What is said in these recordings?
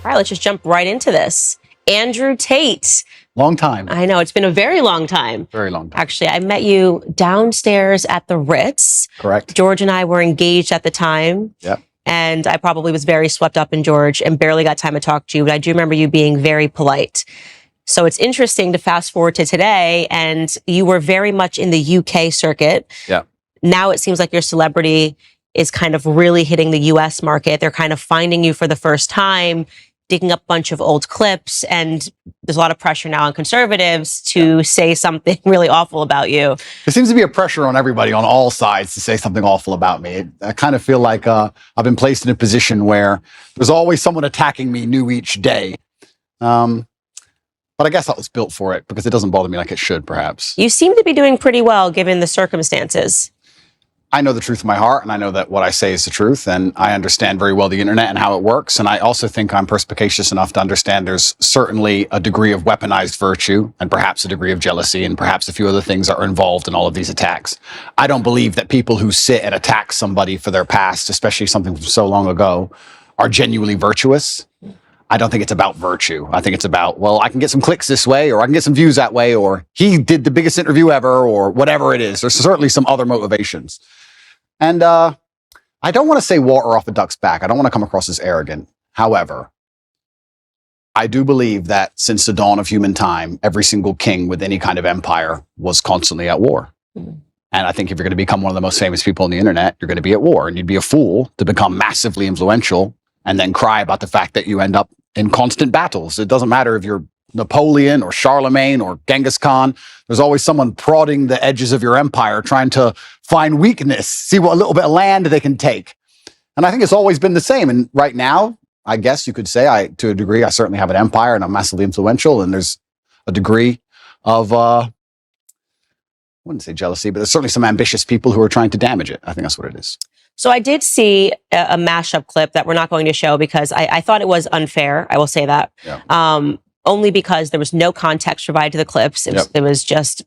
All right, let's just jump right into this. Andrew Tate. Long time. I know, it's been a very long time. Very long time. Actually, I met you downstairs at the Ritz. Correct. George and I were engaged at the time. Yep. And I probably was very swept up in George and barely got time to talk to you. But I do remember you being very polite. So it's interesting to fast forward to today, and you were very much in the UK circuit. Yeah. Now it seems like your celebrity is kind of really hitting the US market. They're kind of finding you for the first time, digging up a bunch of old clips, and there's a lot of pressure now on conservatives to say something really awful about you. There seems to be a pressure on everybody on all sides to say something awful about me. I kind of feel like I've been placed in a position where there's always someone attacking me new each day. But I guess I was built for it because it doesn't bother me like it should, perhaps. You seem to be doing pretty well given the circumstances. I know the truth in my heart, and I know that what I say is the truth, and I understand very well the internet and how it works. And I also think I'm perspicacious enough to understand there's certainly a degree of weaponized virtue and perhaps a degree of jealousy and perhaps a few other things that are involved in all of these attacks. I don't believe that people who sit and attack somebody for their past, especially something from so long ago, are genuinely virtuous. I don't think it's about virtue. I think it's about, well, I can get some clicks this way, or I can get some views that way, or he did the biggest interview ever, or whatever it is. There's certainly some other motivations. And I don't want to say water off a duck's back. I don't want to come across as arrogant. However, I do believe that since the dawn of human time, every single king with any kind of empire was constantly at war. And I think if you're going to become one of the most famous people on the internet, you're going to be at war. And you'd be a fool to become massively influential and then cry about the fact that you end up in constant battles. It doesn't matter if you're Napoleon or Charlemagne or Genghis Khan. There's always someone prodding the edges of your empire, trying to find weakness, see what a little bit of land they can take. And I think it's always been the same. And right now, I guess you could say, to a degree, I certainly have an empire and I'm massively influential. And there's a degree of, I wouldn't say jealousy, but there's certainly some ambitious people who are trying to damage it. I think that's what it is. So I did see a mashup clip that we're not going to show because I thought it was unfair. I will say that. Yeah. Only because there was no context provided to the clips. It was just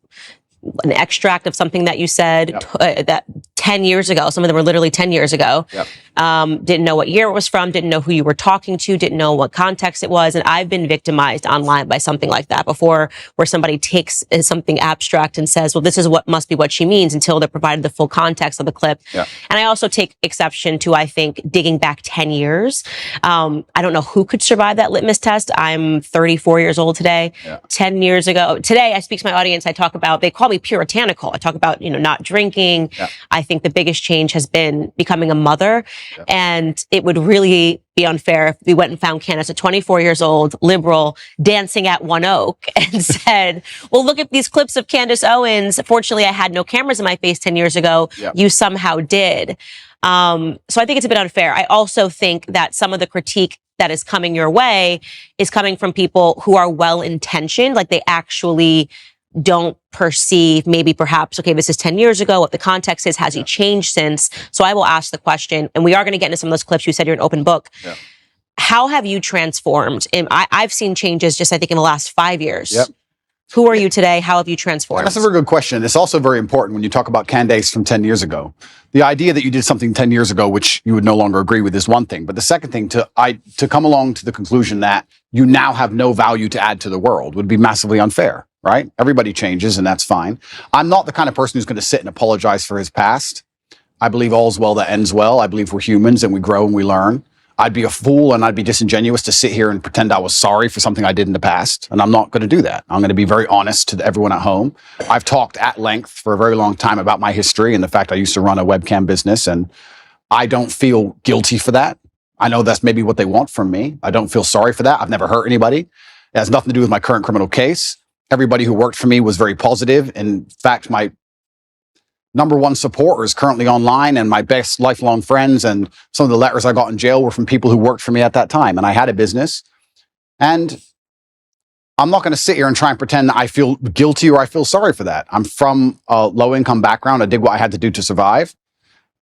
an extract of something that you said that 10 years ago. Some of them were literally 10 years ago. Yep. Didn't know what year it was from, didn't know who you were talking to, didn't know what context it was. And I've been victimized online by something like that before, where somebody takes something abstract and says, well, this is what must be what she means, until they're provided the full context of the clip. Yep. And I also take exception to, I think, digging back 10 years. I don't know who could survive that litmus test. I'm 34 years old today. Yeah. 10 years ago. Today, I speak to my audience. I talk about, they call me puritanical. I talk about, not drinking. Yeah. I think the biggest change has been becoming a mother. Yeah. And it would really be unfair if we went and found Candace at 24 years old, liberal, dancing at One Oak, and said, well, look at these clips of Candace Owens. Fortunately, I had no cameras in my face 10 years ago. Yeah. You somehow did. So I think it's a bit unfair. I also think that some of the critique that is coming your way is coming from people who are well-intentioned, like they actually don't perceive, maybe perhaps, okay, this is 10 years ago, what the context is, has he changed since? So I will ask the question, and we are going to get into some of those clips. You said you're an open book. Yeah. How have you transformed? And I've seen changes just, I think, in the last 5 years. Yep. Who are you today? How have you transformed? That's a very good question. It's also very important when you talk about Candace from 10 years ago. The idea that you did something 10 years ago, which you would no longer agree with, is one thing. But the second thing, to come along to the conclusion that you now have no value to add to the world, would be massively unfair, right? Everybody changes, and that's fine. I'm not the kind of person who's going to sit and apologize for his past. I believe all's well that ends well. I believe we're humans and we grow and we learn. I'd be a fool and I'd be disingenuous to sit here and pretend I was sorry for something I did in the past. And I'm not going to do that. I'm going to be very honest to everyone at home. I've talked at length for a very long time about my history and the fact I used to run a webcam business, and I don't feel guilty for that. I know that's maybe what they want from me. I don't feel sorry for that. I've never hurt anybody. It has nothing to do with my current criminal case. Everybody who worked for me was very positive. In fact, my number one supporters currently online and my best lifelong friends, and some of the letters I got in jail were from people who worked for me at that time. And I had a business, and I'm not going to sit here and try and pretend that I feel guilty or I feel sorry for that. I'm from a low income background. I did what I had to do to survive.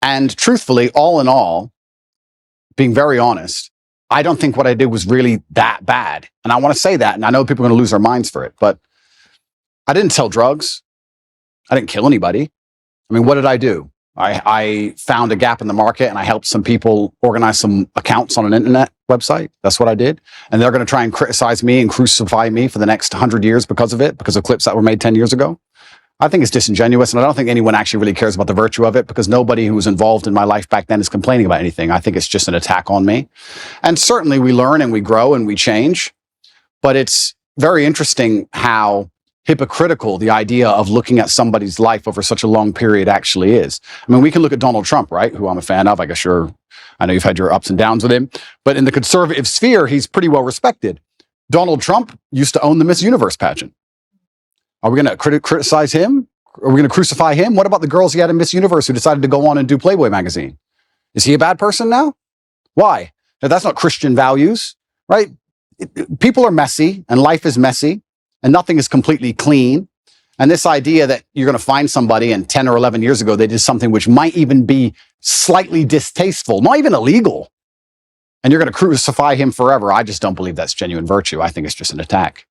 And truthfully, all in all, being very honest, I don't think what I did was really that bad. And I want to say that. And I know people are going to lose their minds for it, but I didn't sell drugs. I didn't kill anybody. I mean, what did I do? I found a gap in the market and I helped some people organize some accounts on an internet website. That's what I did. And they're going to try and criticize me and crucify me for the next 100 years because of it, because of clips that were made 10 years ago. I think it's disingenuous, and I don't think anyone actually really cares about the virtue of it, because nobody who was involved in my life back then is complaining about anything. I think it's just an attack on me. And certainly we learn and we grow and we change, but it's very interesting how hypocritical the idea of looking at somebody's life over such a long period actually is. I mean, we can look at Donald Trump, right, who I'm a fan of. I know you've had your ups and downs with him, but in the conservative sphere, he's pretty well respected. Donald Trump used to own the Miss Universe pageant. Are we going to criticize him? Are we going to crucify him? What about the girls he had in Miss Universe who decided to go on and do Playboy magazine? Is he a bad person now? Why? Now, that's not Christian values, right? People are messy and life is messy and nothing is completely clean. And this idea that you're going to find somebody and 10 or 11 years ago, they did something which might even be slightly distasteful, not even illegal, and you're going to crucify him forever. I just don't believe that's genuine virtue. I think it's just an attack.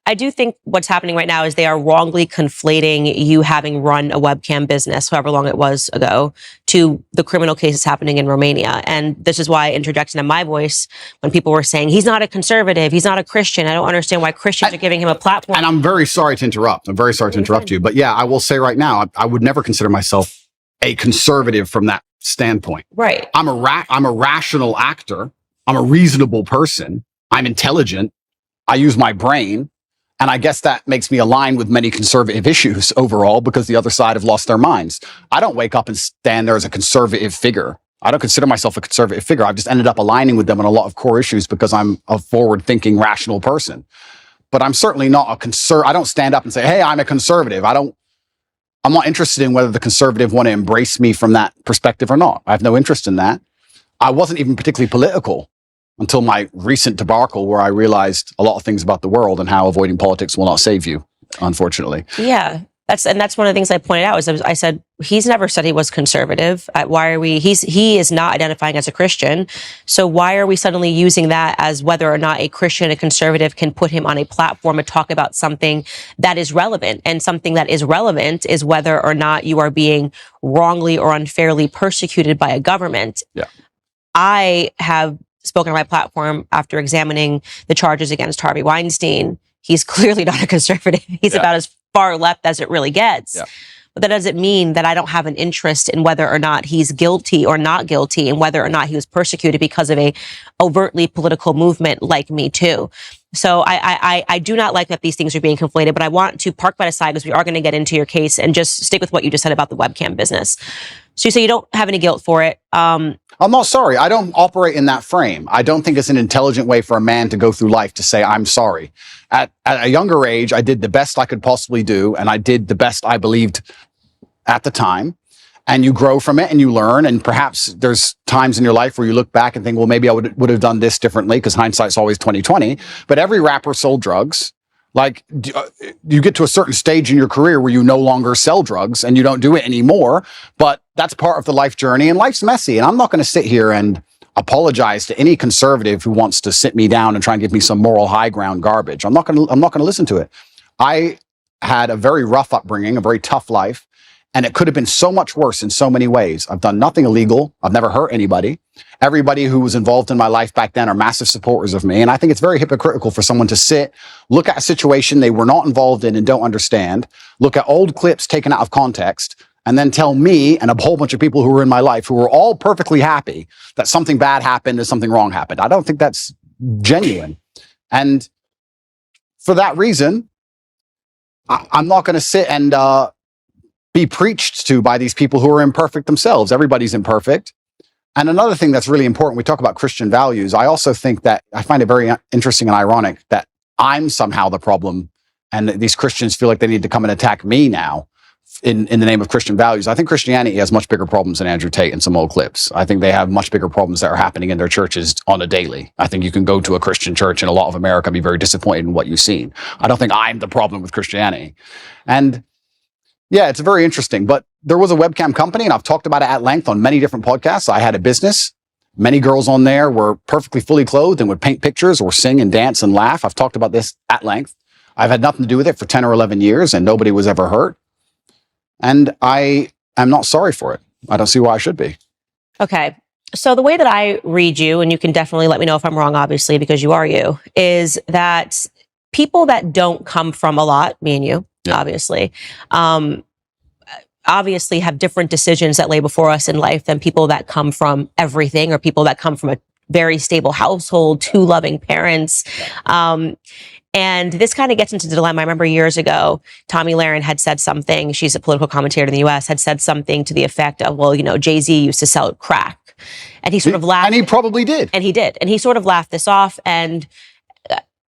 I do think what's happening right now is they are wrongly conflating you having run a webcam business, however long it was ago, to the criminal cases happening in Romania. And this is why I interjected in my voice when people were saying, he's not a conservative, he's not a Christian. I don't understand why Christians are giving him a platform. And I'm very sorry to interrupt. I'm very sorry to interrupt you. But yeah, I will say right now, I would never consider myself a conservative from that standpoint. Right. I'm a rational actor. I'm a reasonable person. I'm intelligent. I use my brain. And I guess that makes me align with many conservative issues overall, because the other side have lost their minds. I don't wake up and stand there as a conservative figure. I don't consider myself a conservative figure. I've just ended up aligning with them on a lot of core issues because I'm a forward-thinking, rational person. But I'm certainly not I don't stand up and say, hey, I'm a conservative. I'm not interested in whether the conservative want to embrace me from that perspective or not. I have no interest in that. I wasn't even particularly political until my recent debacle, where I realized a lot of things about the world and how avoiding politics will not save you, unfortunately. Yeah, that's one of the things I pointed out. I said, he's never said he was conservative. He is not identifying as a Christian. So why are we suddenly using that as whether or not a Christian, a conservative, can put him on a platform and talk about something that is relevant? And something that is relevant is whether or not you are being wrongly or unfairly persecuted by a government. Yeah. I have spoken on my platform after examining the charges against Harvey Weinstein. He's clearly not a conservative. He's about as far left as it really gets. Yeah. But that doesn't mean that I don't have an interest in whether or not he's guilty or not guilty, and whether or not he was persecuted because of a overtly political movement like Me Too. So I do not like that these things are being conflated, but I want to park that aside because we are going to get into your case and just stick with what you just said about the webcam business. So you say you don't have any guilt for it. I'm not sorry. I don't operate in that frame. I don't think it's an intelligent way for a man to go through life to say, I'm sorry. At a younger age, I did the best I could possibly do, and I did the best I believed at the time. And you grow from it and you learn. And perhaps there's times in your life where you look back and think, well, maybe I would have done this differently, because hindsight's always 20/20. But every rapper sold drugs. Like, you get to a certain stage in your career where you no longer sell drugs and you don't do it anymore. But that's part of the life journey, and life's messy. And I'm not going to sit here and apologize to any conservative who wants to sit me down and try and give me some moral high ground garbage. I'm not going to listen to it. I had a very rough upbringing, a very tough life, and it could have been so much worse in so many ways. I've done nothing illegal. I've never hurt anybody. Everybody who was involved in my life back then are massive supporters of me. And I think it's very hypocritical for someone to sit, look at a situation they were not involved in and don't understand, look at old clips taken out of context, and then tell me and a whole bunch of people who were in my life who were all perfectly happy that something bad happened and something wrong happened. I don't think that's genuine. And for that reason, I'm not going to sit and be preached to by these people who are imperfect themselves. Everybody's imperfect. And another thing that's really important, we talk about Christian values. I also think that I find it very interesting and ironic that I'm somehow the problem, and these Christians feel like they need to come and attack me now in the name of Christian values. I think Christianity has much bigger problems than Andrew Tate and some old clips. I think they have much bigger problems that are happening in their churches on a daily. I think you can go to a Christian church in a lot of America and be very disappointed in what you've seen. I don't think I'm the problem with Christianity. And yeah, it's very interesting. But there was a webcam company, and I've talked about it at length on many different podcasts. I had a business. Many girls on there were perfectly fully clothed and would paint pictures or sing and dance and laugh. I've talked about this at length. I've had nothing to do with it for 10 or 11 years, and nobody was ever hurt. And I am not sorry for it. I don't see why I should be. Okay. So the way that I read you, and you can definitely let me know if I'm wrong, obviously, because you are you, is that people that don't come from a lot, me and you, obviously, obviously have different decisions that lay before us in life than people that come from everything, or people that come from a very stable household, two loving parents. And this kind of gets into the dilemma. I remember years ago, Tomi Lahren had said something. She's a political commentator in the US, had said something to the effect of, well, you know, Jay-Z used to sell crack. And he sort of laughed. And he probably did. And he did. And he sort of laughed this off. And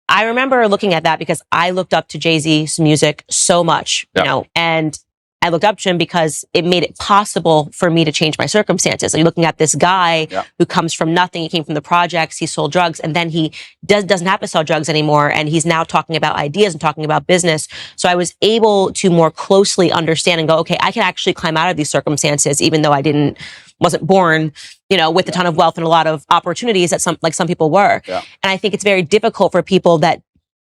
I remember looking at that because I looked up to Jay-Z's music so much, you know, and I looked up to him because it made it possible for me to change my circumstances. You're looking at this guy who comes from nothing. He came from the projects. He sold drugs, and then he doesn't have to sell drugs anymore. And he's now talking about ideas and talking about business. So I was able to more closely understand and go, okay, I can actually climb out of these circumstances, even though I wasn't born, you know, with a ton of wealth and a lot of opportunities that some people were. And I think it's very difficult for people that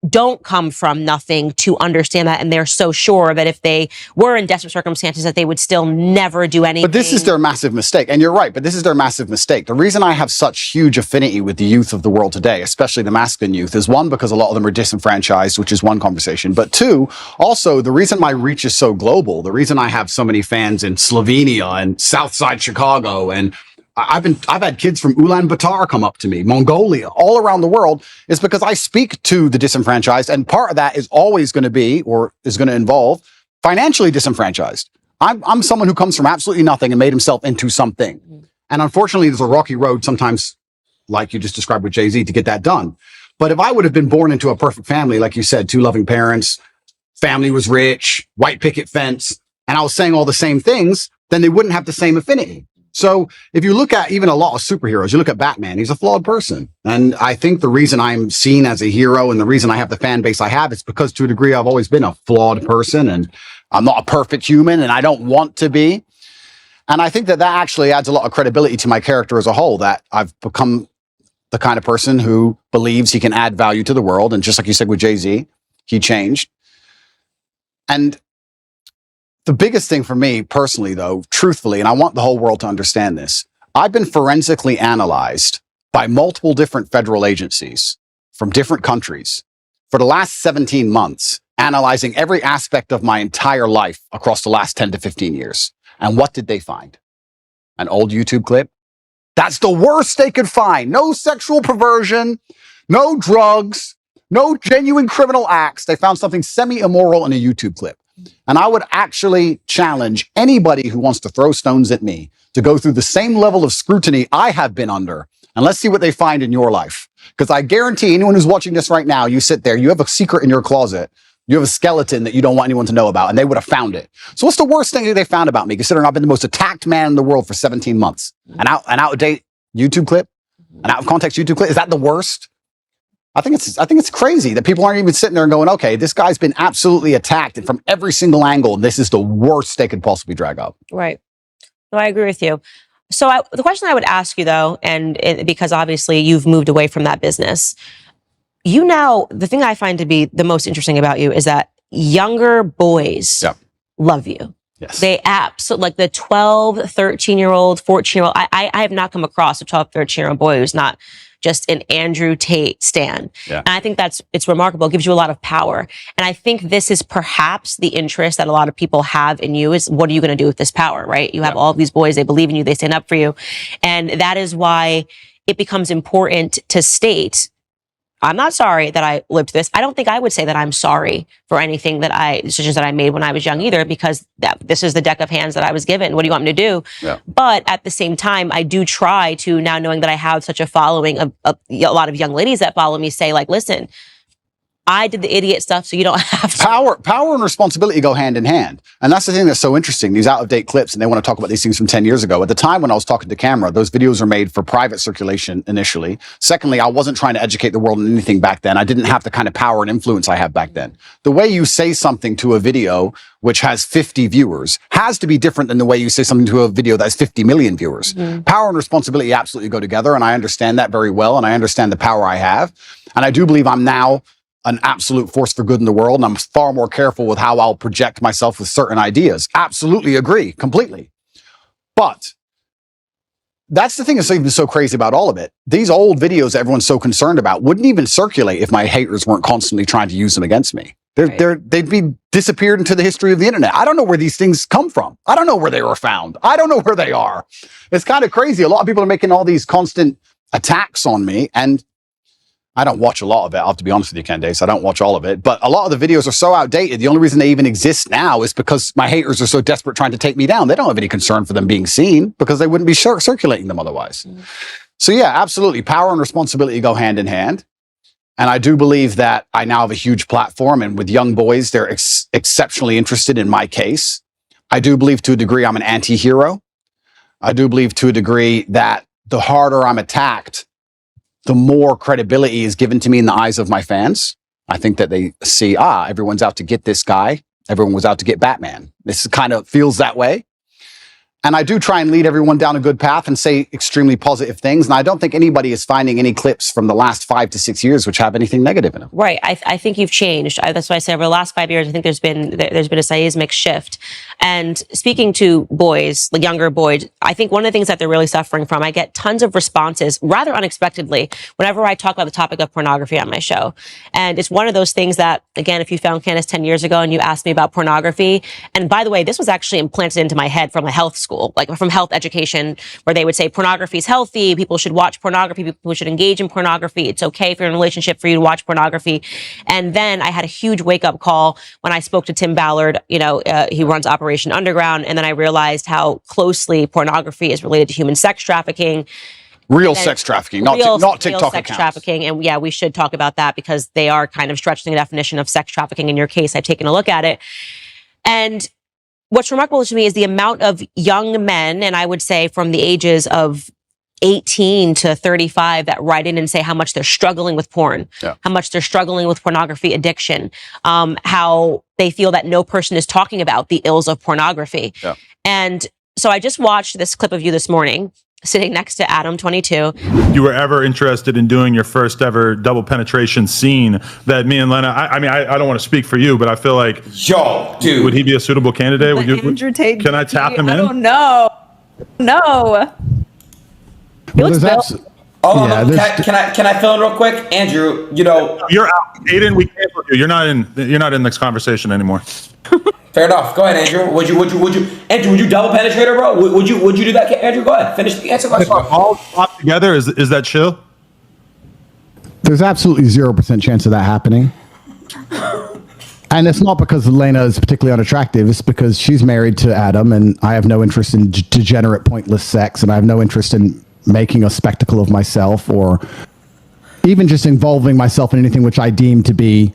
don't come from nothing to understand that, and they're so sure that if they were in desperate circumstances that they would still never do anything. But this is their massive mistake, and you're right, but this is their massive mistake. The reason I have such huge affinity with the youth of the world today, especially the masculine youth, is one, because a lot of them are disenfranchised, which is one conversation, but two, also the reason my reach is so global, the reason I have so many fans in Slovenia and Southside Chicago, and I've had kids from Ulaanbaatar come up to me, Mongolia, all around the world, is because I speak to the disenfranchised, and part of that is always going to be, or is going to involve, financially disenfranchised. I'm someone who comes from absolutely nothing and made himself into something. And unfortunately, there's a rocky road sometimes, like you just described with Jay-Z, to get that done. But if I would have been born into a perfect family, like you said, two loving parents, family was rich, white picket fence, and I was saying all the same things, then they wouldn't have the same affinity. So if you look at even a lot of superheroes, you look at Batman, he's a flawed person. And I think the reason I'm seen as a hero and the reason I have the fan base I have is because to a degree I've always been a flawed person, and I'm not a perfect human, and I don't want to be. And I think that actually adds a lot of credibility to my character as a whole, that I've become the kind of person who believes he can add value to the world. And just like you said with Jay-Z, he changed. And the biggest thing for me personally, though, truthfully, and I want the whole world to understand this, I've been forensically analyzed by multiple different federal agencies from different countries for the last 17 months, analyzing every aspect of my entire life across the last 10 to 15 years. And what did they find? An old YouTube clip? That's the worst they could find. No sexual perversion, no drugs, no genuine criminal acts. They found something semi-immoral in a YouTube clip. And I would actually challenge anybody who wants to throw stones at me to go through the same level of scrutiny I have been under. And let's see what they find in your life. Because I guarantee anyone who's watching this right now, you sit there, you have a secret in your closet, you have a skeleton that you don't want anyone to know about, and they would have found it. So what's the worst thing that they found about me, considering I've been the most attacked man in the world for 17 months? An out-of-date YouTube clip? An out-of-context YouTube clip? Is that the worst? I think it's crazy that people aren't even sitting there and going, okay, this guy's been absolutely attacked and from every single angle, and this is the worst they could possibly drag up. Right. No, I agree with you. So the question I would ask you, though, and because obviously you've moved away from that business, the thing I find to be the most interesting about you is that younger boys love you. Yes. They absolutely, like the 12, 13-year-old, 14-year-old. I have not come across a 12, 13-year-old boy who's not just an Andrew Tate stan. Yeah. And I think it's remarkable. It gives you a lot of power. And I think this is perhaps the interest that a lot of people have in you is, what are you going to do with this power, right? You have all of these boys, they believe in you, they stand up for you. And that is why it becomes important to state, I'm not sorry that I lived this. I don't think I would say that I'm sorry for anything decisions that I made when I was young either, because this is the deck of hands that I was given. What do you want me to do? Yeah. But at the same time, I do try to, now knowing that I have such a following of a lot of young ladies that follow me, say like, listen, I did the idiot stuff, so you don't have to. Power and responsibility go hand in hand. And that's the thing that's so interesting, these out-of-date clips, and they want to talk about these things from 10 years ago. At the time when I was talking to camera, those videos were made for private circulation initially. Secondly, I wasn't trying to educate the world in anything back then. I didn't have the kind of power and influence I have back then. The way you say something to a video which has 50 viewers has to be different than the way you say something to a video that has 50 million viewers. Mm-hmm. Power and responsibility absolutely go together, and I understand that very well, and I understand the power I have. And I do believe I'm now an absolute force for good in the world, and I'm far more careful with how I'll project myself with certain ideas. Absolutely agree, completely. But that's the thing that's even so crazy about all of it. These old videos everyone's so concerned about wouldn't even circulate if my haters weren't constantly trying to use them against me. They'd be disappeared into the history of the internet. I don't know where these things come from. I don't know where they were found. I don't know where they are. It's kind of crazy. A lot of people are making all these constant attacks on me, and I don't watch a lot of it. I'll have to be honest with you, Candace. I don't watch all of it, but a lot of the videos are so outdated. The only reason they even exist now is because my haters are so desperate trying to take me down. They don't have any concern for them being seen because they wouldn't be circulating them otherwise. So yeah, absolutely. Power and responsibility go hand in hand. And I do believe that I now have a huge platform, and with young boys, they're exceptionally interested in my case. I do believe to a degree I'm an anti-hero. I do believe to a degree that the harder I'm attacked, the more credibility is given to me in the eyes of my fans. I think that they see, everyone's out to get this guy. Everyone was out to get Batman. This kind of feels that way. And I do try and lead everyone down a good path and say extremely positive things. And I don't think anybody is finding any clips from the last 5 to 6 years which have anything negative in them. Right. I think you've changed. That's why I say over the last 5 years, I think there's been a seismic shift. And speaking to boys, like younger boys, I think one of the things that they're really suffering from, I get tons of responses rather unexpectedly whenever I talk about the topic of pornography on my show. And it's one of those things that, again, if you found Candace 10 years ago and you asked me about pornography, and by the way, this was actually implanted into my head from a health school, like from health education, where they would say pornography is healthy, people should watch pornography, people should engage in pornography, it's okay if you're in a relationship for you to watch pornography. And then I had a huge wake-up call when I spoke to Tim Ballard, he runs Operation Underground, and then I realized how closely pornography is related to human sex trafficking. Real sex trafficking, not TikTok real sex trafficking. And yeah, we should talk about that because they are kind of stretching the definition of sex trafficking. In your case, I've taken a look at it. And what's remarkable to me is the amount of young men, and I would say from the ages of 18 to 35, that write in and say how much they're struggling with porn, how much they're struggling with pornography addiction, how they feel that no person is talking about the ills of pornography. Yeah. And so I just watched this clip of you this morning, sitting next to Adam, 22. You were ever interested in doing your first ever double penetration scene that me and Lena, I mean, I don't want to speak for you, but I feel like, yo, dude, would he be a suitable candidate? Would you, Andrew Tate, can I tap him in? I don't know. No. Hold on, can I fill in real quick? Andrew, you're out. Aiden, we can't look you. You're not in this conversation anymore. Fair enough. Go ahead, Andrew. Would you double penetrate her, bro? Would you do that, Andrew? Go ahead. Finish the answer question. All pop together, is that chill? There's absolutely 0% chance of that happening. And it's not because Elena is particularly unattractive. It's because she's married to Adam, and I have no interest in degenerate, pointless sex, and I have no interest in making a spectacle of myself or even just involving myself in anything which I deem to be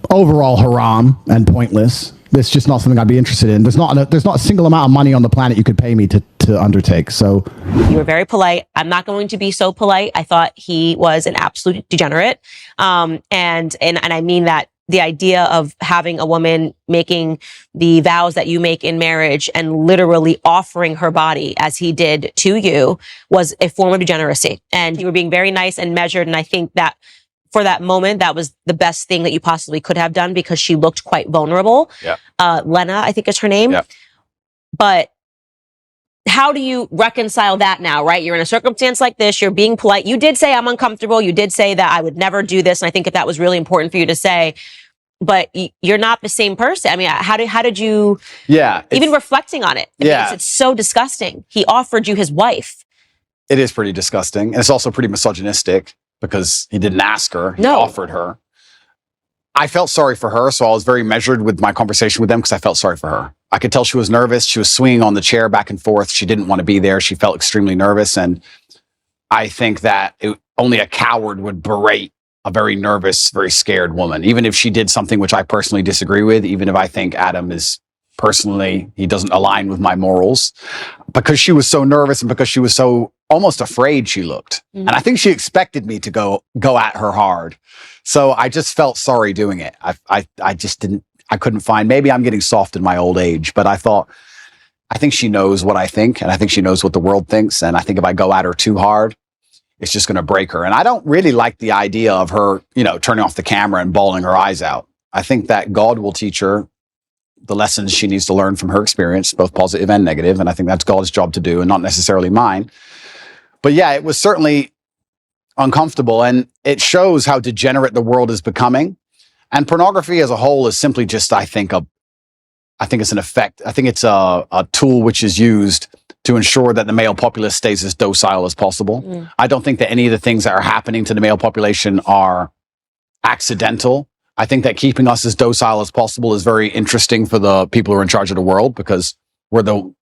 overall haram and pointless. It's just not something I'd be interested in. There's not a single amount of money on the planet you could pay me to undertake. So you were very polite. I'm not going to be so polite. I thought he was an absolute degenerate. And I mean that the idea of having a woman making the vows that you make in marriage and literally offering her body as he did to you was a form of degeneracy. And you were being very nice and measured. And I think that for that moment, that was the best thing that you possibly could have done because she looked quite vulnerable. Yeah. Lena, I think is her name. Yeah. But how do you reconcile that now, right? You're in a circumstance like this. You're being polite. You did say I'm uncomfortable. You did say that I would never do this. And I think that was really important for you to say. But you're not the same person. I mean, how did you? Yeah. Even reflecting on it, it's so disgusting. He offered you his wife. It is pretty disgusting, and it's also pretty misogynistic because he didn't ask her. He offered her. I felt sorry for her, so I was very measured with my conversation with them because I felt sorry for her. I could tell she was nervous. She was swinging on the chair back and forth. She didn't want to be there. She felt extremely nervous. And I think that only a coward would berate a very nervous, very scared woman, even if she did something which I personally disagree with, even if I think Adam is personally, he doesn't align with my morals, because she was so nervous and because she was so almost afraid she looked. Mm-hmm. And I think she expected me to go at her hard. So I just felt sorry doing it. I couldn't find, maybe I'm getting soft in my old age, but I think she knows what I think, and I think she knows what the world thinks. And I think if I go at her too hard, it's just going to break her. And I don't really like the idea of her, turning off the camera and bawling her eyes out. I think that God will teach her the lessons she needs to learn from her experience, both positive and negative. And I think that's God's job to do and not necessarily mine. But yeah, it was certainly uncomfortable, and it shows how degenerate the world is becoming. And pornography as a whole is simply just, I think it's an effect. I think it's a tool which is used to ensure that the male populace stays as docile as possible. I don't think that any of the things that are happening to the male population are accidental. I think that keeping us as docile as possible is very interesting for the people who are in charge of the world, because we're the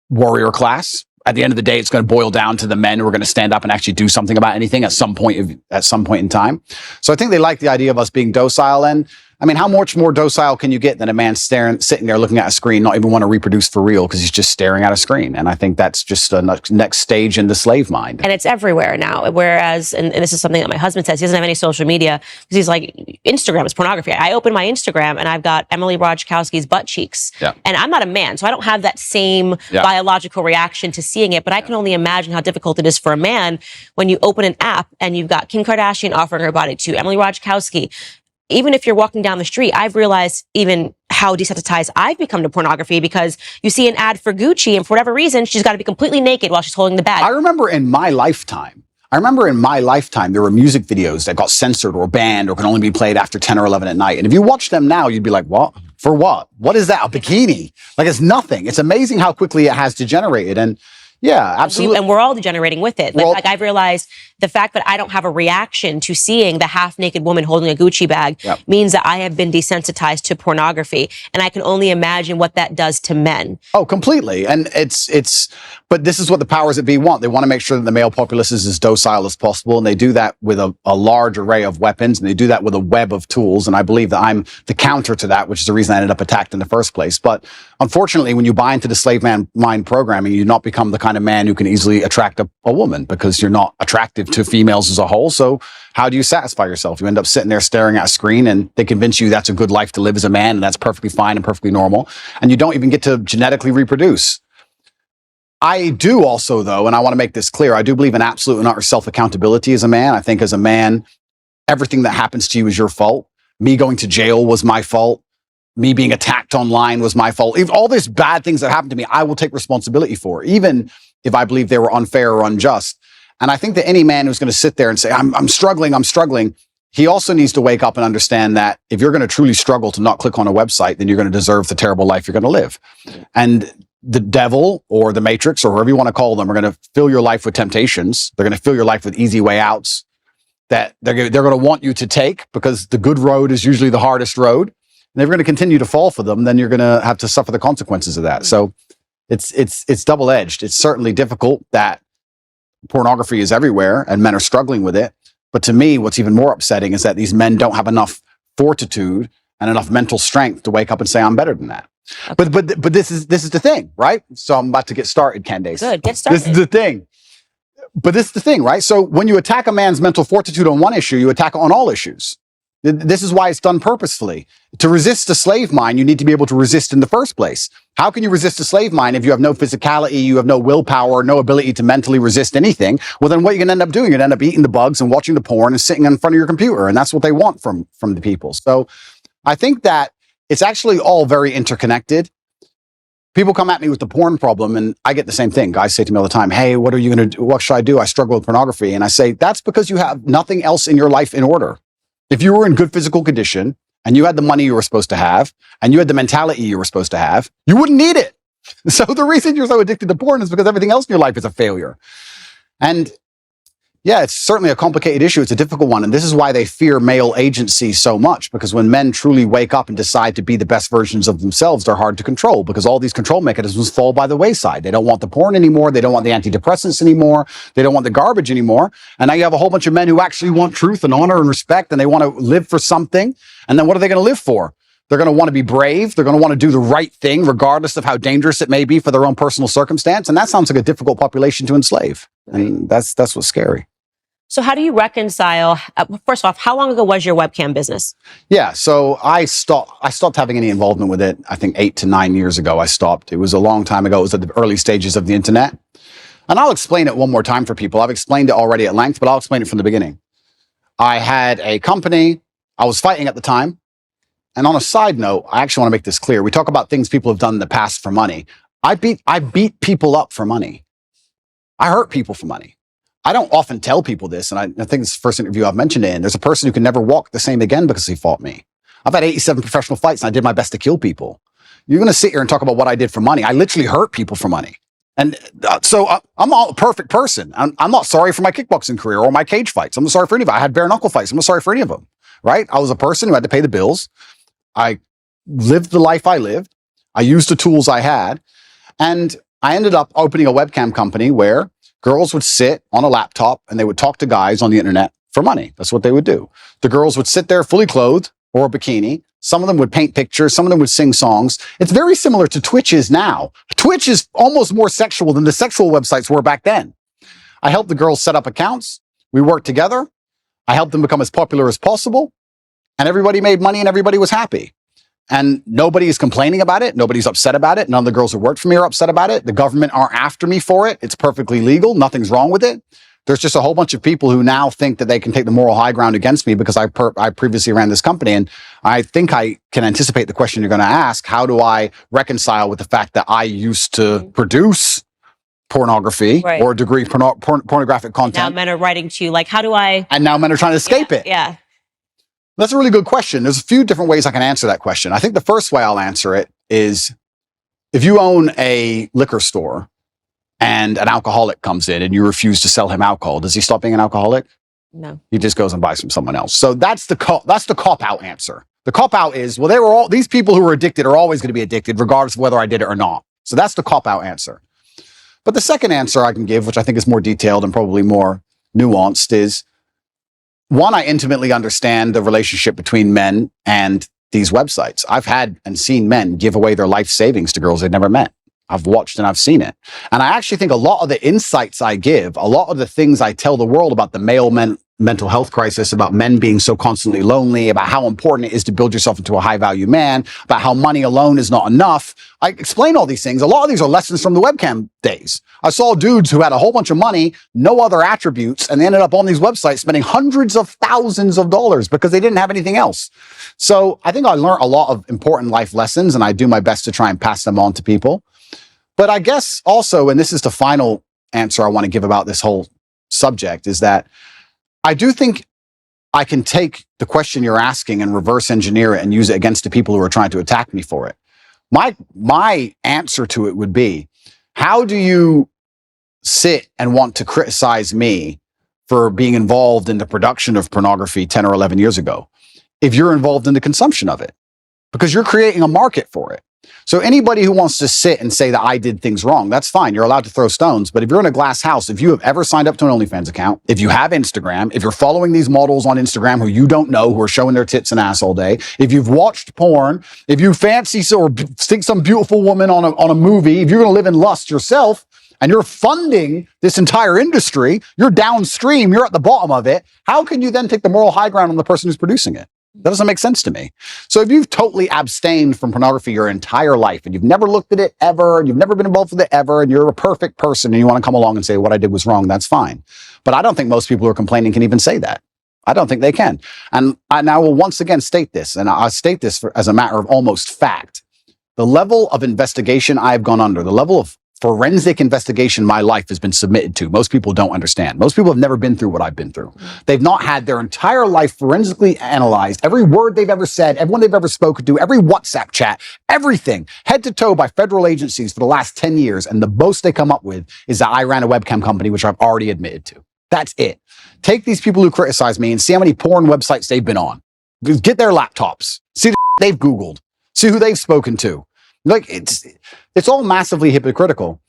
warrior class. At the end of the day, it's going to boil down to the men who are going to stand up and actually do something about anything at some point in time. So I think they like the idea of us being docile. And I mean, how much more docile can you get than a man sitting there looking at a screen, not even want to reproduce for real because he's just staring at a screen? And I think that's just a next stage in the slave mind. And it's everywhere now. Whereas, and this is something that my husband says, he doesn't have any social media because he's like, Instagram is pornography. I open my Instagram and I've got Emily Ratajkowski's butt cheeks. Yeah. And I'm not a man, so I don't have that same biological reaction to seeing it. But I can only imagine how difficult it is for a man when you open an app and you've got Kim Kardashian offering her body to Emily Ratajkowski. Even if you're walking down the street, I've realized even how desensitized I've become to pornography, because you see an ad for Gucci and for whatever reason, she's got to be completely naked while she's holding the bag. I remember in my lifetime, there were music videos that got censored or banned or can only be played after 10 or 11 at night. And if you watch them now, you'd be like, what? For what? What is that? A bikini? Like, it's nothing. It's amazing how quickly it has degenerated. And yeah, absolutely. And we're all degenerating with it. Like I've realized the fact that I don't have a reaction to seeing the half-naked woman holding a Gucci bag means that I have been desensitized to pornography. And I can only imagine what that does to men. Oh, completely. And but this is what the powers that be want. They want to make sure that the male populace is as docile as possible. And they do that with a large array of weapons. And they do that with a web of tools. And I believe that I'm the counter to that, which is the reason I ended up attacked in the first place. But unfortunately, when you buy into the slave mind programming, you do not become the kind of man who can easily attract a woman, because you're not attractive to females as a whole. So how do you satisfy yourself? You end up sitting there staring at a screen, and they convince you that's a good life to live as a man, and that's perfectly fine and perfectly normal. And you don't even get to genetically reproduce. I do also, though, and I want to make this clear, I do believe in absolute and utter self-accountability as a man. I think as a man, everything that happens to you is your fault. Me going to jail was my fault. Me being attacked online was my fault. If all these bad things that happened to me, I will take responsibility for, even if I believe they were unfair or unjust. And I think that any man who's going to sit there and say, I'm struggling, he also needs to wake up and understand that if you're going to truly struggle to not click on a website, then you're going to deserve the terrible life you're going to live. And the devil or the matrix or whoever you want to call them are going to fill your life with temptations. They're going to fill your life with easy way outs that they're going to want you to take, because the good road is usually the hardest road. And if you're going to continue to fall for them, then you're going to have to suffer the consequences of that. So it's double-edged. It's certainly difficult that pornography is everywhere and men are struggling with it. But to me, what's even more upsetting is that these men don't have enough fortitude and enough mental strength to wake up and say, I'm better than that. Okay. But this is the thing, right? So I'm about to get started, Candace. Good, get started. This is the thing. But this is the thing, right? So when you attack a man's mental fortitude on one issue, you attack on all issues. This is why it's done purposefully. To resist a slave mind, you need to be able to resist in the first place. How can you resist a slave mind if you have no physicality, you have no willpower, no ability to mentally resist anything? Well, then what you're going to end up doing, you're going to end up eating the bugs and watching the porn and sitting in front of your computer. And that's what they want from the people. So I think that it's actually all very interconnected. People come at me with the porn problem, and I get the same thing. Guys say to me all the time, hey, what are you going to do? What should I do? I struggle with pornography. And I say, that's because you have nothing else in your life in order. If you were in good physical condition and you had the money you were supposed to have and you had the mentality you were supposed to have, you wouldn't need it. So the reason you're so addicted to porn is because everything else in your life is a failure. And yeah, it's certainly a complicated issue. It's a difficult one. And this is why they fear male agency so much, because when men truly wake up and decide to be the best versions of themselves, they're hard to control, because all these control mechanisms fall by the wayside. They don't want the porn anymore. They don't want the antidepressants anymore. They don't want the garbage anymore. And now you have a whole bunch of men who actually want truth and honor and respect, and they want to live for something. And then what are they going to live for? They're going to want to be brave. They're going to want to do the right thing, regardless of how dangerous it may be for their own personal circumstance. And that sounds like a difficult population to enslave. And that's what's scary. So how do you reconcile, first off, how long ago was your webcam business? Yeah, so I stopped having any involvement with it. I think 8 to 9 years ago I stopped. It was a long time ago. It was at the early stages of the internet. And I'll explain it one more time for people. I've explained it already at length, but I'll explain it from the beginning. I had a company. I was fighting at the time. And on a side note, I actually want to make this clear. We talk about things people have done in the past for money. I beat people up for money. I hurt people for money. I don't often tell people this, and I think it's the first interview I've mentioned it in. There's a person who can never walk the same again because he fought me. I've had 87 professional fights, and I did my best to kill people. You're going to sit here and talk about what I did for money. I literally hurt people for money. And so I'm not a perfect person. I'm not sorry for my kickboxing career or my cage fights. I'm not sorry for any of it. I had bare knuckle fights. I'm not sorry for any of them, right? I was a person who had to pay the bills. I lived the life I lived. I used the tools I had. And I ended up opening a webcam company where girls would sit on a laptop and they would talk to guys on the internet for money. That's what they would do. The girls would sit there fully clothed or a bikini. Some of them would paint pictures. Some of them would sing songs. It's very similar to Twitch is now. Twitch is almost more sexual than the sexual websites were back then. I helped the girls set up accounts. We worked together. I helped them become as popular as possible. And everybody made money and everybody was happy. And nobody is complaining about it. Nobody's upset about it. None of the girls who worked for me are upset about it. The government aren't after me for it. It's perfectly legal. Nothing's wrong with it. There's just a whole bunch of people who now think that they can take the moral high ground against me because I previously ran this company. And I think I can anticipate the question you're going to ask. How do I reconcile with the fact that I used to produce pornography or a degree pornographic content? Now men are writing to you like, how do I? And now men are trying to escape it. Yeah. That's a really good question. There's a few different ways I can answer that question. I think the first way I'll answer it is if you own a liquor store and an alcoholic comes in and you refuse to sell him alcohol, does he stop being an alcoholic? No. He just goes and buys from someone else. So that's the cop-out answer. The cop-out is, well, these people who are addicted are always going to be addicted regardless of whether I did it or not. So that's the cop-out answer. But the second answer I can give, which I think is more detailed and probably more nuanced, is one, I intimately understand the relationship between men and these websites. I've had and seen men give away their life savings to girls they've never met. I've watched and I've seen it. And I actually think a lot of the insights I give, a lot of the things I tell the world about the male mental health crisis, about men being so constantly lonely, about how important it is to build yourself into a high value man, about how money alone is not enough. I explain all these things. A lot of these are lessons from the webcam days. I saw dudes who had a whole bunch of money, no other attributes, and they ended up on these websites spending hundreds of thousands of dollars because they didn't have anything else. So I think I learned a lot of important life lessons, and I do my best to try and pass them on to people. But I guess also, and this is the final answer I want to give about this whole subject, is that I do think I can take the question you're asking and reverse engineer it and use it against the people who are trying to attack me for it. My answer to it would be, how do you sit and want to criticize me for being involved in the production of pornography 10 or 11 years ago if you're involved in the consumption of it? Because you're creating a market for it. So anybody who wants to sit and say that I did things wrong, that's fine. You're allowed to throw stones. But if you're in a glass house, if you have ever signed up to an OnlyFans account, if you have Instagram, if you're following these models on Instagram who you don't know, who are showing their tits and ass all day, if you've watched porn, if you fancy or think some beautiful woman on a movie, if you're going to live in lust yourself and you're funding this entire industry, you're downstream, you're at the bottom of it, how can you then take the moral high ground on the person who's producing it? That doesn't make sense to me. So if you've totally abstained from pornography your entire life and you've never looked at it ever, and you've never been involved with it ever, and you're a perfect person and you want to come along and say what I did was wrong, that's fine. But I don't think most people who are complaining can even say that. I don't think they can. And I will once again state this, and I'll state this as a matter of almost fact. The level of investigation I've gone under, the level of forensic investigation my life has been submitted to, most people don't understand. Most people have never been through what I've been through. They've not had their entire life forensically analyzed, every word they've ever said, everyone they've ever spoken to, every WhatsApp chat, everything, head to toe by federal agencies for the last 10 years. And the most they come up with is that I ran a webcam company, which I've already admitted to. That's it. Take these people who criticize me and see how many porn websites they've been on. Get their laptops, see the they've Googled, see who they've spoken to. Like, it's all massively hypocritical.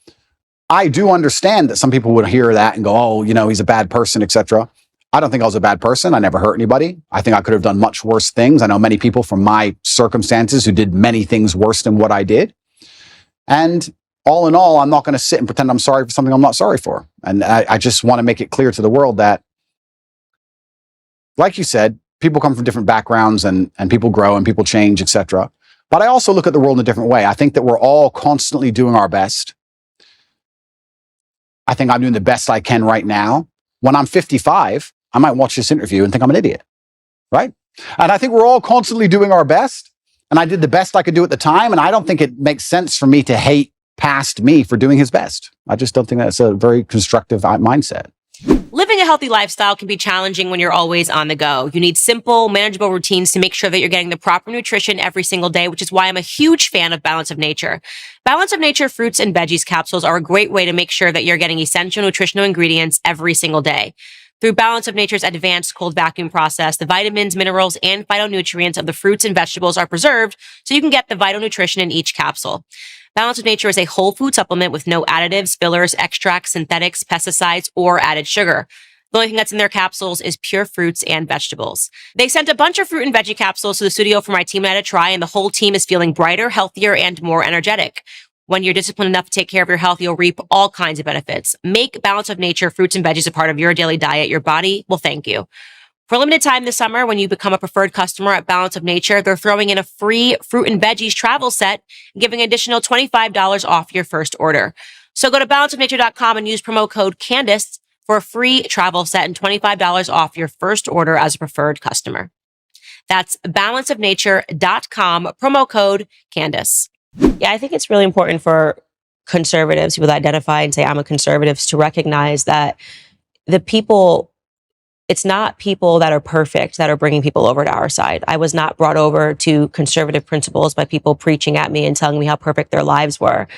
I do understand that some people would hear that and go, oh, you know, he's a bad person, etc. I don't think I was a bad person. I never hurt anybody. I think I could have done much worse things. I know many people from my circumstances who did many things worse than what I did. And all in all, I'm not going to sit and pretend I'm sorry for something I'm not sorry for. And I just want to make it clear to the world that, like you said, people come from different backgrounds and people grow and people change, etc. But I also look at the world in a different way. I think that we're all constantly doing our best. I think I'm doing the best I can right now. When I'm 55, I might watch this interview and think I'm an idiot, right? And I think we're all constantly doing our best. And I did the best I could do at the time. And I don't think it makes sense for me to hate past me for doing his best. I just don't think that's a very constructive mindset. Living a healthy lifestyle can be challenging when you're always on the go. You need simple, manageable routines to make sure that you're getting the proper nutrition every single day, which is why I'm a huge fan of Balance of Nature. Balance of Nature fruits and veggies capsules are a great way to make sure that you're getting essential nutritional ingredients every single day. Through Balance of Nature's advanced cold vacuum process, the vitamins, minerals, and phytonutrients of the fruits and vegetables are preserved so you can get the vital nutrition in each capsule. Balance of Nature is a whole food supplement with no additives, fillers, extracts, synthetics, pesticides, or added sugar. The only thing that's in their capsules is pure fruits and vegetables. They sent a bunch of fruit and veggie capsules to the studio for my team and I to try, and the whole team is feeling brighter, healthier, and more energetic. When you're disciplined enough to take care of your health, you'll reap all kinds of benefits. Make Balance of Nature fruits and veggies a part of your daily diet. Your body will thank you. For a limited time this summer, when you become a preferred customer at Balance of Nature, they're throwing in a free fruit and veggies travel set and giving an additional $25 off your first order. So go to balanceofnature.com and use promo code Candace for a free travel set and $25 off your first order as a preferred customer. That's balanceofnature.com, promo code Candace. Yeah, I think it's really important for conservatives, people that identify and say, I'm a conservative, to recognize that it's not people that are perfect that are bringing people over to our side. I was not brought over to conservative principles by people preaching at me and telling me how perfect their lives were.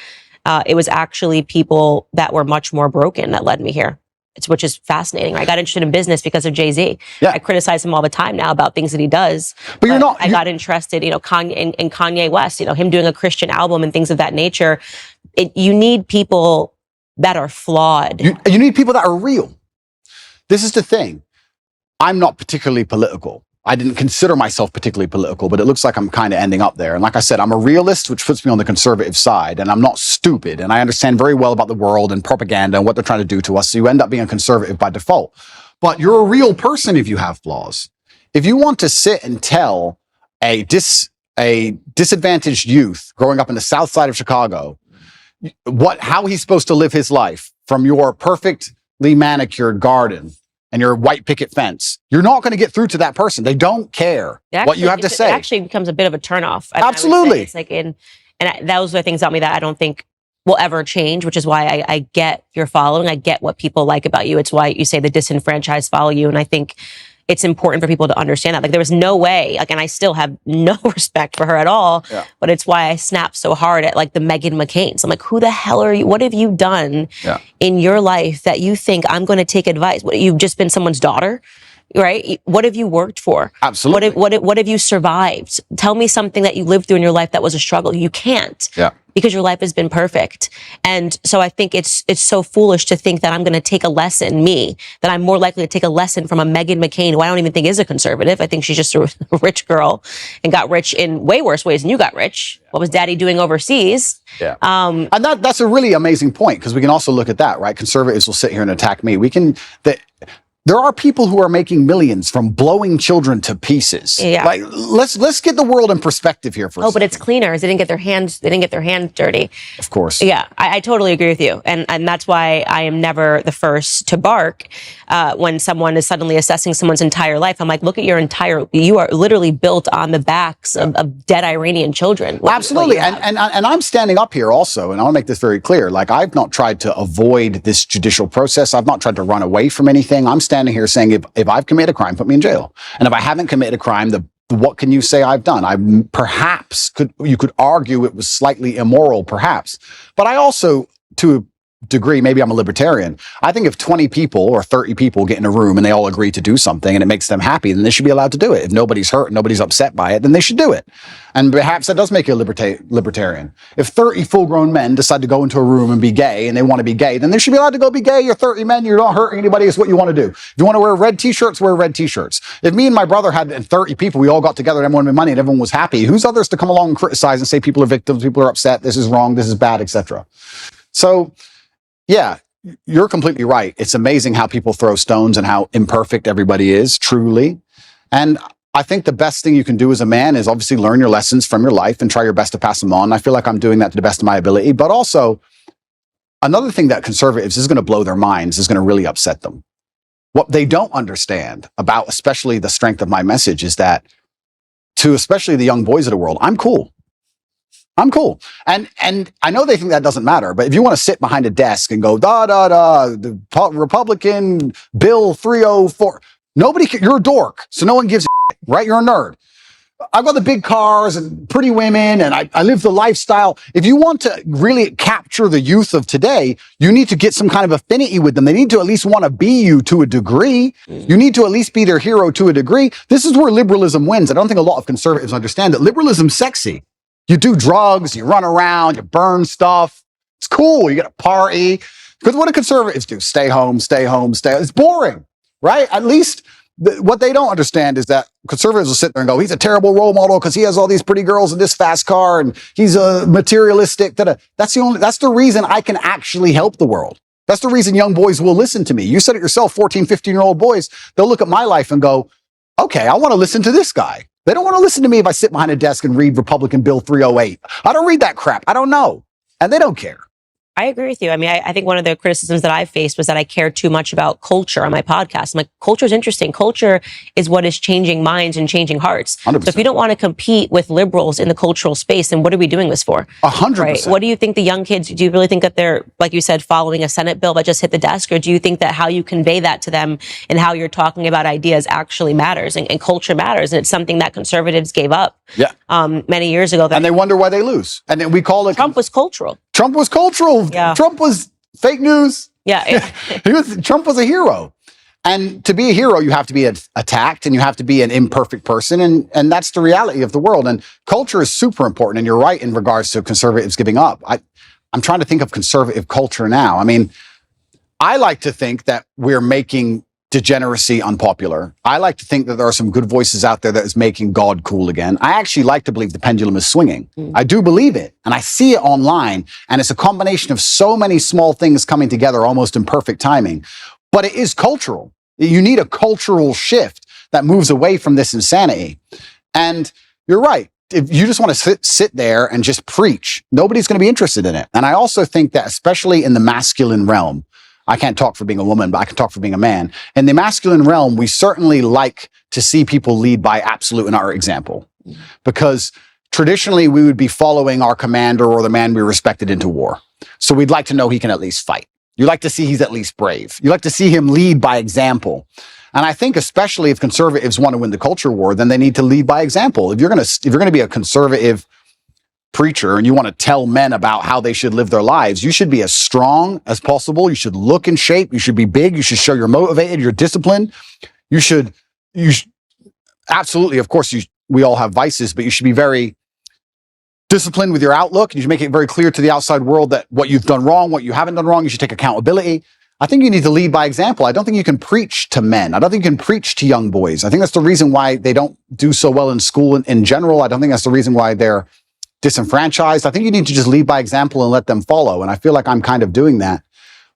It was actually people that were much more broken that led me here. Which is fascinating. I got interested in business because of Jay-Z. Yeah. I criticize him all the time now about things that he does. But I got interested, in Kanye West, him doing a Christian album and things of that nature. You need people that are flawed. You need people that are real. This is the thing. I'm not particularly political. I didn't consider myself particularly political, but it looks like I'm kind of ending up there. And like I said, I'm a realist, which puts me on the conservative side, and I'm not stupid. And I understand very well about the world and propaganda and what they're trying to do to us. So you end up being a conservative by default. But you're a real person if you have flaws. If you want to sit and tell a disadvantaged youth growing up in the south side of Chicago how he's supposed to live his life from your perfectly manicured garden and your white picket fence, you're not going to get through to that person. They don't care what you have to say. It actually becomes a bit of a turnoff. Absolutely. It's like those are things about me that I don't think will ever change, which is why I get your following. I get what people like about you. It's why you say the disenfranchised follow you. And I think it's important for people to understand that. Like, there was no way, and I still have no respect for her at all, but it's why I snap so hard at the Meghan McCains. I'm like, who the hell are you? What have you done in your life that you think I'm going to take advice? You've just been someone's daughter, right? What have you worked for? Absolutely. What have you survived? Tell me something that you lived through in your life that was a struggle. You can't. Yeah. Because your life has been perfect. And so I think it's so foolish to think that I'm going to take a lesson, that I'm more likely to take a lesson from a Meghan McCain, who I don't even think is a conservative. I think she's just a rich girl and got rich in way worse ways than you got rich. What was daddy doing overseas? Yeah. And that's a really amazing point, because we can also look at that, right? Conservatives will sit here and attack me. There are people who are making millions from blowing children to pieces. Yeah. Let's get the world in perspective here for a second. But it's cleaners. They didn't get their hands dirty. Of course. Yeah, I totally agree with you. And that's why I am never the first to bark when someone is suddenly assessing someone's entire life. I'm like, look at you are literally built on the backs of dead Iranian children. Absolutely. And I'm standing up here also, and I want to make this very clear. I've not tried to avoid this judicial process. I've not tried to run away from anything. I'm standing here saying, if I've committed a crime, put me in jail. And if I haven't committed a crime, what can you say I've done? You could argue it was slightly immoral, perhaps. But I also, to a degree, maybe I'm a libertarian, I think if 20 people or 30 people get in a room and they all agree to do something and it makes them happy, then they should be allowed to do it. If nobody's hurt, nobody's upset by it, then they should do it. And perhaps that does make you a libertarian. If 30 full-grown men decide to go into a room and be gay, and they want to be gay, then they should be allowed to go be gay. You're 30 men, you're not hurting anybody, it's what you want to do. If you want to wear red t-shirts, wear red t-shirts. If me and my brother had 30 people, we all got together and everyone made money and everyone was happy, who's others to come along and criticize and say people are victims, people are upset, this is wrong, this is bad, etc. So, yeah, you're completely right. It's amazing how people throw stones and how imperfect everybody is, truly. And I think the best thing you can do as a man is obviously learn your lessons from your life and try your best to pass them on. I feel like I'm doing that to the best of my ability. But also, another thing that conservatives is going to blow their minds, is going to really upset them. What they don't understand about, especially the strength of my message, is that to especially the young boys of the world, I'm cool. I'm cool. And I know they think that doesn't matter, but if you want to sit behind a desk and go, the Republican Bill 304, you're a dork. So no one gives a shit, right? You're a nerd. I've got the big cars and pretty women, and I live the lifestyle. If you want to really capture the youth of today, you need to get some kind of affinity with them. They need to at least want to be you to a degree. You need to at least be their hero to a degree. This is where liberalism wins. I don't think a lot of conservatives understand that liberalism's sexy. You do drugs, you run around, you burn stuff. It's cool. You get a party. Because what do conservatives do? Stay home, stay home, stay home. It's boring, right? At least what they don't understand is that conservatives will sit there and go, he's a terrible role model because he has all these pretty girls in this fast car and he's a materialistic. That's the reason I can actually help the world. That's the reason young boys will listen to me. You said it yourself, 14, 15-year-old boys, they'll look at my life and go, okay, I want to listen to this guy. They don't want to listen to me if I sit behind a desk and read Republican Bill 308. I don't read that crap. I don't know. And they don't care. I agree with you. I mean, I think one of the criticisms that I faced was that I care too much about culture on my podcast. I'm like, culture is interesting. Culture is what is changing minds and changing hearts. 100%. So if you don't want to compete with liberals in the cultural space, then what are we doing this for? 100%. Right? What do you think the young kids, do you really think that they're, like you said, following a Senate bill that just hit the desk? Or do you think that how you convey that to them and how you're talking about ideas actually matters and culture matters? And it's something that conservatives gave up many years ago. And they wonder why they lose. And then we call it... Trump was cultural. Trump was cultural. Yeah. Trump was fake news. Yeah. Trump was a hero. And to be a hero, you have to be attacked and you have to be an imperfect person. And that's the reality of the world. And culture is super important. And you're right in regards to conservatives giving up. I'm trying to think of conservative culture now. I mean, I like to think that we're making degeneracy unpopular. I like to think that there are some good voices out there that is making God cool again. I actually like to believe the pendulum is swinging. I do believe it. And I see it online. And it's a combination of so many small things coming together almost in perfect timing. But it is cultural. You need a cultural shift that moves away from this insanity. And you're right. If you just want to sit there and just preach, nobody's going to be interested in it. And I also think that especially in the masculine realm, I can't talk for being a woman, but I can talk for being a man. In the masculine realm, we certainly like to see people lead by absolute and utter example. Because traditionally, we would be following our commander or the man we respected into war. So we'd like to know he can at least fight. You like to see he's at least brave. You like to see him lead by example. And I think especially if conservatives want to win the culture war, then they need to lead by example. If you're going to be a conservative preacher and you want to tell men about how they should live their lives, you should be as strong as possible. You should look in shape. You should be big. You should show you're motivated, you're disciplined. You should absolutely, of course, we all have vices, but you should be very disciplined with your outlook. You should make it very clear to the outside world that what you've done wrong, what you haven't done wrong, you should take accountability. I think you need to lead by example. I don't think you can preach to men. I don't think you can preach to young boys. I think that's the reason why they don't do so well in school in general. I don't think that's the reason why they're disenfranchised. I think you need to just lead by example and let them follow. And I feel like I'm kind of doing that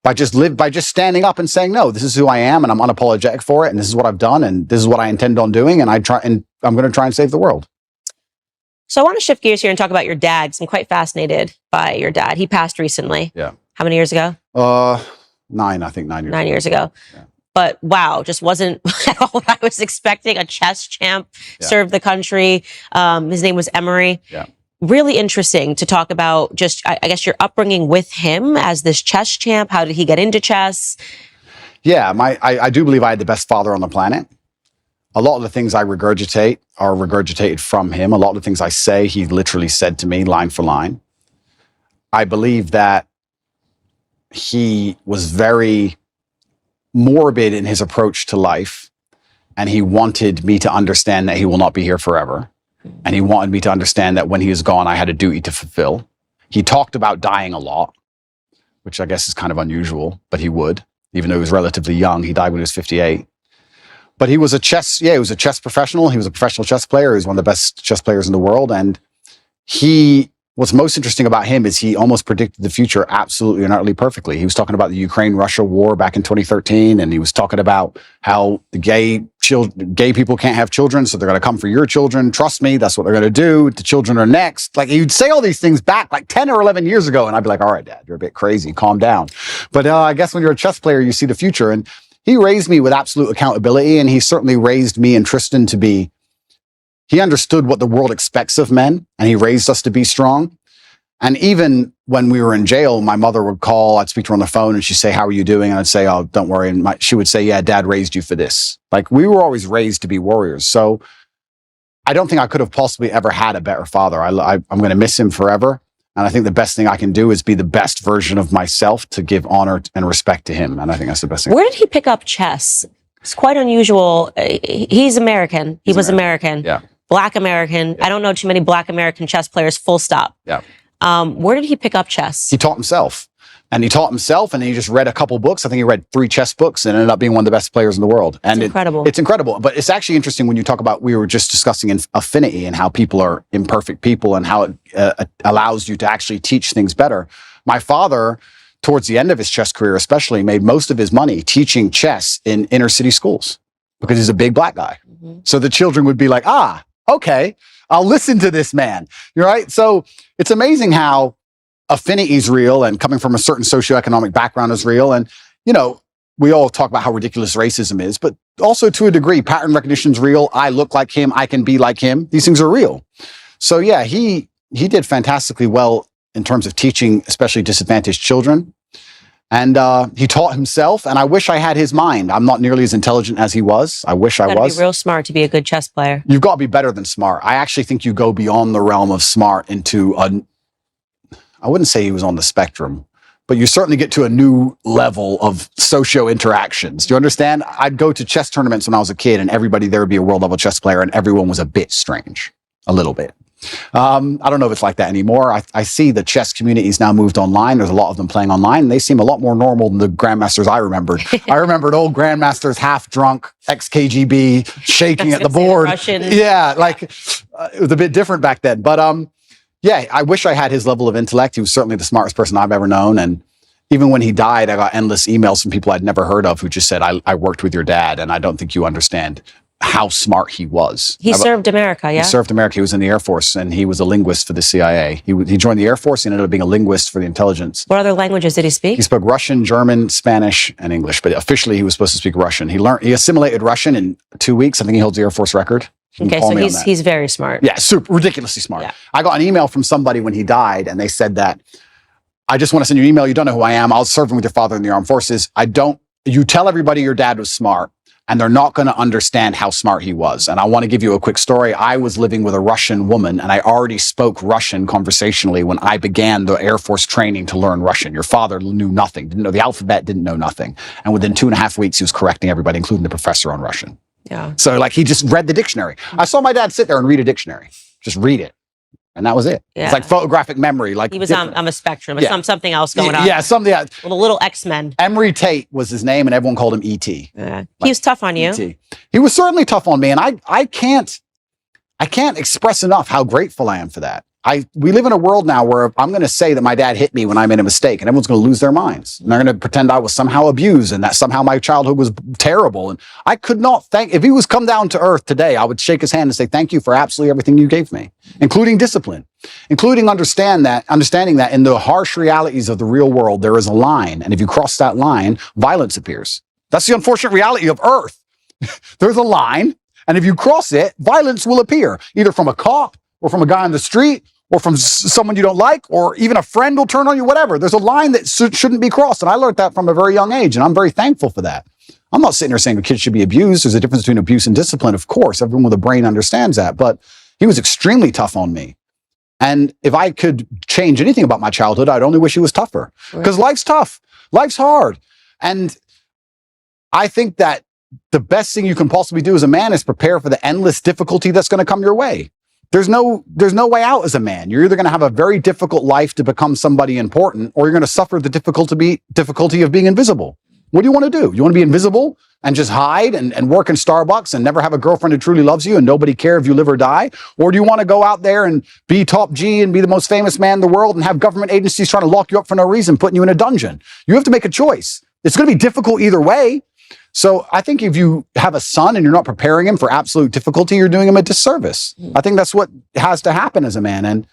by just standing up and saying, no, this is who I am and I'm unapologetic for it. And this is what I've done. And this is what I intend on doing. And I'm going to try and save the world. So I want to shift gears here and talk about your dad, because I'm quite fascinated by your dad. He passed recently. Yeah. How many years ago? 9 years. 9 years ago. Yeah. But wow, just wasn't at all what I was expecting. A chess champ, served the country. His name was Emery. Yeah. Really interesting to talk about just, I guess, your upbringing with him as this chess champ. How did he get into chess? Yeah, I do believe I had the best father on the planet. A lot of the things I regurgitate are regurgitated from him. A lot of the things I say, he literally said to me line for line. I believe that he was very morbid in his approach to life, and he wanted me to understand that he will not be here forever. And he wanted me to understand that when he is gone, I had a duty to fulfill. He talked about dying a lot, which I guess is kind of unusual, but he would, even though he was relatively young. He died when he was 58. But he was a chess professional. He was a professional chess player. He was one of the best chess players in the world. And he what's most interesting about him is he almost predicted the future absolutely and utterly perfectly. He was talking about the Ukraine-Russia war back in 2013, and he was talking about how the gay people can't have children, so they're going to come for your children. Trust me, that's what they're going to do. The children are next. Like, he'd say all these things back like 10 or 11 years ago, and I'd be like, all right, Dad, you're a bit crazy. Calm down. But I guess when you're a chess player, you see the future. And he raised me with absolute accountability, and he certainly raised me and Tristan to be. He understood what the world expects of men, and he raised us to be strong. And even when we were in jail, my mother would call, I'd speak to her on the phone, and she'd say, how are you doing? And I'd say, oh, don't worry. And she would say, yeah, Dad raised you for this. Like, we were always raised to be warriors. So I don't think I could have possibly ever had a better father. I'm going to miss him forever. And I think the best thing I can do is be the best version of myself to give honor and respect to him. And I think that's the best thing. Where did he pick up chess? It's quite unusual. He's American. He was American. Yeah. Black American. Yeah. I don't know too many Black American chess players, full stop. Yeah. Where did he pick up chess? He taught himself. And he just read a couple books. I think he read 3 chess books and ended up being one of the best players in the world. And it's incredible. It's incredible. But it's actually interesting when you talk about, we were just discussing affinity and how people are imperfect people and how it allows you to actually teach things better. My father, towards the end of his chess career especially, made most of his money teaching chess in inner city schools because he's a big Black guy. Mm-hmm. So the children would be like, okay, I'll listen to this man. You're right. So it's amazing how affinity is real, and coming from a certain socioeconomic background is real. And, you know, we all talk about how ridiculous racism is, but also to a degree, pattern recognition is real. I look like him. I can be like him. These things are real. So yeah, he did fantastically well in terms of teaching, especially disadvantaged children. And he taught himself, and I wish I had his mind. I'm not nearly as intelligent as he was. I wish I was. You gotta be real smart to be a good chess player. You've got to be better than smart. I actually think you go beyond the realm of smart into I wouldn't say he was on the spectrum, but you certainly get to a new level of socio interactions. Do you understand? I'd go to chess tournaments when I was a kid, and everybody there would be a world level chess player, and everyone was a bit strange, a little bit. I don't know if it's like that anymore. I see the chess communities now moved online. There's a lot of them playing online, and they seem a lot more normal than the grandmasters I remembered. I remembered old grandmasters, half drunk, ex-KGB, shaking at the board. Yeah, like it was a bit different back then. But yeah, I wish I had his level of intellect. He was certainly the smartest person I've ever known. And even when he died, I got endless emails from people I'd never heard of who just said, I worked with your dad, and I don't think you understand how smart he was. He served America, yeah? He served America. He was in the Air Force, and he was a linguist for the CIA. He joined the Air Force. He ended up being a linguist for the intelligence. What other languages did he speak? He spoke Russian, German, Spanish, and English, but officially he was supposed to speak Russian. He assimilated Russian in 2 weeks. I think he holds the Air Force record. Okay, so he's very smart. Yeah, super ridiculously smart. Yeah. I got an email from somebody when he died, and they said that, I just want to send you an email. You don't know who I am. I was serving with your father in the armed forces. You tell everybody your dad was smart, and they're not going to understand how smart he was. And I want to give you a quick story. I was living with a Russian woman, and I already spoke Russian conversationally when I began the Air Force training to learn Russian. Your father knew nothing, didn't know the alphabet, didn't know nothing. And within 2.5 weeks, he was correcting everybody, including the professor on Russian. Yeah. So like he just read the dictionary. I saw my dad sit there and read a dictionary, just read it. And that was it. Yeah. It's like photographic memory. Like he was on a spectrum. It's something else going on. Yeah, something. Little X-Men. Emery Tate was his name, and everyone called him E.T. Yeah. He was tough on you. E.T. He was certainly tough on me, and I can't express enough how grateful I am for that. We live in a world now where I'm going to say that my dad hit me when I made a mistake, and everyone's going to lose their minds. And they're going to pretend I was somehow abused and that somehow my childhood was terrible. And I could not if he was come down to earth today, I would shake his hand and say, thank you for absolutely everything you gave me, including discipline, including understanding that in the harsh realities of the real world, there is a line. And if you cross that line, violence appears. That's the unfortunate reality of earth. There's a line. And if you cross it, violence will appear, either from a cop or from a guy on the street, or from someone you don't like, or even a friend will turn on you, whatever. There's a line that shouldn't be crossed. And I learned that from a very young age, and I'm very thankful for that. I'm not sitting here saying a kid should be abused. There's a difference between abuse and discipline, of course. Everyone with a brain understands that. But he was extremely tough on me. And if I could change anything about my childhood, I'd only wish he was tougher. Because life's tough. Life's hard. And I think that the best thing you can possibly do as a man is prepare for the endless difficulty that's going to come your way. There's no way out as a man. You're either going to have a very difficult life to become somebody important, or you're going to suffer the difficulty of being invisible. What do you want to do? You want to be invisible and just hide and work in Starbucks and never have a girlfriend who truly loves you and nobody care if you live or die? Or do you want to go out there and be top G and be the most famous man in the world and have government agencies trying to lock you up for no reason, putting you in a dungeon? You have to make a choice. It's going to be difficult either way. So I think if you have a son and you're not preparing him for absolute difficulty, you're doing him a disservice. I think that's what has to happen as a man. And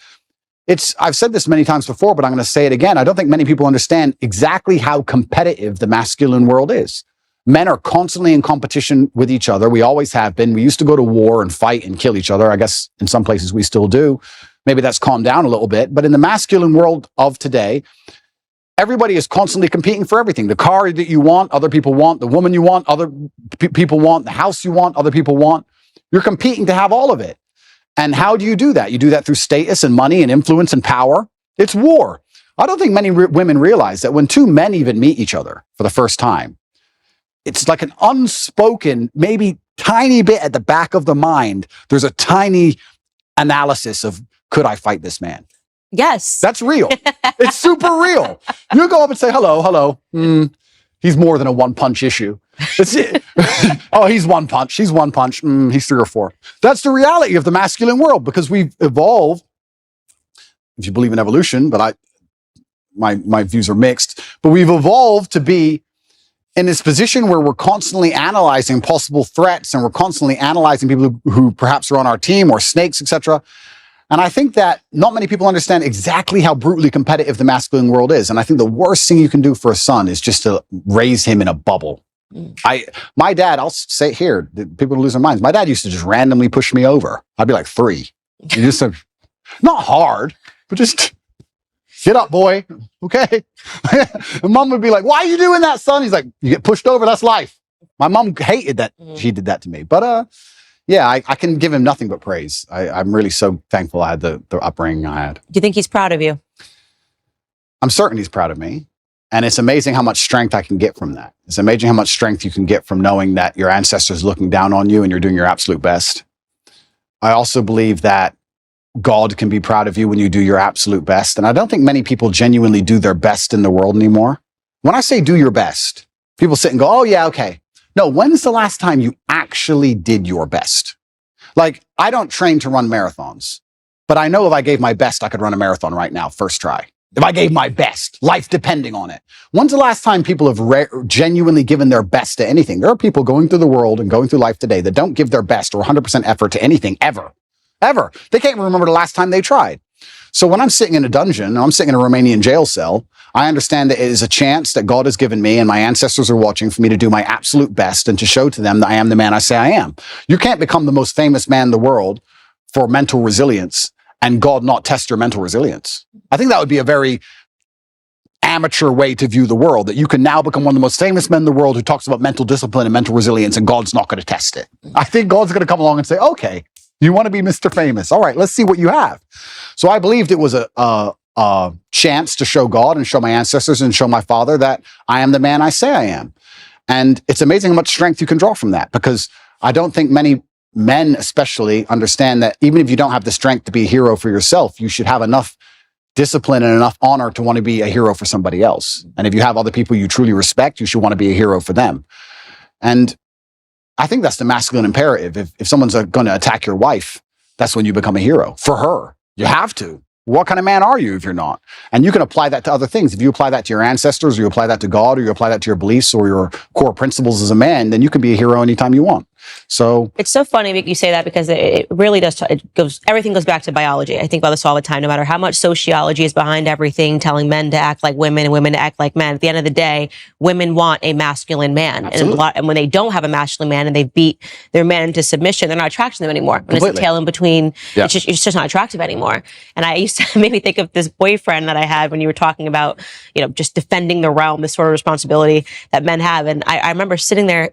I've said this many times before, but I'm going to say it again. I don't think many people understand exactly how competitive the masculine world is. Men are constantly in competition with each other. We always have been. We used to go to war and fight and kill each other. I guess in some places we still do. Maybe that's calmed down a little bit. But in the masculine world of today, everybody is constantly competing for everything. The car that you want, other people want. The woman you want, other people want. The house you want, other people want. You're competing to have all of it. And how do you do that? You do that through status and money and influence and power. It's war. I don't think many women realize that when two men even meet each other for the first time, it's like an unspoken, maybe tiny bit at the back of the mind. There's a tiny analysis of, could I fight this man? Yes. That's real. It's super real. You go up and say, hello. He's more than a one punch issue. It's it. Oh, he's one punch. She's one punch. He's 3 or 4. That's the reality of the masculine world because we've evolved, if you believe in evolution, but my views are mixed, but we've evolved to be in this position where we're constantly analyzing possible threats and we're constantly analyzing people who perhaps are on our team or snakes, etc. And I think that not many people understand exactly how brutally competitive the masculine world is. And I think the worst thing you can do for a son is just to raise him in a bubble. My dad, I'll say it here, people lose their minds. My dad used to just randomly push me over. I'd be like 3. He just said, not hard, but just get up, boy. Okay. And mom would be like, why are you doing that, son? He's like, you get pushed over. That's life. My mom hated that he did that to me. But yeah, I can give him nothing but praise. I'm really so thankful I had the upbringing I had. Do you think he's proud of you? I'm certain he's proud of me. And it's amazing how much strength I can get from that. It's amazing how much strength you can get from knowing that your ancestors are looking down on you and you're doing your absolute best. I also believe that God can be proud of you when you do your absolute best. And I don't think many people genuinely do their best in the world anymore. When I say do your best, people sit and go, oh yeah, okay. No, when's the last time you actually did your best? Like, I don't train to run marathons, but I know if I gave my best, I could run a marathon right now, first try. If I gave my best, life depending on it. When's the last time people have genuinely given their best to anything? There are people going through the world and going through life today that don't give their best or 100% effort to anything ever. Ever. They can't even remember the last time they tried. So when I'm sitting in a dungeon, I'm sitting in a Romanian jail cell, I understand that it is a chance that God has given me and my ancestors are watching for me to do my absolute best and to show to them that I am the man I say I am. You can't become the most famous man in the world for mental resilience and God not test your mental resilience. I think that would be a very amateur way to view the world, that you can now become one of the most famous men in the world who talks about mental discipline and mental resilience and God's not going to test it. I think God's going to come along and say, okay, you want to be Mr. Famous. All right, let's see what you have. So I believed it was a chance to show God and show my ancestors and show my father that I am the man I say I am. And it's amazing how much strength you can draw from that, because I don't think many men especially understand that even if you don't have the strength to be a hero for yourself, you should have enough discipline and enough honor to want to be a hero for somebody else. And if you have other people you truly respect, you should want to be a hero for them. And I think that's the masculine imperative. If someone's going to attack your wife, that's when you become a hero for her. You have to. What kind of man are you if you're not? And you can apply that to other things. If you apply that to your ancestors, or you apply that to God, or you apply that to your beliefs or your core principles as a man, then you can be a hero anytime you want. So it's so funny that you say that, because it really does. Everything goes back to biology. I think about this all the time. No matter how much sociology is behind everything, telling men to act like women and women to act like men, at the end of the day, women want a masculine man. And when they don't have a masculine man and they beat their man into submission, they're not attracted to them anymore. When it's a tail in between, it's just not attractive anymore. And I used to make me think of this boyfriend that I had when you were talking about, just defending the realm, this sort of responsibility that men have. And I remember sitting there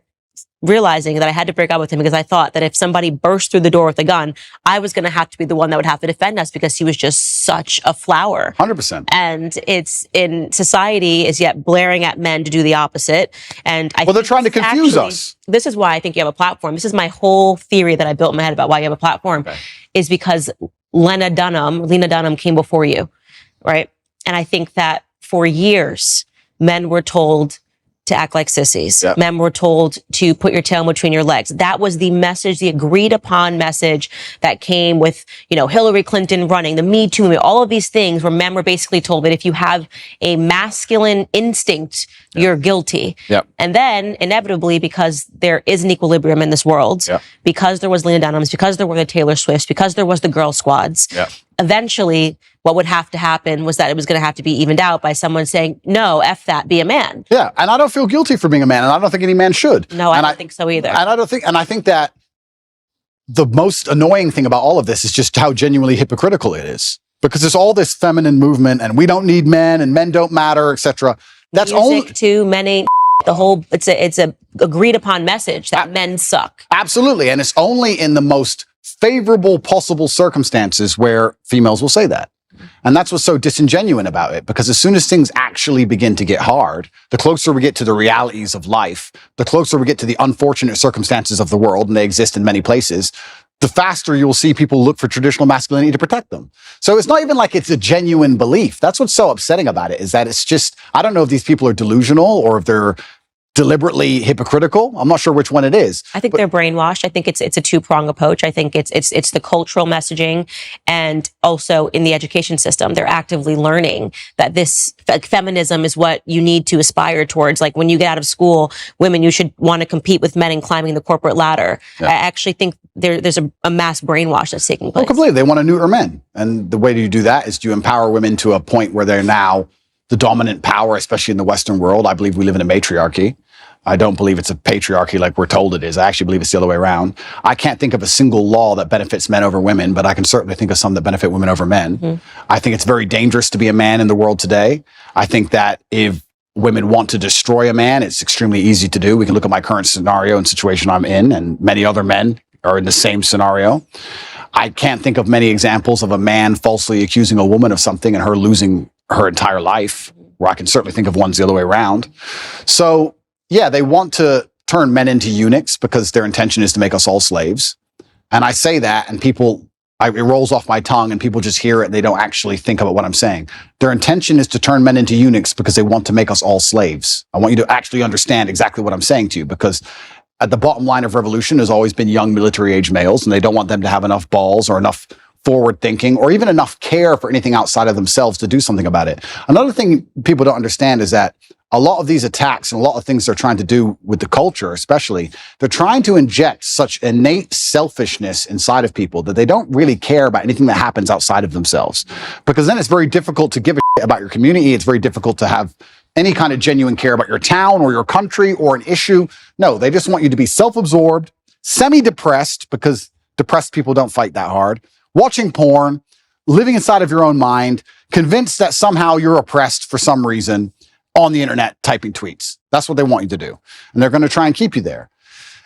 realizing that I had to break up with him because I thought that if somebody burst through the door with a gun, I was going to have to be the one that would have to defend us, because he was just such a flower. 100%. And it's in society is yet blaring at men to do the opposite. And they're trying to confuse us. This is why I think you have a platform. This is my whole theory that I built in my head about why you have a platform, is because Lena Dunham came before you, right? And I think that for years, men were told to act like sissies. Yep. Men were told to put your tail between your legs. That was the message, the agreed upon message that came with, Hillary Clinton running, the Me Too movement, all of these things where men were basically told that if you have a masculine instinct, you're guilty. Yep. And then inevitably, because there is an equilibrium in this world, Yep. because there was Lena Dunhams, because there were the Taylor Swifts, because there was the girl squads, Yep. eventually what would have to happen was that it was going to have to be evened out by someone saying, no, F that, be a man. Yeah, and I don't feel guilty for being a man, and I don't think any man should. No, I don't think so either. And I think that the most annoying thing about all of this is just how genuinely hypocritical it is. Because there's all this feminine movement, and we don't need men, and men don't matter, etc. That's Music only too, men ain't the whole. It's a agreed upon message that men suck. absolutely, and it's only in the most favorable possible circumstances where females will say that. And that's what's so disingenuous about it, because as soon as things actually begin to get hard, the closer we get to the realities of life, the closer we get to the unfortunate circumstances of the world, and they exist in many places, the faster you'll see people look for traditional masculinity to protect them. So it's not even like it's a genuine belief. That's what's so upsetting about it, is that it's just, I don't know if these people are delusional or if they're deliberately hypocritical. I'm not sure which one it is. I think they're brainwashed. I think it's a two-prong approach. I think it's the cultural messaging, and also in the education system, they're actively learning that this feminism is what you need to aspire towards. Like when you get out of school, women, you should want to compete with men in climbing the corporate ladder. Yeah. I actually think there's a mass brainwash that's taking place. Oh, completely. They want to neuter men. And the way you do that is to empower women to a point where they're now the dominant power, especially in the Western world. I believe we live in a matriarchy. I don't believe it's a patriarchy like we're told it is. I actually believe it's the other way around. I can't think of a single law that benefits men over women, but I can certainly think of some that benefit women over men. Mm-hmm. I think it's very dangerous to be a man in the world today. I think that if women want to destroy a man, it's extremely easy to do. We can look at my current scenario and situation I'm in, and many other men are in the same scenario. I can't think of many examples of a man falsely accusing a woman of something and her losing her entire life, where I can certainly think of ones the other way around. So, yeah, they want to turn men into eunuchs because their intention is to make us all slaves. And I say that, and it rolls off my tongue, and people just hear it and they don't actually think about what I'm saying. Their intention is to turn men into eunuchs because they want to make us all slaves. I want you to actually understand exactly what I'm saying to you, because at the bottom line of revolution has always been young military age males, and they don't want them to have enough balls or enough forward thinking or even enough care for anything outside of themselves to do something about it. Another thing people don't understand is that a lot of these attacks and a lot of things they're trying to do with the culture, especially, they're trying to inject such innate selfishness inside of people that they don't really care about anything that happens outside of themselves. Because then it's very difficult to give a shit about your community. It's very difficult to have any kind of genuine care about your town or your country or an issue. No, they just want you to be self-absorbed, semi-depressed, because depressed people don't fight that hard, watching porn, living inside of your own mind, convinced that somehow you're oppressed for some reason, on the internet typing tweets. That's what they want you to do. And they're going to try and keep you there.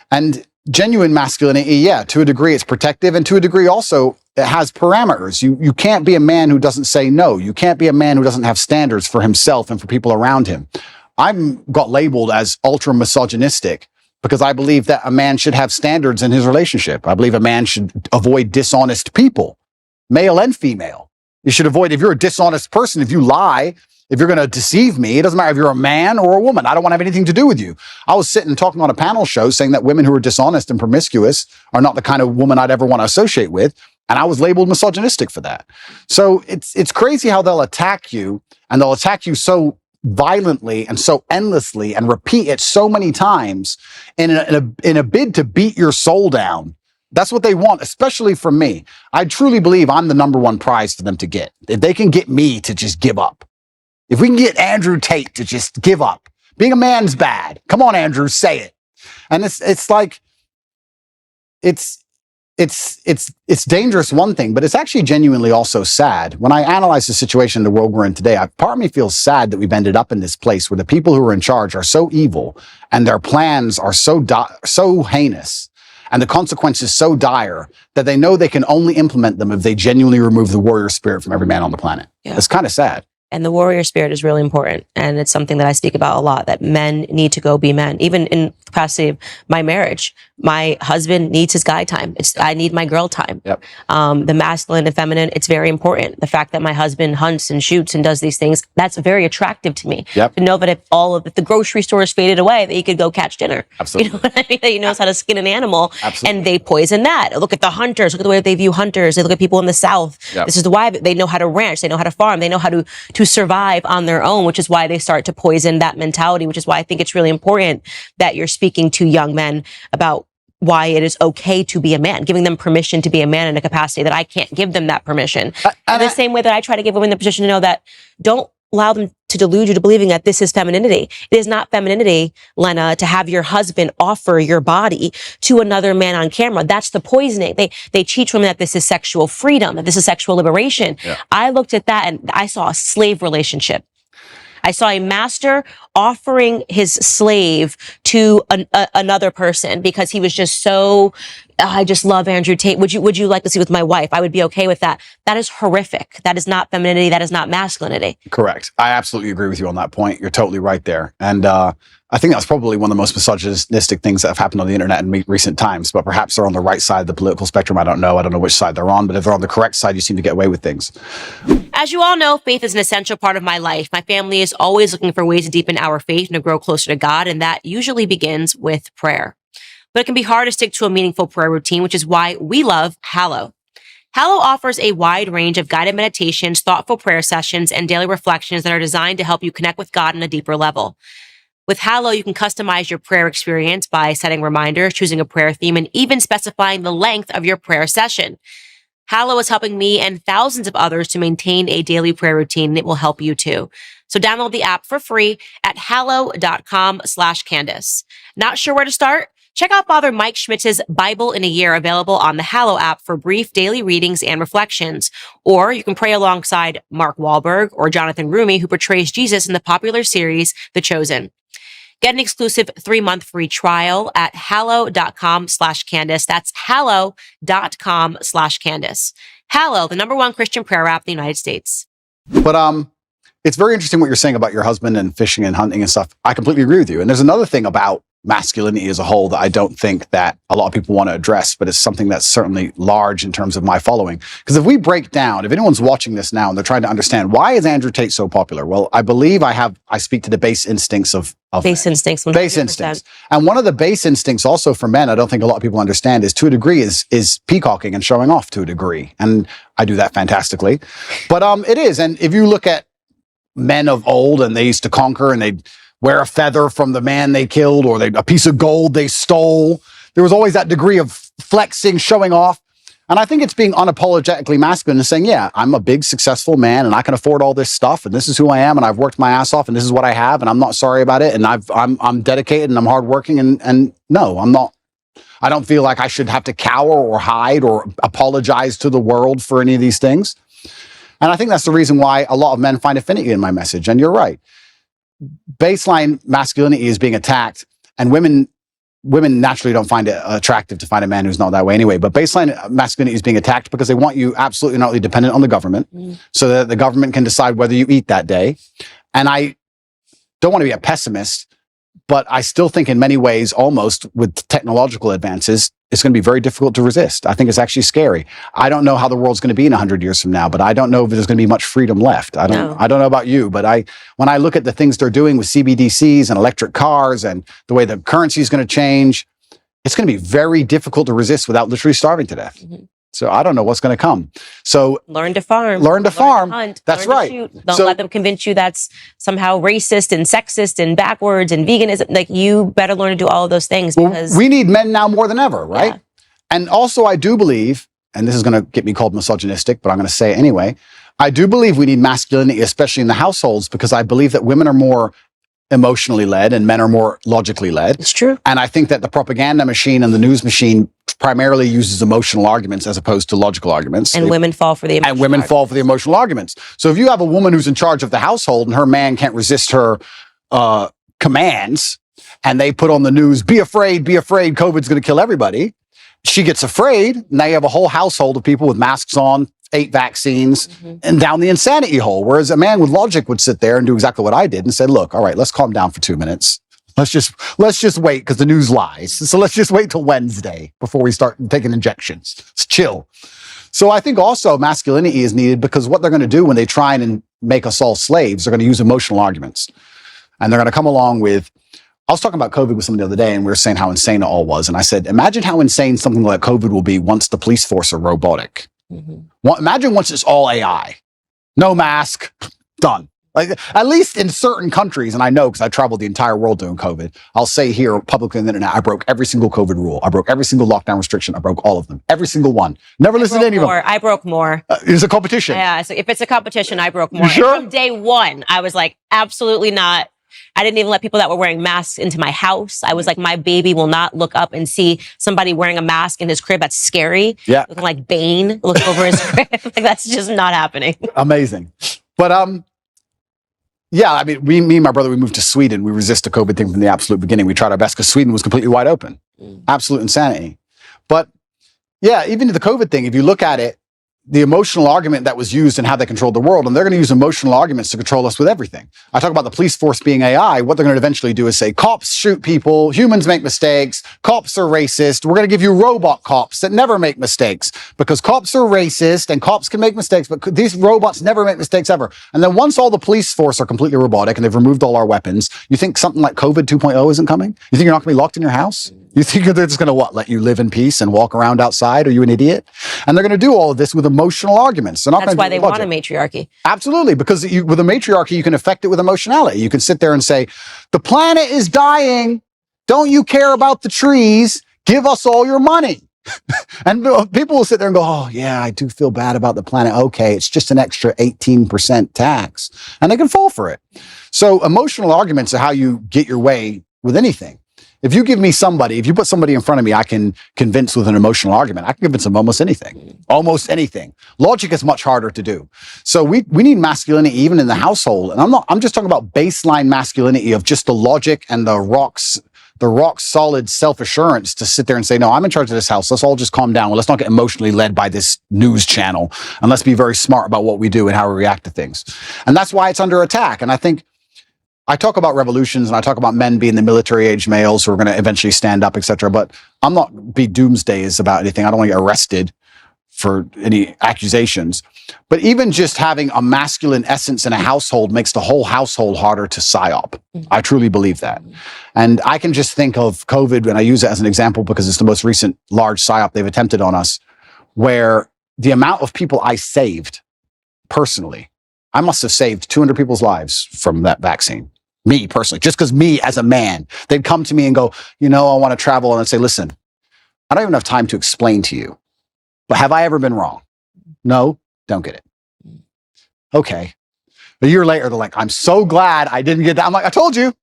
And genuine masculinity, yeah, to a degree it's protective, and to a degree also it has parameters. You can't be a man who doesn't say no. You can't be a man who doesn't have standards for himself and for people around him. I'm got labeled as ultra misogynistic because I believe that a man should have standards in his relationship. I believe a man should avoid dishonest people, male and female. You should avoid, if you're a dishonest person, if you lie, if you're going to deceive me, it doesn't matter if you're a man or a woman. I don't want to have anything to do with you. I was sitting talking on a panel show saying that women who are dishonest and promiscuous are not the kind of woman I'd ever want to associate with. And I was labeled misogynistic for that. So it's crazy how they'll attack you, and they'll attack you so violently and so endlessly and repeat it so many times in a bid to beat your soul down. That's what they want, especially from me. I truly believe I'm the number one prize for them to get. If they can get me to just give up. If we can get Andrew Tate to just give up, being a man's bad. Come on, Andrew, say it. And it's like, it's dangerous, one thing, but it's actually genuinely also sad. When I analyze the situation in the world we're in today, part of me feels sad that we've ended up in this place where the people who are in charge are so evil and their plans are so heinous and the consequences so dire that they know they can only implement them if they genuinely remove the warrior spirit from every man on the planet. Yeah. It's kind of sad. And the warrior spirit is really important. And it's something that I speak about a lot, that men need to go be men. Even in the capacity of my marriage, My husband needs his guy time. I need my girl time. Yep. The masculine and feminine, it's very important. The fact that my husband hunts and shoots and does these things, that's very attractive to me. Yep. To know that if the grocery store is faded away, that he could go catch dinner. Absolutely. You know what I mean? That he knows how to skin an animal. Absolutely. And they poison that. Look at the hunters. Look at the way they view hunters. They look at people in the South. Yep. This is why they know how to ranch. They know how to farm. They know how to survive on their own, which is why they start to poison that mentality, which is why I think it's really important that you're speaking to young men about why it is okay to be a man, giving them permission to be a man in a capacity that I can't give them that permission. In the same way that I try to give women the permission to know that don't allow them to delude you to believing that this is femininity. It is not femininity, Lena, to have your husband offer your body to another man on camera. That's the poisoning. They teach women that this is sexual freedom, that this is sexual liberation. Yeah. I looked at that and I saw a slave relationship. I saw a master offering his slave to another person because he was just so, I just love Andrew Tate. Would you like to see with my wife? I would be okay with that. That is horrific. That is not femininity. That is not masculinity. Correct. I absolutely agree with you on that point. You're totally right there. And I think that's probably one of the most misogynistic things that have happened on the internet in recent times, but perhaps they're on the right side of the political spectrum. I don't know which side they're on, but if they're on the correct side, you seem to get away with things. As you all know, faith is an essential part of my life. My family is always looking for ways to deepen our faith and to grow closer to God, and that usually begins with prayer. But it can be hard to stick to a meaningful prayer routine, which is why we love Hallow. Hallow offers a wide range of guided meditations, thoughtful prayer sessions, and daily reflections that are designed to help you connect with God on a deeper level. With Hallow, you can customize your prayer experience by setting reminders, choosing a prayer theme, and even specifying the length of your prayer session. Hallow is helping me and thousands of others to maintain a daily prayer routine, and it will help you too. So download the app for free at hallow.com/Candace. Not sure where to start? Check out Father Mike Schmitz's Bible in a Year, available on the Hallow app for brief daily readings and reflections. Or you can pray alongside Mark Wahlberg or Jonathan Rumi, who portrays Jesus in the popular series The Chosen. Get an exclusive 3-month free trial at hallow.com/Candace. That's hallow.com/Candace. Hallow, the #1 Christian prayer app in the United States. But it's very interesting what you're saying about your husband and fishing and hunting and stuff. I completely agree with you. And there's another thing about masculinity as a whole that I don't think that a lot of people want to address, but it's something that's certainly large in terms of my following. Because if we break down, if anyone's watching this now and they're trying to understand, why is Andrew Tate so popular? Well, I believe I speak to the base instincts of Base instincts. 100%. Base instincts. And one of the base instincts also for men, I don't think a lot of people understand, is to a degree is peacocking and showing off to a degree. And I do that fantastically. But it is. And if you look at men of old, and they used to conquer, and they'd wear a feather from the man they killed, or a piece of gold they stole. There was always that degree of flexing, showing off. And I think it's being unapologetically masculine and saying, yeah, I'm a big, successful man, and I can afford all this stuff, and this is who I am, and I've worked my ass off, and this is what I have, and I'm not sorry about it, and I'm dedicated, and I'm hardworking, and no, I'm not. I don't feel like I should have to cower or hide or apologize to the world for any of these things. And I think that's the reason why a lot of men find affinity in my message. And you're right. Baseline masculinity is being attacked, and women naturally don't find it attractive to find a man who's not that way anyway. But baseline masculinity is being attacked because they want you absolutely not dependent on the government, so that the government can decide whether you eat that day. And I don't want to be a pessimist, but I still think in many ways, almost with technological advances, it's going to be very difficult to resist. I think it's actually scary. I don't know how the world's going to be in 100 years from now, but I don't know if there's going to be much freedom left. I don't know about you, but when I look at the things they're doing with CBDCs and electric cars and the way the currency is going to change, it's going to be very difficult to resist without literally starving to death. Mm-hmm. So I don't know what's going to come. So learn to farm. Learn to farm. Hunt, that's right. Don't let them convince you that's somehow racist and sexist and backwards and veganism. Like, you better learn to do all of those things, because we need men now more than ever, right? Yeah. And also I do believe, and this is going to get me called misogynistic, but I'm going to say it anyway, I do believe we need masculinity, especially in the households, because I believe that women are more emotionally led and men are more logically led. It's true. And I think that the propaganda machine and the news machine primarily uses emotional arguments as opposed to logical arguments. And women fall for the emotional arguments. So if you have a woman who's in charge of the household and her man can't resist her commands, and they put on the news, be afraid, COVID's going to kill everybody. She gets afraid. Now you have a whole household of people with masks on, 8 vaccines, and down the insanity hole. Whereas a man with logic would sit there and do exactly what I did and say, look, all right, let's calm down for 2 minutes. Let's just wait because the news lies. So let's just wait till Wednesday before we start taking injections. Let's chill. So I think also masculinity is needed because what they're going to do when they try and make us all slaves, they're going to use emotional arguments. And they're going to come along with, I was talking about COVID with someone the other day and we were saying how insane it all was. And I said, imagine how insane something like COVID will be once the police force are robotic. Well, imagine once it's all AI. No mask, done. Like, at least in certain countries, and I know because I traveled the entire world during COVID, I'll say here publicly on the internet, I broke every single COVID rule. I broke every single lockdown restriction. I broke all of them. Every single one. Never listened to any of them. I broke more. It's a competition. Yeah, so if it's a competition, I broke more. You sure? And from day one, I was like, absolutely not. I didn't even let people that were wearing masks into my house. I was like, my baby will not look up and see somebody wearing a mask in his crib. That's scary. Yeah. Looking like Bane, look over his crib. Like, that's just not happening. Amazing. But, yeah, I mean, me and my brother, we moved to Sweden. We resist the COVID thing from the absolute beginning. We tried our best because Sweden was completely wide open. Absolute insanity. But yeah, even the COVID thing, if you look at it, the emotional argument that was used and how they controlled the world, and they're going to use emotional arguments to control us with everything. I talk about the police force being AI. What they're going to eventually do is say, cops shoot people, humans make mistakes, cops are racist. We're going to give you robot cops that never make mistakes because cops are racist and cops can make mistakes, but these robots never make mistakes ever. And then once all the police force are completely robotic and they've removed all our weapons, you think something like COVID 2.0 isn't coming? You think you're not going to be locked in your house? You think they're just going to let you live in peace and walk around outside? Are you an idiot? And they're going to do all of this with emotional arguments. They're not That's why they want a logic. matriarchy. Absolutely, because with a matriarchy, you can affect it with emotionality. You can sit there and say, the planet is dying. Don't you care about the trees? Give us all your money. And people will sit there and go, oh, yeah, I do feel bad about the planet. Okay, it's just an extra 18% tax. And they can fall for it. So emotional arguments are how you get your way with anything. If you give me somebody, if you put somebody in front of me, I can convince with an emotional argument. I can convince them almost anything. Almost anything. Logic is much harder to do. So we need masculinity even in the household. And I'm just talking about baseline masculinity of just the logic and the rock solid self-assurance to sit there and say, no, I'm in charge of this house. Let's all just calm down. Let's not get emotionally led by this news channel. And let's be very smart about what we do and how we react to things. And that's why it's under attack. And I think I talk about revolutions and I talk about men being the military age males who are going to eventually stand up, etc. But I'm not be doomsdays about anything. I don't want to get arrested for any accusations. But even just having a masculine essence in a household makes the whole household harder to psyop. I truly believe that. And I can just think of COVID, and I use it as an example because it's the most recent large psyop they've attempted on us, where the amount of people I saved personally, I must have saved 200 people's lives from that vaccine. Me personally, just because me as a man, they'd come to me and go, I want to travel. And I'd say, listen, I don't even have time to explain to you, but have I ever been wrong? No, don't get it. Okay. A year later, they're like, I'm so glad I didn't get that. I'm like, I told you.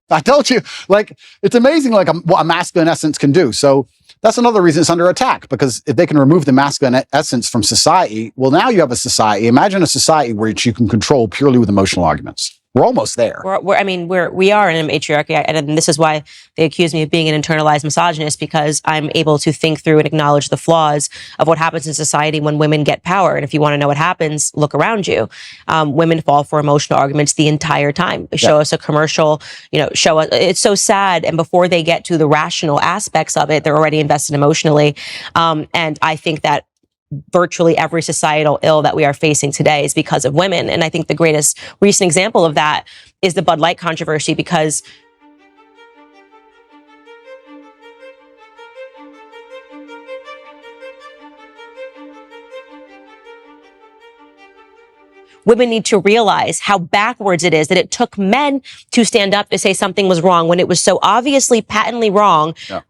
Like, it's amazing, like what a masculine essence can do. So that's another reason it's under attack, because if they can remove the masculine essence from society, well, now you have a society. Imagine a society where you can control purely with emotional arguments. We're almost there. We are in a matriarchy, and this is why they accuse me of being an internalized misogynist, because I'm able to think through and acknowledge the flaws of what happens in society when women get power. And if you want to know what happens, look around you. Women fall for emotional arguments the entire time. Show us a commercial, show us. It's so sad. And before they get to the rational aspects of it, they're already invested emotionally. And I think that virtually every societal ill that we are facing today is because of women. And I think the greatest recent example of that is the Bud Light controversy, because women need to realize how backwards it is that it took men to stand up to say something was wrong when it was so obviously patently wrong. Yeah.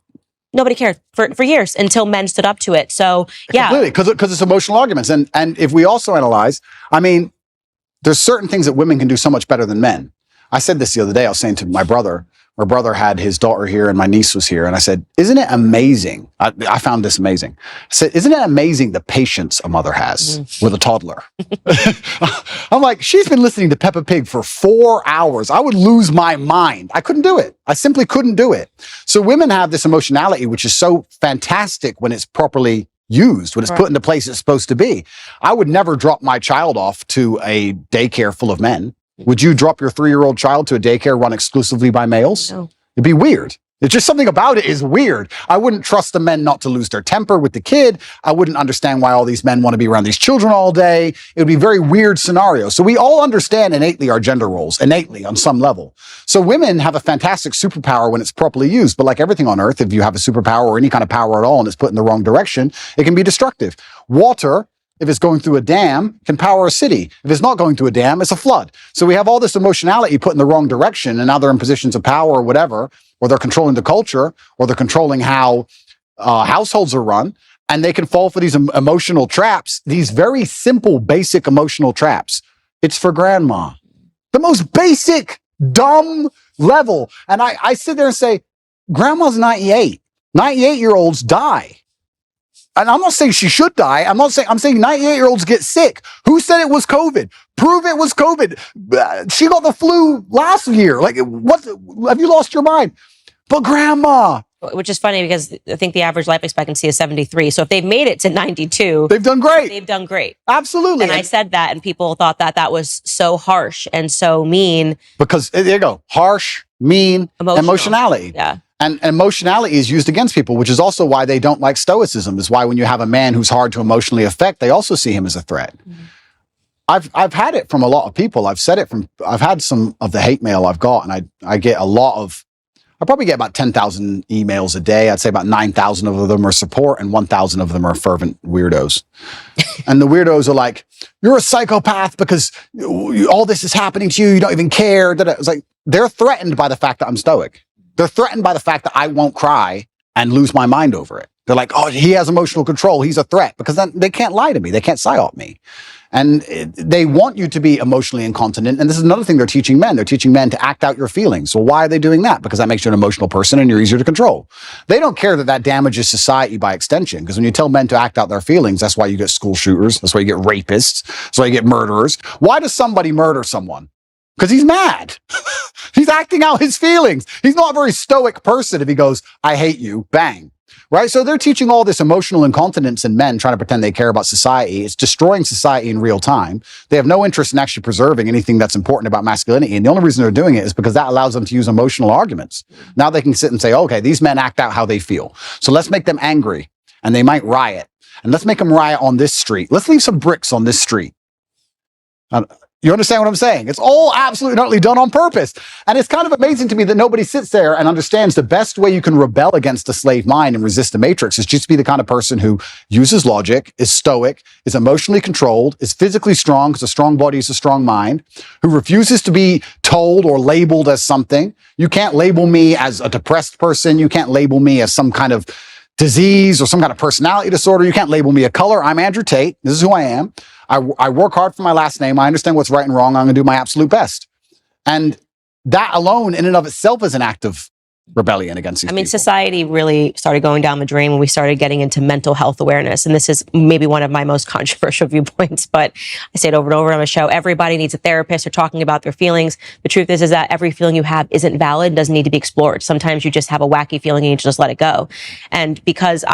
Nobody cared for years until men stood up to it. So, yeah. Completely, because it's emotional arguments. And if we also analyze, there's certain things that women can do so much better than men. I said this the other day. I was saying to my brother had his daughter here and my niece was here. And I said, isn't it amazing? I found this amazing. I said, isn't it amazing the patience a mother has with a toddler? I'm like, she's been listening to Peppa Pig for 4 hours. I would lose my mind. I couldn't do it. I simply couldn't do it. So women have this emotionality, which is so fantastic when it's properly used, when it's put into place it's supposed to be. I would never drop my child off to a daycare full of men. Would you drop your 3-year-old child to a daycare run exclusively by males? No. It'd be weird. It's just something about it is weird. I wouldn't trust the men not to lose their temper with the kid. I wouldn't understand why all these men want to be around these children all day. It would be a very weird scenario. So we all understand innately our gender roles, innately on some level. So women have a fantastic superpower when it's properly used. But like everything on earth, if you have a superpower or any kind of power at all and it's put in the wrong direction, it can be destructive. Water, if it's going through a dam, can power a city. If it's not going through a dam, it's a flood. So we have all this emotionality put in the wrong direction, and now they're in positions of power or whatever, or they're controlling the culture, or they're controlling how households are run, and they can fall for these emotional traps, these very simple, basic emotional traps. It's for grandma. The most basic, dumb level. And I sit there and say, grandma's 98. 98-year-olds die. And I'm not saying she should die. I'm saying 98-year-olds get sick. Who said it was COVID? Prove it was COVID. She got the flu last year. Like, what? Have you lost your mind? But grandma. Which is funny because I think the average life expectancy is 73. So if they've made it to 92, they've done great. They've done great. Absolutely. And I said that, and people thought that was so harsh and so mean. Because there you go. Harsh, mean, emotionality. Yeah. And emotionality is used against people, which is also why they don't like stoicism, is why when you have a man who's hard to emotionally affect, they also see him as a threat. Mm-hmm. I've had it from a lot of people. I've had some of the hate mail I've got, and I get a lot of, I probably get about 10,000 emails a day. I'd say about 9,000 of them are support and 1,000 of them are fervent weirdos. And the weirdos are like, you're a psychopath because all this is happening to you. You don't even care. It's like, they're threatened by the fact that I'm stoic. They're threatened by the fact that I won't cry and lose my mind over it. They're like, oh, he has emotional control. He's a threat, because then they can't lie to me. They can't psyop me. And they want you to be emotionally incontinent. And this is another thing they're teaching men. They're teaching men to act out your feelings. Well, why are they doing that? Because that makes you an emotional person and you're easier to control. They don't care that damages society by extension. Because when you tell men to act out their feelings, that's why you get school shooters. That's why you get rapists. That's why you get murderers. Why does somebody murder someone? Because he's mad. He's acting out his feelings. He's not a very stoic person if he goes, I hate you, bang. Right? So they're teaching all this emotional incontinence in men, trying to pretend they care about society. It's destroying society in real time. They have no interest in actually preserving anything that's important about masculinity. And the only reason they're doing it is because that allows them to use emotional arguments. Now they can sit and say, okay, these men act out how they feel. So let's make them angry, and they might riot. And let's make them riot on this street. Let's leave some bricks on this street. You understand what I'm saying? It's all absolutely utterly done on purpose. And it's kind of amazing to me that nobody sits there and understands the best way you can rebel against the slave mind and resist the matrix is just to be the kind of person who uses logic, is stoic, is emotionally controlled, is physically strong, because a strong body is a strong mind, who refuses to be told or labeled as something. You can't label me as a depressed person. You can't label me as some kind of disease or some kind of personality disorder. You can't label me a color. I'm Andrew Tate. This is who I am. I work hard for my last name. I understand what's right and wrong. I'm going to do my absolute best. And that alone in and of itself is an act of rebellion against these people. Society really started going down the drain when we started getting into mental health awareness. And this is maybe one of my most controversial viewpoints, but I say it over and over on the show. Everybody needs a therapist. They're talking about their feelings. The truth is that every feeling you have isn't valid, doesn't need to be explored. Sometimes you just have a wacky feeling and you just let it go. And because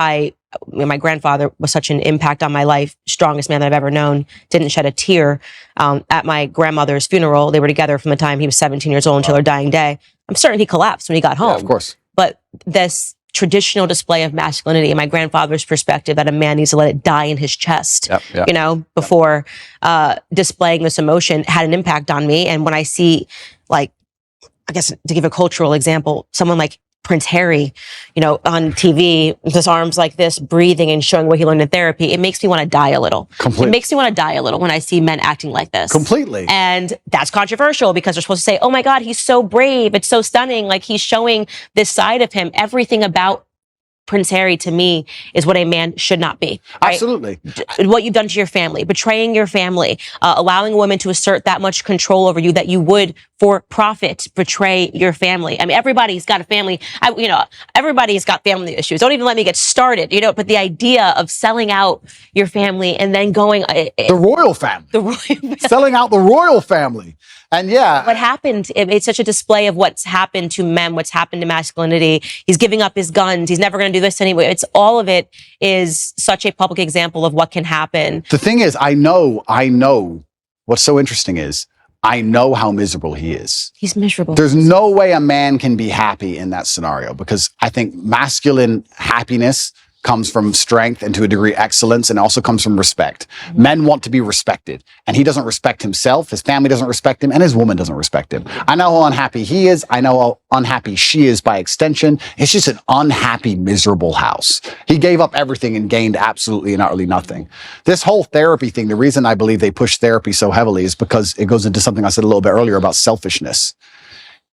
my grandfather was such an impact on my life, strongest man that I've ever known, didn't shed a tear at my grandmother's funeral. They were together from the time he was 17 years old until her dying day. I'm certain he collapsed when he got home. Yeah, of course. But this traditional display of masculinity, in my grandfather's perspective, that a man needs to let it die in his chest, before displaying this emotion, had an impact on me. And when I see, I guess to give a cultural example, someone like Prince Harry, on TV, with his arms like this, breathing and showing what he learned in therapy, it makes me want to die a little. Completely. It makes me want to die a little when I see men acting like this. Completely. And that's controversial because they're supposed to say, oh my God, he's so brave. It's so stunning. Like, he's showing this side of him. Everything about Prince Harry, to me, is what a man should not be. Right? Absolutely. What you've done to your family, betraying your family, allowing a woman to assert that much control over you that you would, for profit, betray your family. I mean, everybody's got a family. Everybody's got family issues. Don't even let me get started. But the idea of selling out your family and then going the royal family, selling out the royal family. And yeah, what happened? It's such a display of what's happened to men, what's happened to masculinity. He's giving up his guns. He's never going to do this anyway. It's all of it is such a public example of what can happen. The thing is, I know what's so interesting is I know how miserable he is. He's miserable. There's no way a man can be happy in that scenario, because I think masculine happiness comes from strength and to a degree excellence, and also comes from respect. Men want to be respected, and he doesn't respect himself, his family doesn't respect him, and his woman doesn't respect him. I know how unhappy he is. I know how unhappy she is by extension. It's just an unhappy, miserable house. He gave up everything and gained absolutely and utterly nothing. This whole therapy thing, the reason I believe they push therapy so heavily is because it goes into something I said a little bit earlier about selfishness.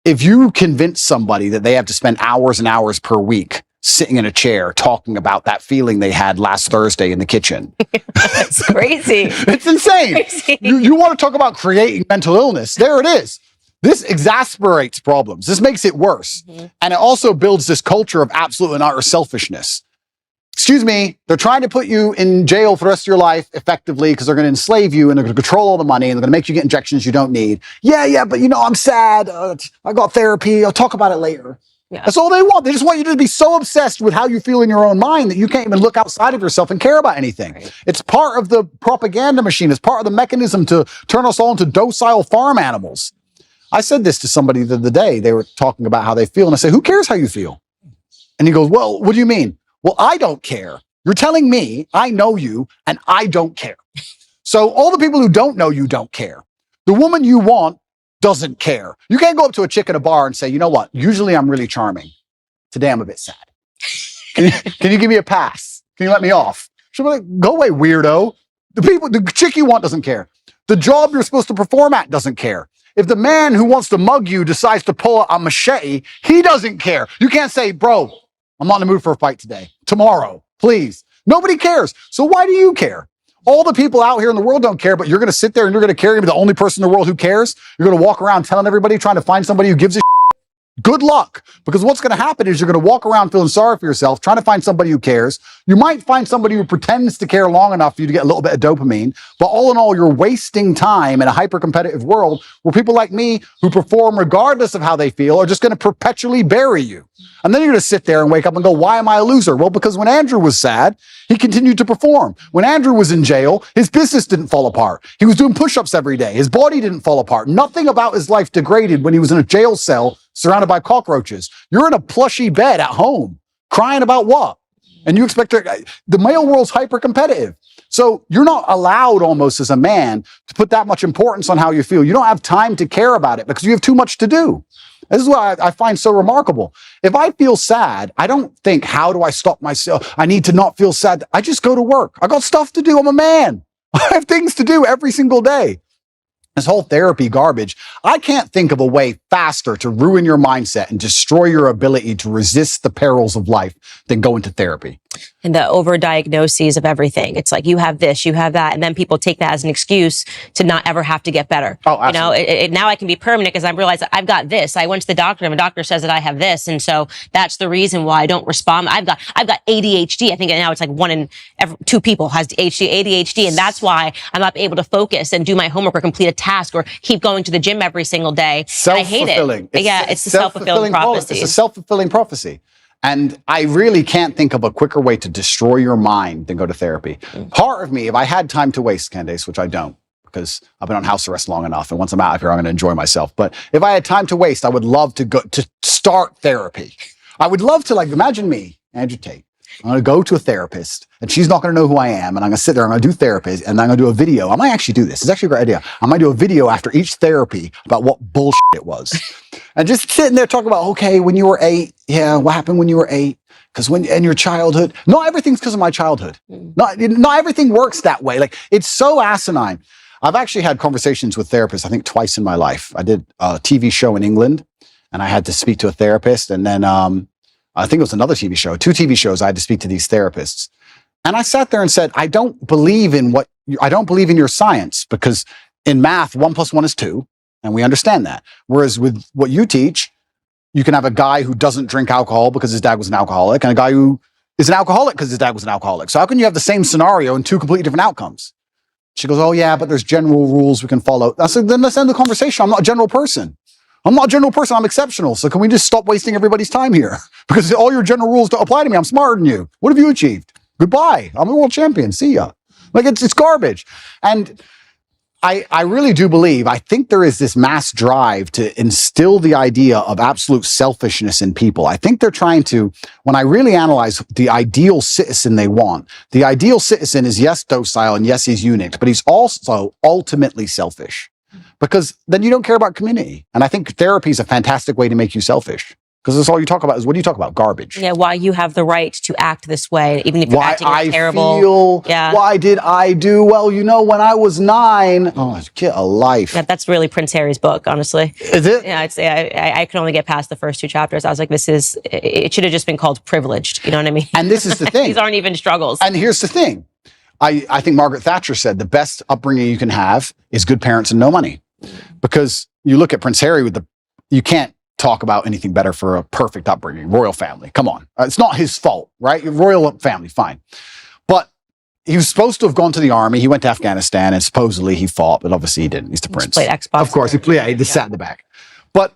If you convince somebody that they have to spend hours and hours per week sitting in a chair talking about that feeling they had last Thursday in the kitchen. That's crazy. It's insane. Crazy. You want to talk about creating mental illness? There it is. This exasperates problems. This makes it worse. And it also builds this culture of absolute and utter selfishness. Excuse me, they're trying to put you in jail for the rest of your life effectively because they're going to enslave you and they're going to control all the money and they're going to make you get injections you don't need. Yeah, but I'm sad. I got therapy. I'll talk about it later. Yeah. That's all they want. They just want you to be so obsessed with how you feel in your own mind that you can't even look outside of yourself and care about anything. Right. It's part of the propaganda machine. It's part of the mechanism to turn us all into docile farm animals. I said this to somebody the other day. They were talking about how they feel. And I said, who cares how you feel? And he goes, well, what do you mean? Well, I don't care. You're telling me I know you and I don't care. So all the people who don't know you don't care. The woman you want doesn't care. You can't go up to a chick in a bar and say, you know what? Usually I'm really charming. Today I'm a bit sad. Can you give me a pass? Can you let me off? She'll be like, go away, weirdo. The chick you want doesn't care. The job you're supposed to perform at doesn't care. If the man who wants to mug you decides to pull out a machete, he doesn't care. You can't say, bro, I'm not in the mood for a fight today. Tomorrow, please. Nobody cares. So why do you care? All the people out here in the world don't care, but you're going to sit there and you're going to care. You're going to be the only person in the world who cares. You're going to walk around telling everybody, trying to find somebody who gives a shit. Good luck. Because what's going to happen is you're going to walk around feeling sorry for yourself, trying to find somebody who cares. You might find somebody who pretends to care long enough for you to get a little bit of dopamine. But all in all, you're wasting time in a hyper-competitive world where people like me who perform regardless of how they feel are just going to perpetually bury you. And then you're going to sit there and wake up and go, why am I a loser? Well, because when Andrew was sad, he continued to perform. When Andrew was in jail, his business didn't fall apart. He was doing push-ups every day. His body didn't fall apart. Nothing about his life degraded when he was in a jail cell surrounded by cockroaches. You're in a plushy bed at home, crying about what? And you expect the male world's hyper-competitive. So you're not allowed almost as a man to put that much importance on how you feel. You don't have time to care about it because you have too much to do. This is what I find so remarkable. If I feel sad, I don't think, how do I stop myself? I need to not feel sad. I just go to work. I got stuff to do. I'm a man. I have things to do every single day. This whole therapy garbage, I can't think of a way faster to ruin your mindset and destroy your ability to resist the perils of life than go into therapy. And the overdiagnoses of everything. It's like, you have this, you have that. And then people take that as an excuse to not ever have to get better. Oh, absolutely. You know, now I can be permanent because I realize that I've got this. I went to the doctor and the doctor says that I have this. And so that's the reason why I don't respond. I've got ADHD. I think now it's like 1 in 2 people has ADHD. And that's why I'm not able to focus and do my homework or complete a task or keep going to the gym every single day. And I hate it. It's a self-fulfilling prophecy. It's a self-fulfilling prophecy. And I really can't think of a quicker way to destroy your mind than go to therapy. Part of me, if I had time to waste, Candace, which I don't, because I've been on house arrest long enough, and once I'm out of here, I'm going to enjoy myself. But if I had time to waste, I would love to go to start therapy. I would love to, like, imagine me, Andrew Tate. I'm going to go to a therapist, and she's not going to know who I am, and I'm going to sit there, I'm going to do therapy, and I'm going to do a video. I might actually do this. It's actually a great idea. I might do a video after each therapy about what bullshit it was. And just sitting there talking about, okay, when you were 8, yeah, what happened when you were 8? Because in your childhood, not everything's because of my childhood. Not everything works that way. Like, it's so asinine. I've actually had conversations with therapists, I think twice in my life. I did a TV show in England, and I had to speak to a therapist, and then I think it was another TV show, 2 TV shows, I had to speak to these therapists. And I sat there and said, I don't believe in your science, because in math, 1 + 1 is 2, and we understand that. Whereas with what you teach, you can have a guy who doesn't drink alcohol because his dad was an alcoholic, and a guy who is an alcoholic because his dad was an alcoholic. So how can you have the same scenario and 2 completely different outcomes? She goes, oh yeah, but there's general rules we can follow. I said, then let's end the conversation. I'm not a general person. I'm exceptional. So can we just stop wasting everybody's time here? Because all your general rules don't apply to me. I'm smarter than you. What have you achieved? Goodbye. I'm a world champion. See ya. Like, it's garbage. And I really do believe, I think there is this mass drive to instill the idea of absolute selfishness in people. I think they're trying to, when I really analyze the ideal citizen they want, the ideal citizen is yes, docile, and yes, he's eunuch, but he's also ultimately selfish, because then you don't care about community. And I think therapy is a fantastic way to make you selfish. Because that's all you talk about is, what do you talk about? Garbage. Yeah, why you have the right to act this way, even if you're Why acting I terrible. feel, why did I do? Well, you know, when I was 9, oh, get a life. Yeah, that's really Prince Harry's book, honestly. Is it? Yeah, I could only get past the first 2 chapters. I was like, it should have just been called Privileged. You know what I mean? And this is the thing. These aren't even struggles. And here's the thing. I think Margaret Thatcher said the best upbringing you can have is good parents and no money. Because you look at Prince Harry you can't talk about anything better for a perfect upbringing. Royal family, come on. It's not his fault, right? Royal family, fine. But he was supposed to have gone to the army. He went to Afghanistan and supposedly he fought, but obviously he didn't. He's the prince. Played Xbox. Of course, he just sat in the back. But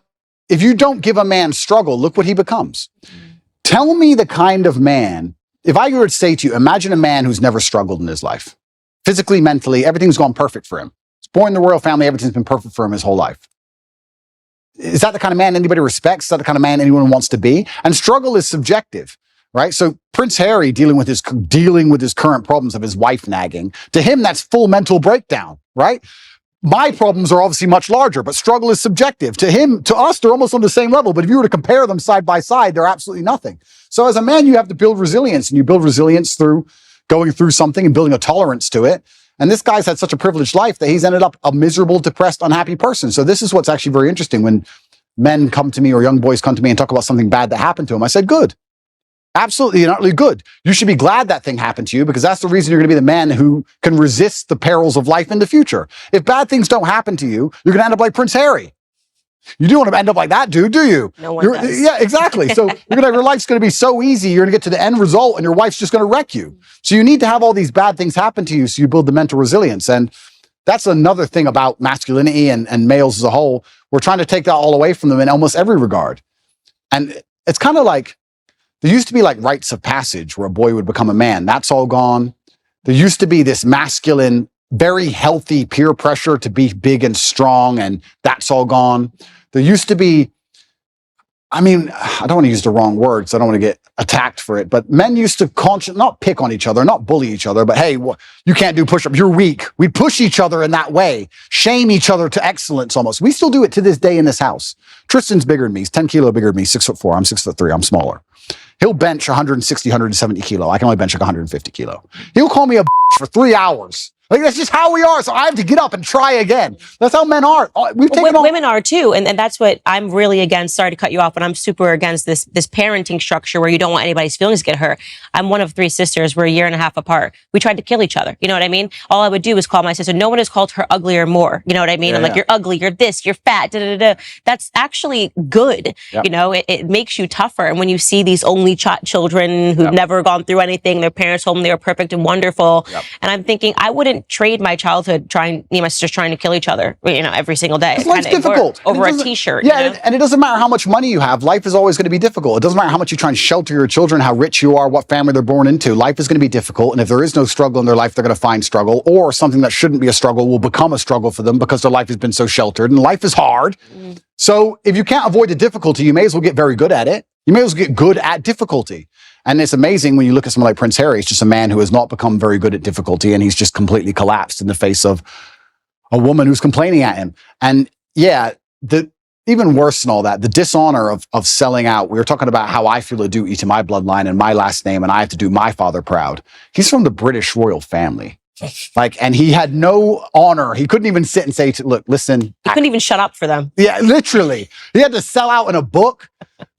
if you don't give a man struggle, look what he becomes. Tell me the kind of man, if I were to say to you, imagine a man who's never struggled in his life. Physically, mentally, everything's gone perfect for him. He's born in the royal family, everything's been perfect for him his whole life. Is that the kind of man anybody respects? Is that the kind of man anyone wants to be? And struggle is subjective, right? So Prince Harry dealing with his current problems of his wife nagging, to him, that's full mental breakdown, right? My problems are obviously much larger, but struggle is subjective. To us, they're almost on the same level. But if you were to compare them side by side, they're absolutely nothing. So as a man, you have to build resilience, and you build resilience through going through something and building a tolerance to it. And this guy's had such a privileged life that he's ended up a miserable, depressed, unhappy person. So this is what's actually very interesting. When men come to me or young boys come to me and talk about something bad that happened to them, I said, good. Absolutely and utterly good. You should be glad that thing happened to you, because that's the reason you're going to be the man who can resist the perils of life in the future. If bad things don't happen to you, you're going to end up like Prince Harry. You do want to end up like that dude, do you? No one does. Yeah, exactly. So your life's going to be so easy. You're going to get to the end result and your wife's just going to wreck you. So you need to have all these bad things happen to you so you build the mental resilience. And that's another thing about masculinity and males as a whole. We're trying to take that all away from them in almost every regard. And it's kind of like, there used to be like rites of passage where a boy would become a man. That's all gone. There used to be this masculine, very healthy peer pressure to be big and strong, and that's all gone. There used to be, I don't want to use the wrong words. I don't want to get attacked for it, but men used to not pick on each other, not bully each other, but hey, you can't do push-ups, you're weak. We push each other in that way, shame each other to excellence almost. We still do it to this day in this house. Tristan's bigger than me. He's 10 kilo bigger than me, 6'4". I'm 6'3". I'm smaller. He'll bench 160, 170 kilo. I can only bench like 150 kilo. He'll call me a for 3 hours. Like, that's just how we are. So I have to get up and try again. That's how men are. Women are too. And that's what I'm really against. Sorry to cut you off, but I'm super against this parenting structure where you don't want anybody's feelings to get hurt. I'm one of 3 sisters. We're a year and a half apart. We tried to kill each other. You know what I mean? All I would do is call my sister. No one has called her ugly or more. You know what I mean? I'm like, you're ugly, you're this, you're fat, da, da, da, da. That's actually good. Yep. You know, it makes you tougher. And when you see these only children who've never gone through anything, their parents told them they were perfect and wonderful. Yep. And I'm thinking, I wouldn't trade my childhood me and my sisters trying to kill each other, you know, every single day. Life's difficult. Over a t-shirt. Yeah, you know? and it doesn't matter how much money you have. Life is always going to be difficult. It doesn't matter how much you try and shelter your children, how rich you are, what family they're born into. Life is going to be difficult. And if there is no struggle in their life, they're going to find struggle, or something that shouldn't be a struggle will become a struggle for them because their life has been so sheltered. And life is hard. So if you can't avoid the difficulty, you may as well get very good at it. You may as well get good at difficulty. And it's amazing when you look at someone like Prince Harry. He's just a man who has not become very good at difficulty, and he's just completely collapsed in the face of a woman who's complaining at him. And yeah, even worse than all that, the dishonor of selling out. We were talking about how I feel a duty to my bloodline and my last name, and I have to do my father proud. He's from the British royal family. And he had no honor. He couldn't even sit and say, look, listen. He couldn't even shut up for them. Yeah, literally. He had to sell out in a book.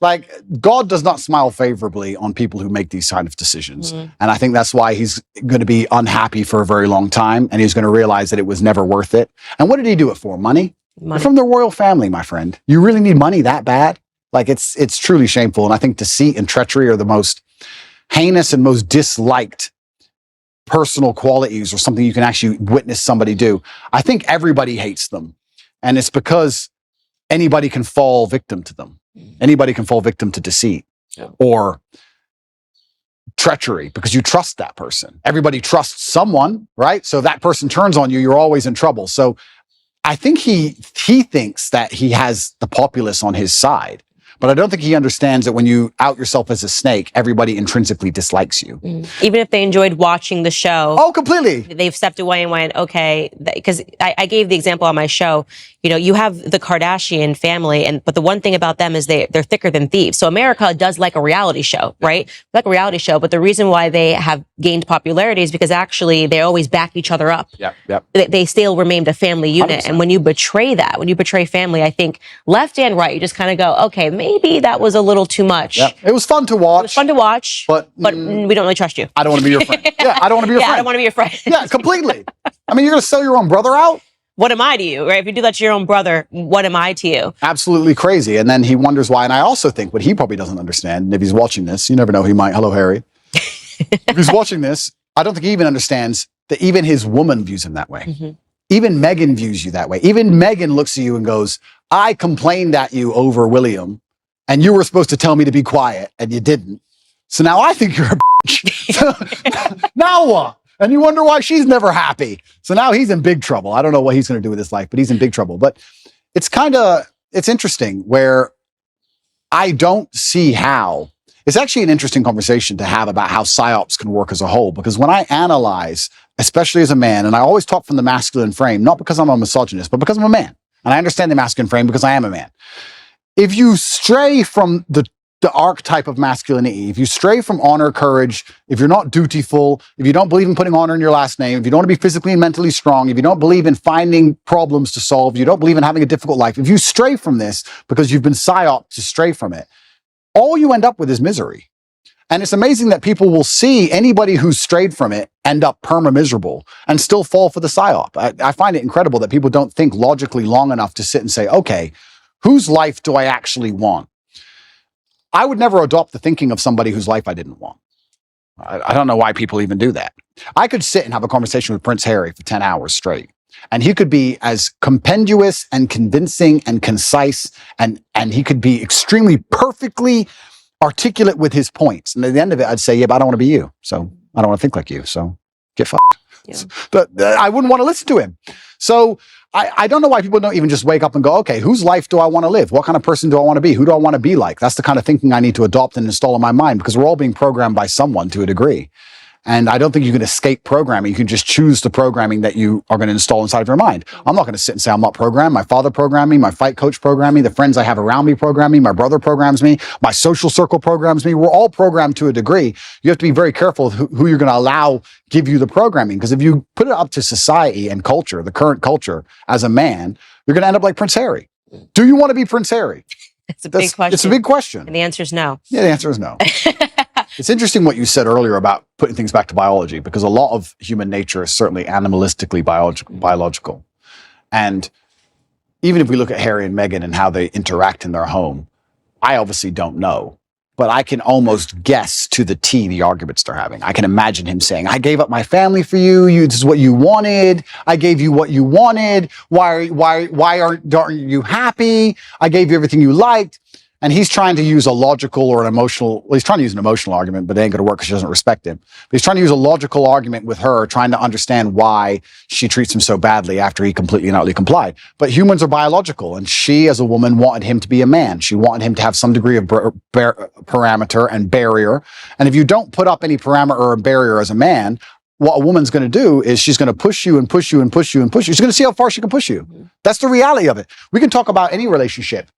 Like, God does not smile favorably on people who make these kind of decisions. And I think that's why he's going to be unhappy for a very long time. And he's going to realize that it was never worth it. And what did he do it for? Money? You're from the royal family, my friend. You really need money that bad? Like, it's truly shameful. And I think deceit and treachery are the most heinous and most disliked personal qualities, or something you can actually witness somebody do. I think everybody hates them. And it's because anybody can fall victim to them. Anybody can fall victim to deceit or treachery because you trust that person. Everybody trusts someone, right? So if that person turns on you, you're always in trouble. So I think he thinks that he has the populace on his side. But I don't think he understands that when you out yourself as a snake, everybody intrinsically dislikes you. Even if they enjoyed watching the show. Oh, completely. They've stepped away and went, okay, because I gave the example on my show. You know, you have the Kardashian family, but the one thing about them is they're thicker than thieves. So America does like a reality show, right? Like a reality show, but the reason why they have gained popularity is because actually they always back each other up. Yep. They still remained a family unit. 100%. And when you betray that, when you betray family, I think left and right, you just kind of go, okay, maybe that was a little too much. Yep. It was fun to watch. It was fun to watch, but we don't really trust you. I don't want to be your friend. Yeah, I don't want to be your friend. I don't want to be your friend. Yeah, completely. I mean, you're going to sell your own brother out? What am I to you, right? If you do that to your own brother, what am I to you? Absolutely crazy. And then he wonders why. And I also think what he probably doesn't understand, and if he's watching this, you never know, he might. Hello, Harry. If he's watching this, I don't think he even understands that even his woman views him that way. Mm-hmm. Even Meghan views you that way. Even Meghan looks at you and goes, I complained at you over William, and you were supposed to tell me to be quiet, and you didn't. So now I think you're a bitch. Now what? And you wonder why she's never happy. So now he's in big trouble. I don't know what he's going to do with his life, but he's in big trouble. But it's interesting where I don't see how. It's actually an interesting conversation to have about how psyops can work as a whole, because when I analyze, especially as a man, and I always talk from the masculine frame, not because I'm a misogynist, but because I'm a man. And I understand the masculine frame because I am a man. If you stray from the archetype of masculinity, if you stray from honor, courage, if you're not dutiful, if you don't believe in putting honor in your last name, if you don't want to be physically and mentally strong, if you don't believe in finding problems to solve, you don't believe in having a difficult life, if you stray from this because you've been psyoped to stray from it, all you end up with is misery. And it's amazing that people will see anybody who's strayed from it end up perma-miserable and still fall for the psyop. I find it incredible that people don't think logically long enough to sit and say, okay, whose life do I actually want? I would never adopt the thinking of somebody whose life I didn't want. I don't know why people even do that. I could sit and have a conversation with Prince Harry for 10 hours straight, and he could be as compendious and convincing and concise, and he could be extremely perfectly articulate with his points. And at the end of it, I'd say, yeah, but I don't want to be you. So I don't want to think like you. So get fucked. Yeah. But I wouldn't want to listen to him. So I don't know why people don't even just wake up and go, okay, whose life do I want to live? What kind of person do I want to be? Who do I want to be like? That's the kind of thinking I need to adopt and install in my mind, because we're all being programmed by someone to a degree. And I don't think you can escape programming. You can just choose the programming that you are going to install inside of your mind. I'm not going to sit and say I'm not programmed. My father programmed me. My fight coach programmed me. The friends I have around me program me. My brother programs me. My social circle programs me. We're all programmed to a degree. You have to be very careful of who you're going to allow give you the programming. Because if you put it up to society and culture, the current culture, as a man, you're going to end up like Prince Harry. Do you want to be Prince Harry? It's a big question. It's a big question. And the answer is no. Yeah, the answer is no. It's interesting what you said earlier about putting things back to biology, because a lot of human nature is certainly animalistically biological. And even if we look at Harry and Meghan and how they interact in their home, I obviously don't know, but I can almost guess to the T the arguments they're having. I can imagine him saying, I gave up my family for you. This is what you wanted. I gave you what you wanted. Why aren't you happy? I gave you everything you liked. And he's trying to use a logical or an emotional, well, he's trying to use an emotional argument, but it ain't going to work because she doesn't respect him. But he's trying to use a logical argument with her, trying to understand why she treats him so badly after he completely and utterly complied. But humans are biological, and she, as a woman, wanted him to be a man. She wanted him to have some degree of parameter and barrier. And if you don't put up any parameter or barrier as a man, what a woman's going to do is she's going to push you and push you and push you and push you. She's going to see how far she can push you. That's the reality of it. We can talk about any relationship,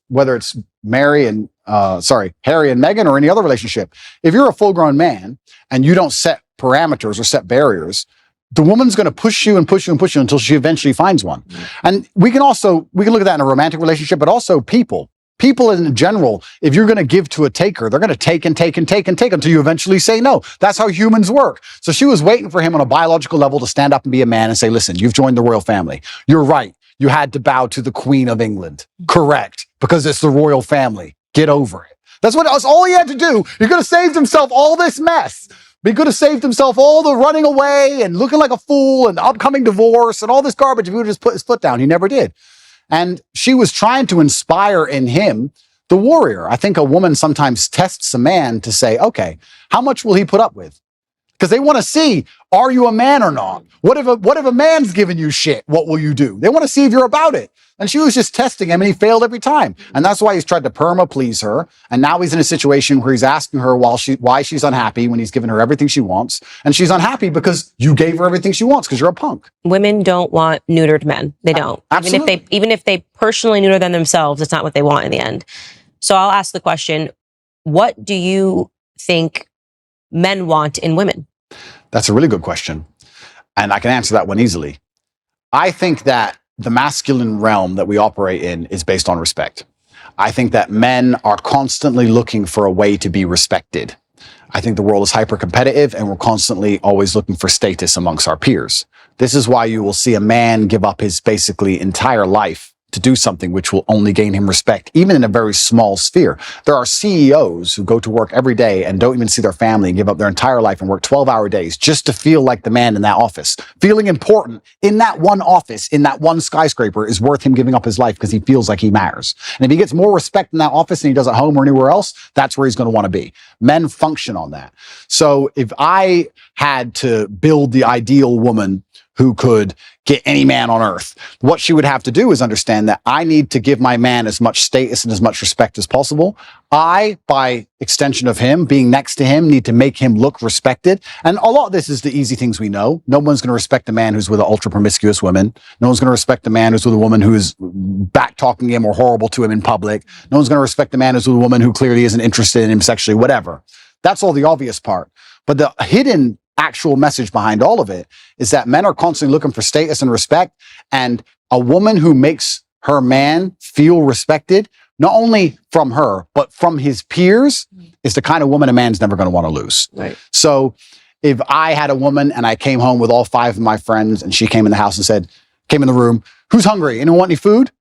whether it's Harry and Meghan or any other relationship. If you're a full-grown man and you don't set parameters or set barriers, the woman's going to push you and push you and push you until she eventually finds one. And we can look at that in a romantic relationship, but also people. People in general, if you're going to give to a taker, they're going to take and take and take and take until you eventually say no. That's how humans work. So she was waiting for him on a biological level to stand up and be a man and say, listen, you've joined the royal family. You're right. You had to bow to the Queen of England. Correct. Because it's the royal family. Get over it. That's all he had to do. He could have saved himself all this mess. He could have saved himself all the running away and looking like a fool and upcoming divorce and all this garbage if he would have just put his foot down. He never did. And she was trying to inspire in him the warrior. I think a woman sometimes tests a man to say, okay, how much will he put up with? Because they want to see, are you a man or not? What if a man's giving you shit? What will you do? They want to see if you're about it. And she was just testing him, and he failed every time. And that's why he's tried to perma please her. And now he's in a situation where he's asking her why she's unhappy when he's given her everything she wants. And she's unhappy because you gave her everything she wants because you're a punk. Women don't want neutered men. They don't. Absolutely. Even if they personally neuter them themselves, it's not what they want in the end. So I'll ask the question, what do you think men want in women? That's a really good question. And I can answer that one easily. I think that the masculine realm that we operate in is based on respect. I think that men are constantly looking for a way to be respected. I think the world is hyper competitive and we're constantly always looking for status amongst our peers. This is why you will see a man give up his basically entire life to do something which will only gain him respect, even in a very small sphere. There are CEOs who go to work every day and don't even see their family and give up their entire life and work 12-hour days just to feel like the man in that office. Feeling important in that one office, in that one skyscraper, is worth him giving up his life because he feels like he matters. And if he gets more respect in that office than he does at home or anywhere else, that's where he's going to want to be. Men function on that. So if I had to build the ideal woman who could get any man on earth, what she would have to do is understand that I need to give my man as much status and as much respect as possible. I, by extension of him, being next to him, need to make him look respected. And a lot of this is the easy things we know. No one's going to respect a man who's with an ultra promiscuous woman. No one's going to respect a man who's with a woman who is back talking him or horrible to him in public. No one's going to respect a man who's with a woman who clearly isn't interested in him sexually, whatever. That's all the obvious part. But the hidden actual message behind all of it is that men are constantly looking for status and respect, and a woman who makes her man feel respected, not only from her, but from his peers, is the kind of woman a man's never going to want to lose. Right. So if I had a woman and I came home with all 5 of my friends and she came in the house and said, came in the room, who's hungry? Anyone want any food?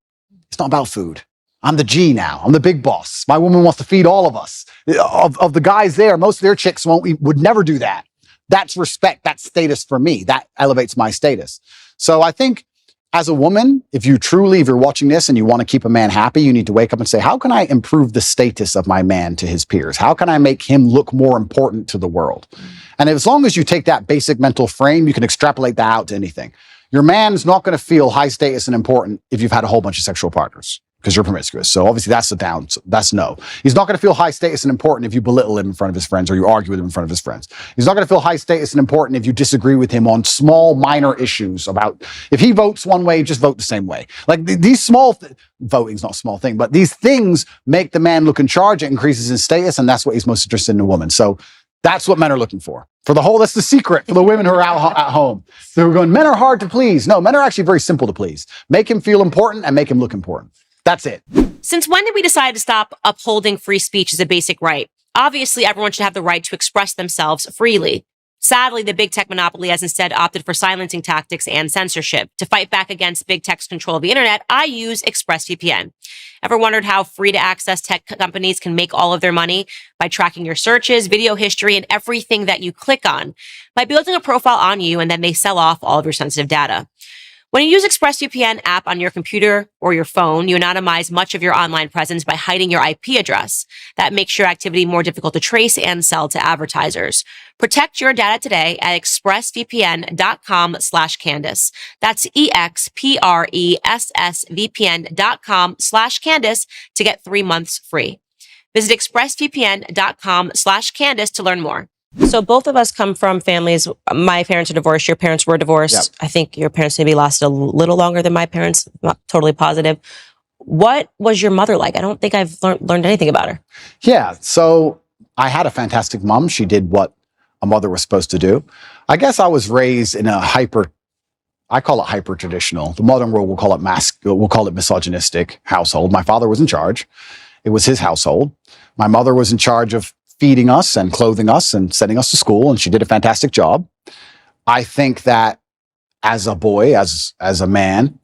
It's not about food. I'm the G now. I'm the big boss. My woman wants to feed all of us. Of the guys there, most of their chicks would never do that. That's respect. That's status for me. That elevates my status. So I think as a woman, if you're watching this and you want to keep a man happy, you need to wake up and say, how can I improve the status of my man to his peers? How can I make him look more important to the world? And as long as you take that basic mental frame, you can extrapolate that out to anything. Your man's not going to feel high status and important if you've had a whole bunch of sexual partners, because you're promiscuous. So obviously that's no. He's not going to feel high status and important if you belittle him in front of his friends or you argue with him in front of his friends. He's not going to feel high status and important if you disagree with him on small, minor issues about, if he votes one way, just vote the same way. Like these small, voting's not a small thing, but these things make the man look in charge. It increases his status, and that's what he's most interested in a woman. So that's what men are looking for. That's the secret for the women who are out at home. They're going, men are hard to please. No, men are actually very simple to please. Make him feel important and make him look important. That's it. Since when did we decide to stop upholding free speech as a basic right? Obviously, everyone should have the right to express themselves freely. Sadly, the big tech monopoly has instead opted for silencing tactics and censorship. To fight back against big tech's control of the internet, I use ExpressVPN. Ever wondered how free-to-access tech companies can make all of their money? By tracking your searches, video history, and everything that you click on. By building a profile on you, and then they sell off all of your sensitive data. When you use ExpressVPN app on your computer or your phone, you anonymize much of your online presence by hiding your IP address. That makes your activity more difficult to trace and sell to advertisers. Protect your data today at expressvpn.com/Candace. That's expressvpn.com/Candace to get 3 months free. Visit expressvpn.com/Candace to learn more. So both of us come from families. My parents are divorced. Your parents were divorced. Yep. I think your parents maybe lasted a little longer than my parents. Not totally positive. What was your mother like? I don't think I've learned anything about her. Yeah. So I had a fantastic mom. She did what a mother was supposed to do. I guess I was raised in a I call it hyper traditional. The modern world will call it misogynistic household. My father was in charge. It was his household. My mother was in charge of feeding us and clothing us and sending us to school, and she did a fantastic job. I think that as a boy, as a man,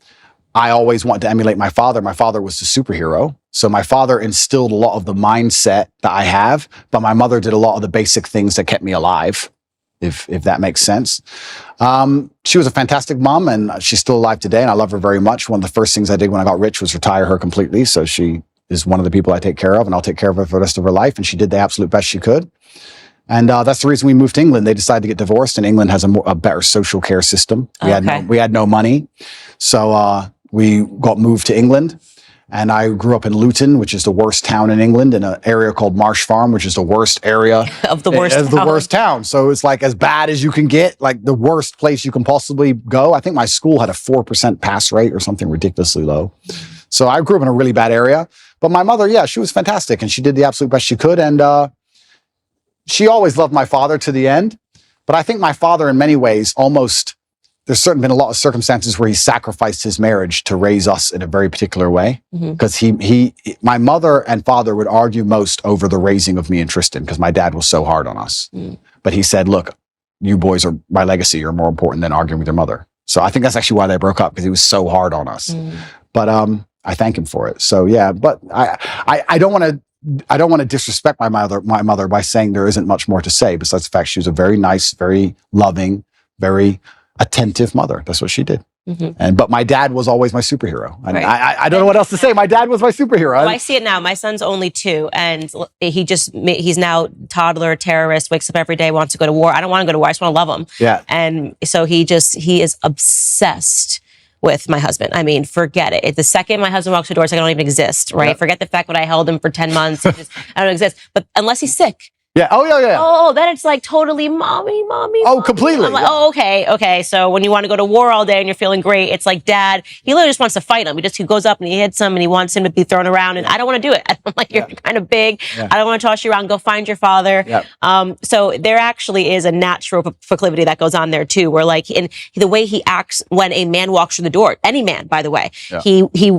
I always wanted to emulate my father. My father was a superhero. So my father instilled a lot of the mindset that I have, but my mother did a lot of the basic things that kept me alive, if that makes sense. She was a fantastic mom, and she's still alive today, and I love her very much. One of the first things I did when I got rich was retire her completely. So she is one of the people I take care of, and I'll take care of her for the rest of her life. And she did the absolute best she could. And that's the reason we moved to England. They decided to get divorced, and England has a better social care system. We had no money. So we got moved to England. And I grew up in Luton, which is the worst town in England, in an area called Marsh Farm, which is the worst area of the worst town. So it's like as bad as you can get, like the worst place you can possibly go. I think my school had a 4% pass rate or something ridiculously low. So I grew up in a really bad area. But my mother, yeah, she was fantastic, and she did the absolute best she could. And she always loved my father to the end. But I think my father, in many ways, there's certainly been a lot of circumstances where he sacrificed his marriage to raise us in a very particular way. Because my mother and father would argue most over the raising of me and Tristan, because my dad was so hard on us. But he said, look, you boys are my legacy. You're more important than arguing with your mother. So I think that's actually why they broke up, because he was so hard on us. But I thank him for it. So yeah, but I don't want to disrespect my mother by saying there isn't much more to say, besides the fact she was a very nice, very loving, very attentive mother. That's what she did. But my dad was always my superhero. And I don't know what else to say. My dad was my superhero. Well, I see it now. My son's only 2, and he's now toddler, terrorist, wakes up every day, wants to go to war. I don't want to go to war. I just want to love him. Yeah. And so he is obsessed with my husband. I mean, forget it. The second my husband walks the door, it's like I don't even exist, right? Yep. Forget the fact that I held him for 10 months. I don't exist. But unless he's sick. Yeah. Oh, yeah. Oh, then it's like totally mommy. Oh, completely. I'm like, oh, okay. So when you want to go to war all day and you're feeling great, it's like dad, he literally just wants to fight him. He goes up and he hits him and he wants him to be thrown around. And I don't want to do it. I'm like, you're kind of big. Yeah. I don't want to toss you around. Go find your father. Yep. So there actually is a natural proclivity that goes on there too, where like in the way he acts when a man walks through the door, any man, by the way,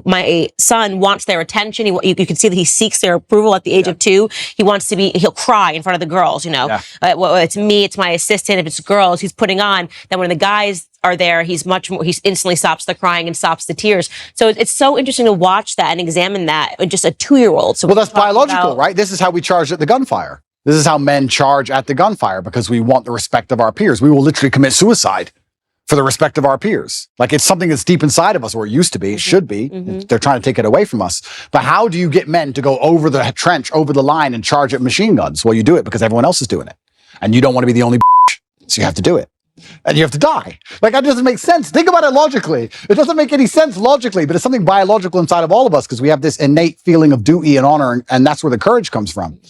my son wants their attention. You can see that he seeks their approval at the age of 2. He'll cry in front of the girls, well, it's me, it's my assistant. If it's girls he's putting on, then when the guys are there, he instantly stops the crying and stops the tears. So it's so interesting to watch that and examine that in just a 2-year-old. So that's biological, right? This is how we charge at the gunfire. This is how men charge at the gunfire, because we want the respect of our peers. We will literally commit suicide for the respect of our peers. Like it's something that's deep inside of us, or it used to be, it should be. They're trying to take it away from us. But how do you get men to go over the trench, over the line and charge at machine guns? Well, you do it because everyone else is doing it. And you don't want to be the only so you have to do it. And you have to die. Like that doesn't make sense. Think about it logically. It doesn't make any sense logically, but it's something biological inside of all of us, because we have this innate feeling of duty and honor, and that's where the courage comes from.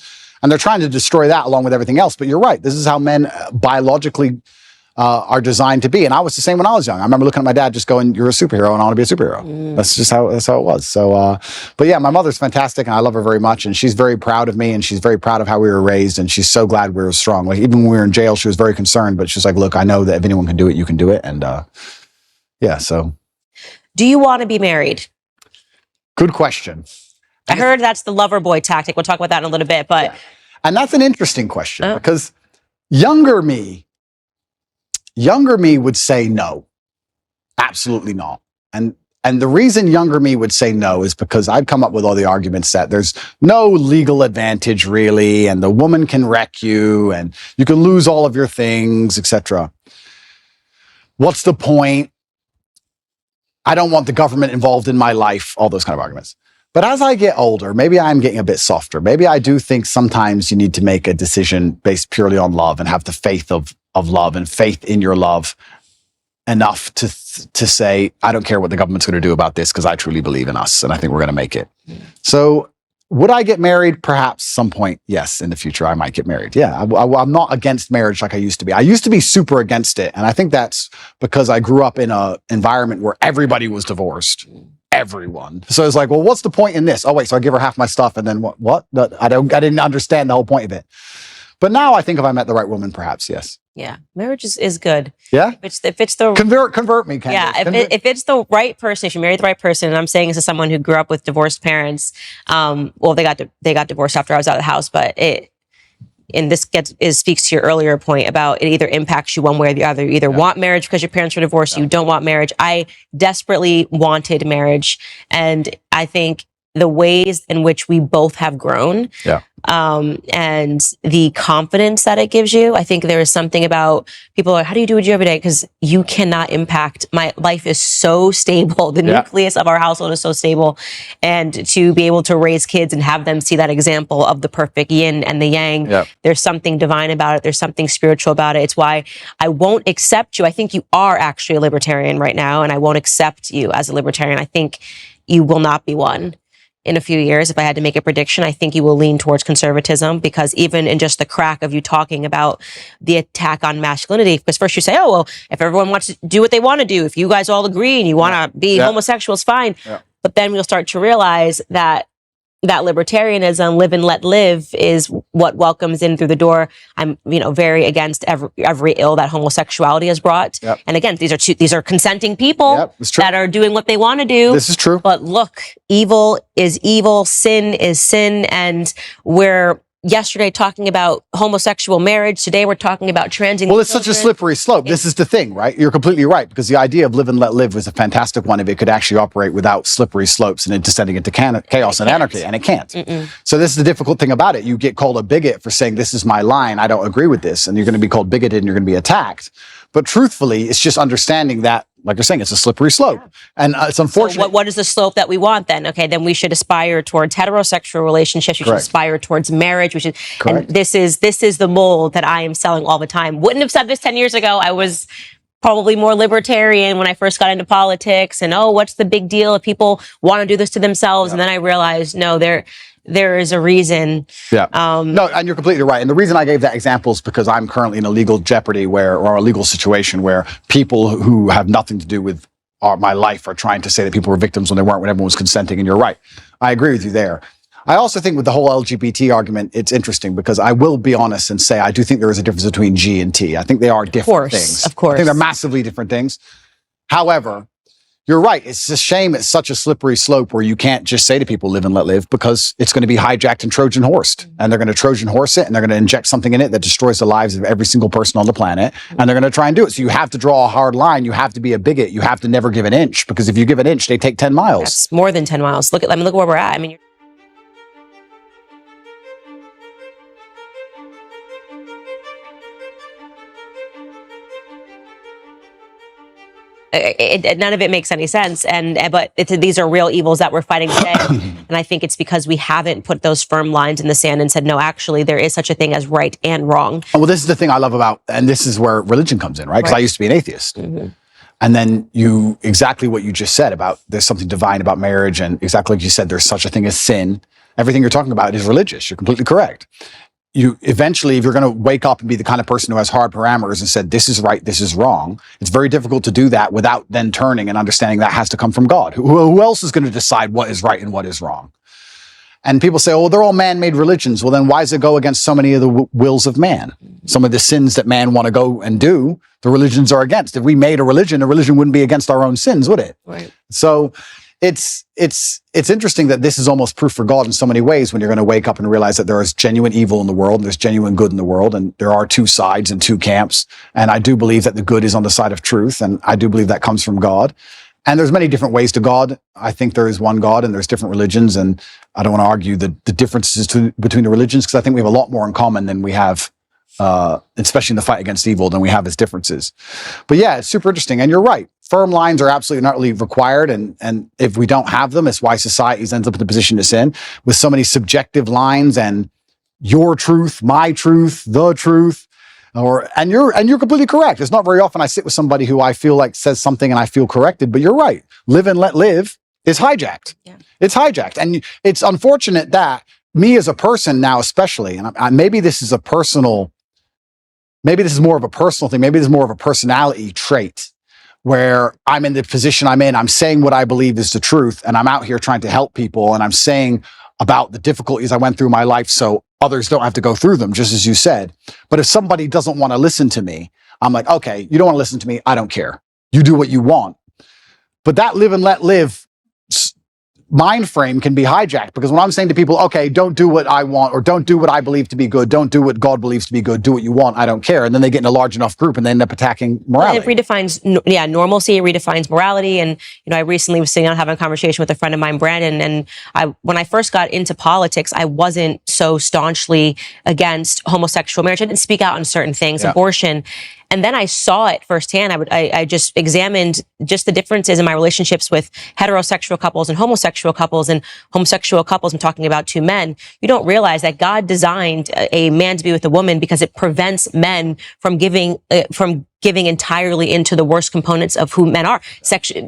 And they're trying to destroy that along with everything else. But you're right. This is how men biologically are designed to be. And I was the same when I was young. I remember looking at my dad just going, you're a superhero and I want to be a superhero. That's how it was. So, but yeah, my mother's fantastic and I love her very much. And she's very proud of me and she's very proud of how we were raised. And she's so glad we were strong. Like even when we were in jail, she was very concerned, but she's like, look, I know that if anyone can do it, you can do it. And yeah, so. Do you want to be married? Good question. I heard that's the lover boy tactic. We'll talk about that in a little bit, but. Yeah. And that's an interesting question because younger me would say no, absolutely not. And the reason younger me would say no is because I'd come up with all the arguments that there's no legal advantage really, and the woman can wreck you, and you can lose all of your things, etc. What's the point? I don't want the government involved in my life, all those kind of arguments. But as I get older, maybe I'm getting a bit softer. Maybe I do think sometimes you need to make a decision based purely on love and have the faith of love and faith in your love enough to say, I don't care what the government's going to do about this because I truly believe in us and I think we're going to make it. So would I get married? Perhaps some point, yes, in the future I might get married. Yeah, I'm not against marriage like I used to be. I used to be super against it. And I think that's because I grew up in an environment where everybody was divorced. Everyone. So it's like, well, what's the point in this? Oh, wait, so I give her half my stuff and then what? I didn't understand the whole point of it. But now I think if I met the right woman, perhaps, yes. Yeah, marriage is good. Yeah? If it's the convert me, Candace. Yeah, if it's the right person, if you marry the right person, and I'm saying this as someone who grew up with divorced parents, well, they got divorced after I was out of the house, but speaks to your earlier point about it either impacts you one way or the other. You either want marriage because your parents were divorced, you don't want marriage. I desperately wanted marriage, and I think the ways in which we both have grown, Yeah. and the confidence that it gives you. I think there is something about people are, how do you do what you do every day? Because you cannot impact. My life is so stable. The nucleus of our household is so stable. And to be able to raise kids and have them see that example of the perfect yin and the yang, there's something divine about it. There's something spiritual about it. It's why I won't accept you. I think you are actually a libertarian right now, and I won't accept you as a libertarian. I think you will not be one. In a few years, if I had to make a prediction, I think you will lean towards conservatism, because even in just the crack of you talking about the attack on masculinity, because first you say, oh, well, if everyone wants to do what they want to do, if you guys all agree and you want to be homosexuals, fine. But then we'll start to realize that libertarianism, live and let live, is what welcomes in through the door. I'm, very against every ill that homosexuality has brought. And again, these are consenting people that are doing what they want to do. This is true. But look, evil is evil, sin is sin, and we're yesterday talking about homosexual marriage. Today we're talking about transing. Well, it's such a slippery slope. This is the thing, right? You're completely right, because the idea of live and let live was a fantastic one if it could actually operate without slippery slopes and it descending into chaos and anarchy, and it can't. So this is the difficult thing about it. You get called a bigot for saying, this is my line, I don't agree with this, and you're going to be called bigoted and you're going to be attacked. But truthfully, it's just understanding that, like you're saying, it's a slippery slope. And it's unfortunate. So what is the slope that we want then? Okay, then we should aspire towards heterosexual relationships. We should aspire towards marriage. We should, and this is the mold that I am selling all the time. Wouldn't have said this 10 years ago. I was probably more libertarian when I first got into politics, and what's the big deal if people want to do this to themselves? And then I realized, no, there is a reason. No, and you're completely right. And the reason I gave that example is because I'm currently in a legal jeopardy or a legal situation where people who have nothing to do with my life are trying to say that people were victims when they weren't, when everyone was consenting. And you're right. I agree with you there. I also think with the whole LGBT argument, it's interesting because I will be honest and say I do think there is a difference between G and T. I think they are different things. Of course. I think they're massively different things. However, you're right. It's a shame it's such a slippery slope where you can't just say to people, live and let live, because it's going to be hijacked and Trojan horsed. And they're going to Trojan horse it, and they're going to inject something in it that destroys the lives of every single person on the planet. And they're going to try and do it. So you have to draw a hard line. You have to be a bigot. You have to never give an inch, because if you give an inch, they take 10 miles. That's more than 10 miles. Look at where we're at. I mean, none of it makes any sense, but these are real evils that we're fighting today. And I think it's because we haven't put those firm lines in the sand and said, no, actually, there is such a thing as right and wrong. Well, this is the thing I love about, and this is where religion comes in, right? Because I used to be an atheist. And then exactly what you just said about there's something divine about marriage, and exactly like you said, there's such a thing as sin. Everything you're talking about is religious. You're completely correct. You eventually, if you're going to wake up and be the kind of person who has hard parameters and said, this is right, this is wrong, it's very difficult to do that without then turning and understanding that has to come from God. Who else is going to decide what is right and what is wrong? And people say, oh, they're all man-made religions. Well, then why does it go against so many of the wills of man? Some of the sins that man want to go and do, the religions are against. If we made a religion wouldn't be against our own sins, would it? Right. So it's interesting that this is almost proof for God in so many ways, when you're going to wake up and realize that there is genuine evil in the world, and there's genuine good in the world, and there are two sides and two camps. And I do believe that the good is on the side of truth, and I do believe that comes from God. And there's many different ways to God. I think there is one God, and there's different religions, and I don't want to argue the differences between the religions, because I think we have a lot more in common than we have, especially in the fight against evil, than we have as differences. But yeah, it's super interesting. And you're right. Firm lines are absolutely not really required. And if we don't have them, it's why society ends up in the position it's in, with so many subjective lines and your truth, my truth, the truth. And you're completely correct. It's not very often I sit with somebody who I feel like says something and I feel corrected, but you're right. Live and let live is hijacked. Yeah. It's hijacked. And it's unfortunate that me as a person now, especially, and maybe this is more of a personal thing. Maybe this is more of a personality trait, where I'm in the position I'm in. I'm saying what I believe is the truth, and I'm out here trying to help people, and I'm saying about the difficulties I went through in my life so others don't have to go through them, just as you said. But if somebody doesn't want to listen to me, I'm like, okay, you don't want to listen to me. I don't care. You do what you want. But that live and let live mind frame can be hijacked, because when I'm saying to people, okay, don't do what I want, or don't do what I believe to be good, don't do what God believes to be good, do what you want, I don't care. And then they get in a large enough group and they end up attacking morality. It redefines, normalcy. It redefines morality. And, I recently was sitting down having a conversation with a friend of mine, Brandon, and when I first got into politics, I wasn't so staunchly against homosexual marriage. I didn't speak out on certain things, abortion. And then I saw it firsthand. I just examined just the differences in my relationships with heterosexual couples and homosexual couples. And homosexual couples, I'm talking about two men. You don't realize that God designed a man to be with a woman because it prevents men from giving entirely into the worst components of who men are.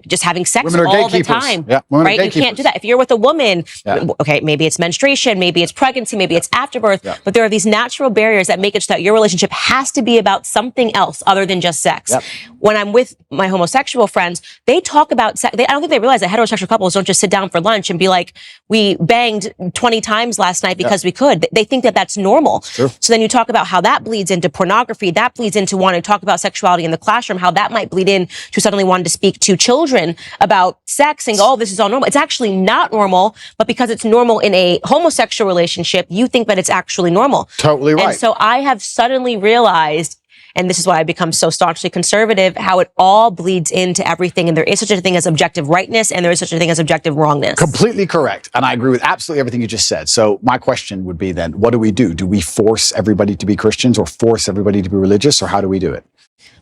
Just having sex all the time. Yeah, right? You can't do that. If you're with a woman, okay, maybe it's menstruation, maybe it's pregnancy, maybe it's afterbirth, but there are these natural barriers that make it so that your relationship has to be about something else other than just sex. When I'm with my homosexual friends, they talk about sex. I don't think they realize that heterosexual couples don't just sit down for lunch and be like, we banged 20 times last night because we could. They think that that's normal. So then you talk about how that bleeds into pornography, that bleeds into wanting to talk about sexuality in the classroom, how that might bleed in to suddenly wanting to speak to children about sex and go, oh, this is all normal. It's actually not normal, but because it's normal in a homosexual relationship, you think that it's actually normal. Totally right. And so I have suddenly realized, and this is why I become so staunchly conservative, how it all bleeds into everything. And there is such a thing as objective rightness, and there is such a thing as objective wrongness. Completely correct. And I agree with absolutely everything you just said. So my question would be then, what do we do? Do we force everybody to be Christians, or force everybody to be religious, or how do we do it?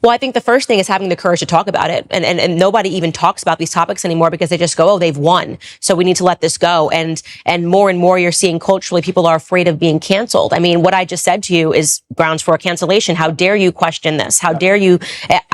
Well, I think the first thing is having the courage to talk about it. And nobody even talks about these topics anymore because they just go, oh, they've won, so we need to let this go. And more you're seeing culturally, people are afraid of being canceled. I mean, what I just said to you is grounds for a cancellation. How dare you question this? How dare you?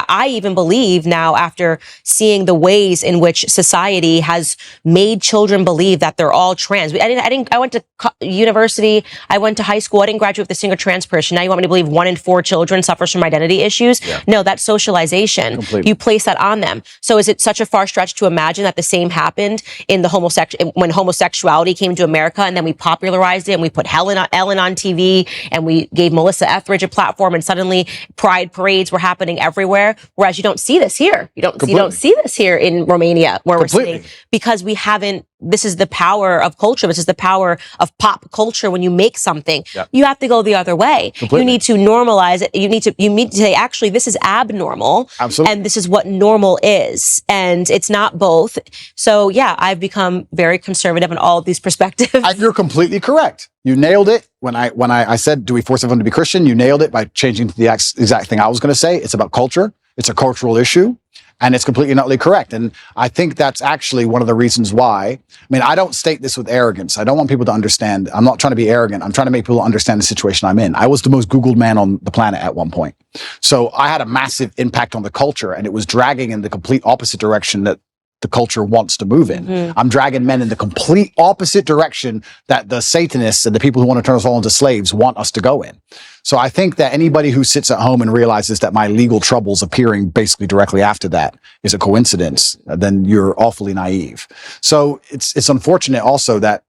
I even believe now, after seeing the ways in which society has made children believe that they're all trans. I went to university. I went to high school. I didn't graduate with a single trans person. Now you want me to believe 1 in 4 children suffers from identity issues? No, that's socialization. Completely. You place that on them. So is it such a far stretch to imagine that the same happened in the when homosexuality came to America, and then we popularized it and we put Ellen on TV and we gave Melissa Etheridge a platform, and suddenly pride parades were happening everywhere. Whereas you don't see this here. You don't see this here in Romania where we're sitting, because we haven't. This is the power of culture. This is the power of pop culture. When you make something, you have to go the other way. You need to normalize it. You need to say, actually, this is abnormal. Absolutely. And this is what normal is. And it's not both. So yeah, I've become very conservative in all of these perspectives. And you're completely correct. You nailed it. When I said, do we force everyone to be Christian? You nailed it by changing to the exact thing I was going to say. It's about culture. It's a cultural issue. And it's completely and utterly correct. And I think that's actually one of the reasons why. I mean, I don't state this with arrogance. I don't want people to understand. I'm not trying to be arrogant. I'm trying to make people understand the situation I'm in. I was the most Googled man on the planet at one point. So I had a massive impact on the culture, and it was dragging in the complete opposite direction that the culture wants to move in. I'm dragging men in the complete opposite direction that the Satanists and the people who want to turn us all into slaves want us to go in. So I think that anybody who sits at home and realizes that my legal troubles appearing basically directly after that is a coincidence, then you're awfully naive. So it's unfortunate also that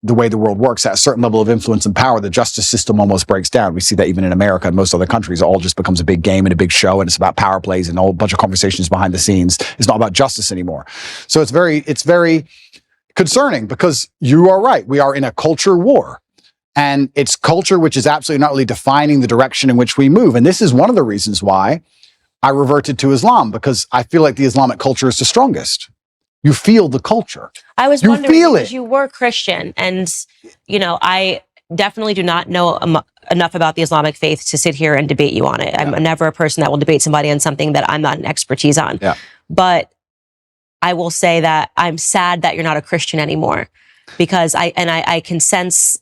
the way the world works, at a certain level of influence and power, the justice system almost breaks down. We see that even in America and most other countries. It all just becomes a big game and a big show, and it's about power plays and a whole bunch of conversations behind the scenes. It's not about justice anymore. So it's very concerning, because you are right. We are in a culture war, and it's culture which is absolutely not really defining the direction in which we move. And this is one of the reasons why I reverted to Islam, because I feel like the Islamic culture is the strongest. You feel the culture. I was wondering, feel because it. you were Christian, and I definitely do not know enough about the Islamic faith to sit here and debate you on it. I'm never a person that will debate somebody on something that I'm not an expertise on. But I will say that I'm sad that you're not a Christian anymore, because I can sense,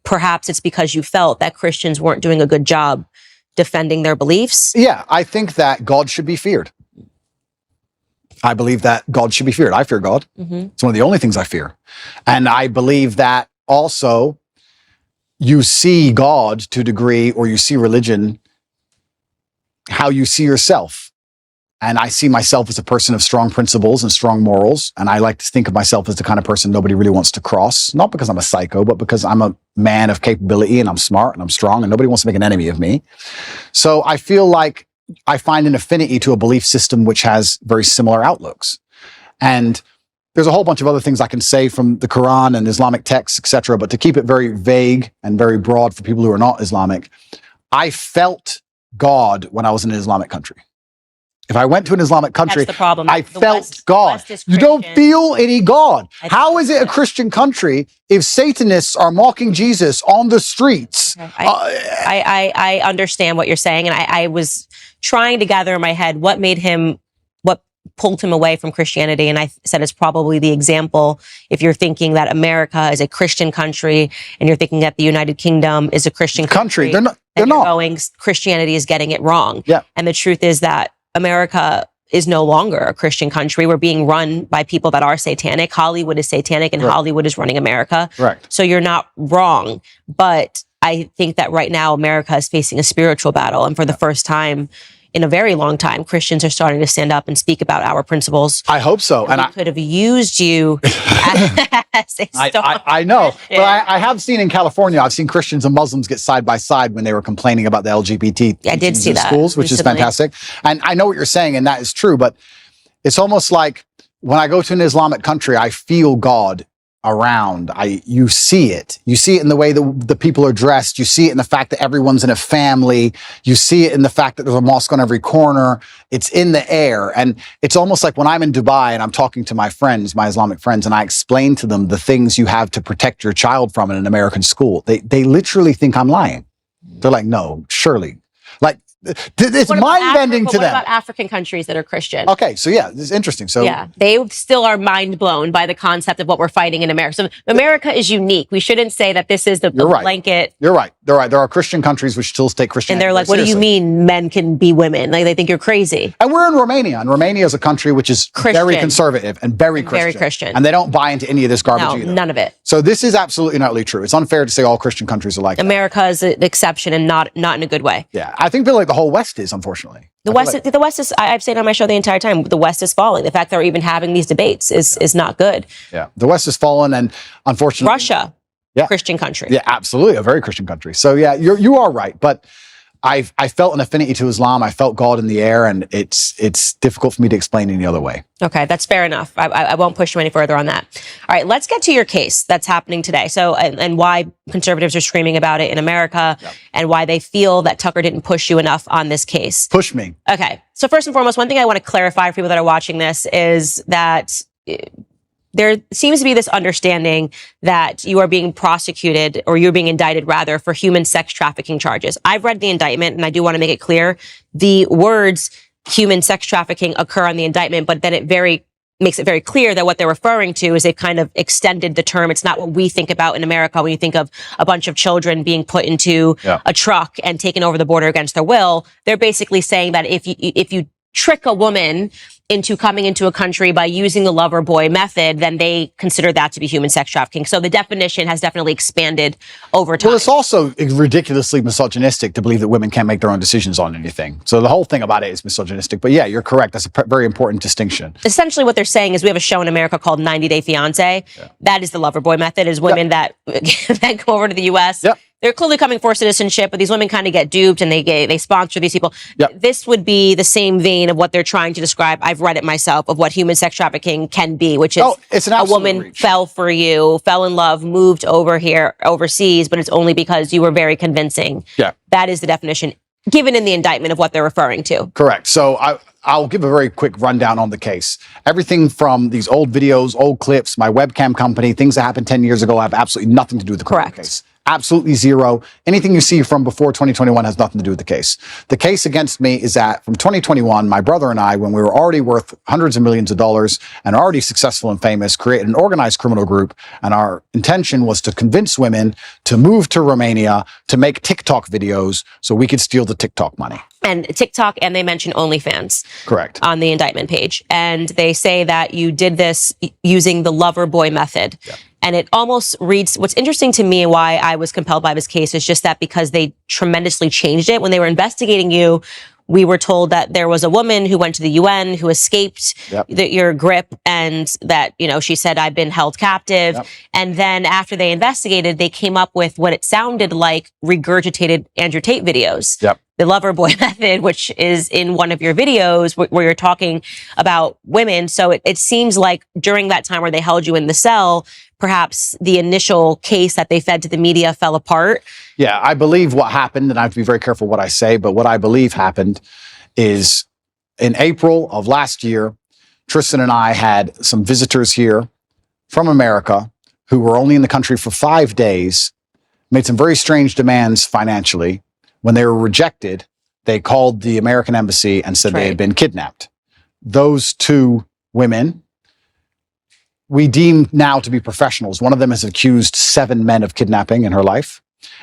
perhaps it's because you felt that Christians weren't doing a good job defending their beliefs. Yeah, I think that God should be feared. I believe that God should be feared. I fear God. It's one of the only things I fear. And I believe that also you see God to a degree, or you see religion, how you see yourself. And I see myself as a person of strong principles and strong morals. And I like to think of myself as the kind of person nobody really wants to cross, not because I'm a psycho, but because I'm a man of capability, and I'm smart and I'm strong, and nobody wants to make an enemy of me. So I feel like I find an affinity to a belief system which has very similar outlooks. And there's a whole bunch of other things I can say from the Quran and Islamic texts, etc. But to keep it very vague and very broad for people who are not Islamic, I felt God when I was in an Islamic country. If I went to an Islamic country, That's the problem. I The felt West- God. West is You don't Christian. feel any God. I think How is it a that's it. Christian country if Satanists are mocking Jesus on the streets? I understand what you're saying, and I was trying to gather in my head what pulled him away from Christianity, and I said it's probably the example. If you're thinking that America is a Christian country, and you're thinking that the United Kingdom is a Christian country, They're not. then They're you're not. going, Christianity is getting it wrong. Yeah. And the truth is that America is no longer a Christian country. We're being run by people that are satanic. Hollywood is satanic, and Right. Hollywood is running America. Correct. So you're not wrong. But I think that right now America is facing a spiritual battle. And for the first time in a very long time, Christians are starting to stand up and speak about our principles. I hope so. And we could have used you as a star. I know, Christian. but I have seen in California, I've seen Christians and Muslims get side by side when they were complaining about the LGBT I did teachings see in that schools, which is recently. fantastic. And I know what you're saying, and that is true, but it's almost like when I go to an Islamic country, I feel God around. You see it. You see it in the way the people are dressed. You see it in the fact that everyone's in a family. You see it in the fact that there's a mosque on every corner. It's in the air. And it's almost like when I'm in Dubai and I'm talking to my friends, my Islamic friends, and I explain to them the things you have to protect your child from in an American school. They literally think I'm lying. They're like, no, surely. Like, it's What about mind-bending Africa- to What them. about African countries that are Christian? Okay, so yeah, this is interesting. So Yeah, they still are mind blown by the concept of what we're fighting in America. So America is unique. We shouldn't say that this is the You're right. blanket. You're right. They're right. There are Christian countries which still take Christianity. And they're like, very what do you seriously. mean men can be women? Like, they think you're crazy. And we're in Romania, and Romania is a country which is very Christian. conservative and very Christian. Very Christian. And they don't buy into any of this garbage No, either. none of it. So this is absolutely and utterly true. It's unfair to say all Christian countries are like that. America is an exception, and not in a good way. Yeah, I feel like the whole West is, unfortunately. The West is. I've said on my show the entire time. The West is falling. The fact that we're even having these debates is not good. Yeah, the West has fallen, and unfortunately, Russia, Yeah. Christian country. Yeah, absolutely, a very Christian country. So yeah, you are right, but I felt an affinity to Islam. I felt God in the air, and it's difficult for me to explain any other way. Okay, that's fair enough. I won't push you any further on that. All right, let's get to your case that's happening today. So, and why conservatives are screaming about it in America, and why they feel that Tucker didn't push you enough on this case. Push me. Okay, so first and foremost, one thing I want to clarify for people that are watching this is that there seems to be this understanding that you are being prosecuted, or you're being indicted rather, for human sex trafficking charges. I've read the indictment, and I do want to make it clear the words human sex trafficking occur on the indictment, but then it makes it very clear that what they're referring to is they've kind of extended the term. It's not what we think about in America when you think of a bunch of children being put into a truck and taken over the border against their will. They're basically saying that if you trick a woman into coming into a country by using the lover boy method, then they consider that to be human sex trafficking. So the definition has definitely expanded over time. Well, it's also ridiculously misogynistic to believe that women can't make their own decisions on anything. So the whole thing about it is misogynistic. But yeah, you're correct. That's a very important distinction. Essentially what they're saying is we have a show in America called 90 Day Fiancé. That is the lover boy method, is women that go over to the U.S. They're clearly coming for citizenship, but these women kind of get duped, and they sponsor these people. This would be the same vein of what they're trying to describe. I've read it myself, of what human sex trafficking can be, which is it's an a absolute woman reach. fell for you, fell in love, moved over here overseas, but it's only because you were very convincing. Yeah. That is the definition given in the indictment of what they're referring to. Correct. So I'll give a very quick rundown on the case. Everything from these old videos, old clips, my webcam company, things that happened 10 years ago have absolutely nothing to do with the criminal case. Absolutely zero. Anything you see from before 2021 has nothing to do with the case. The case against me is that from 2021, my brother and I, when we were already worth hundreds of millions of dollars and already successful and famous, created an organized criminal group. And our intention was to convince women to move to Romania to make TikTok videos so we could steal the TikTok money. And TikTok, and they mention OnlyFans. Correct. On the indictment page. And they say that you did this using the lover boy method. And it almost reads, what's interesting to me and why I was compelled by this case is just that because they tremendously changed it. When they were investigating you, we were told that there was a woman who went to the UN who escaped your grip, and that, she said, I've been held captive. Yep. And then after they investigated, they came up with what it sounded like regurgitated Andrew Tate videos. Yep. The lover boy method, which is in one of your videos where you're talking about women. So it seems like during that time where they held you in the cell, perhaps the initial case that they fed to the media fell apart. Yeah, I believe what happened, and I have to be very careful what I say, but what I believe happened is in April of last year, Tristan and I had some visitors here from America who were only in the country for 5 days, made some very strange demands financially. When they were rejected, they called the American embassy and said they had been kidnapped. Those two women, we deem now to be professionals. One of them has accused 7 men of kidnapping in her life.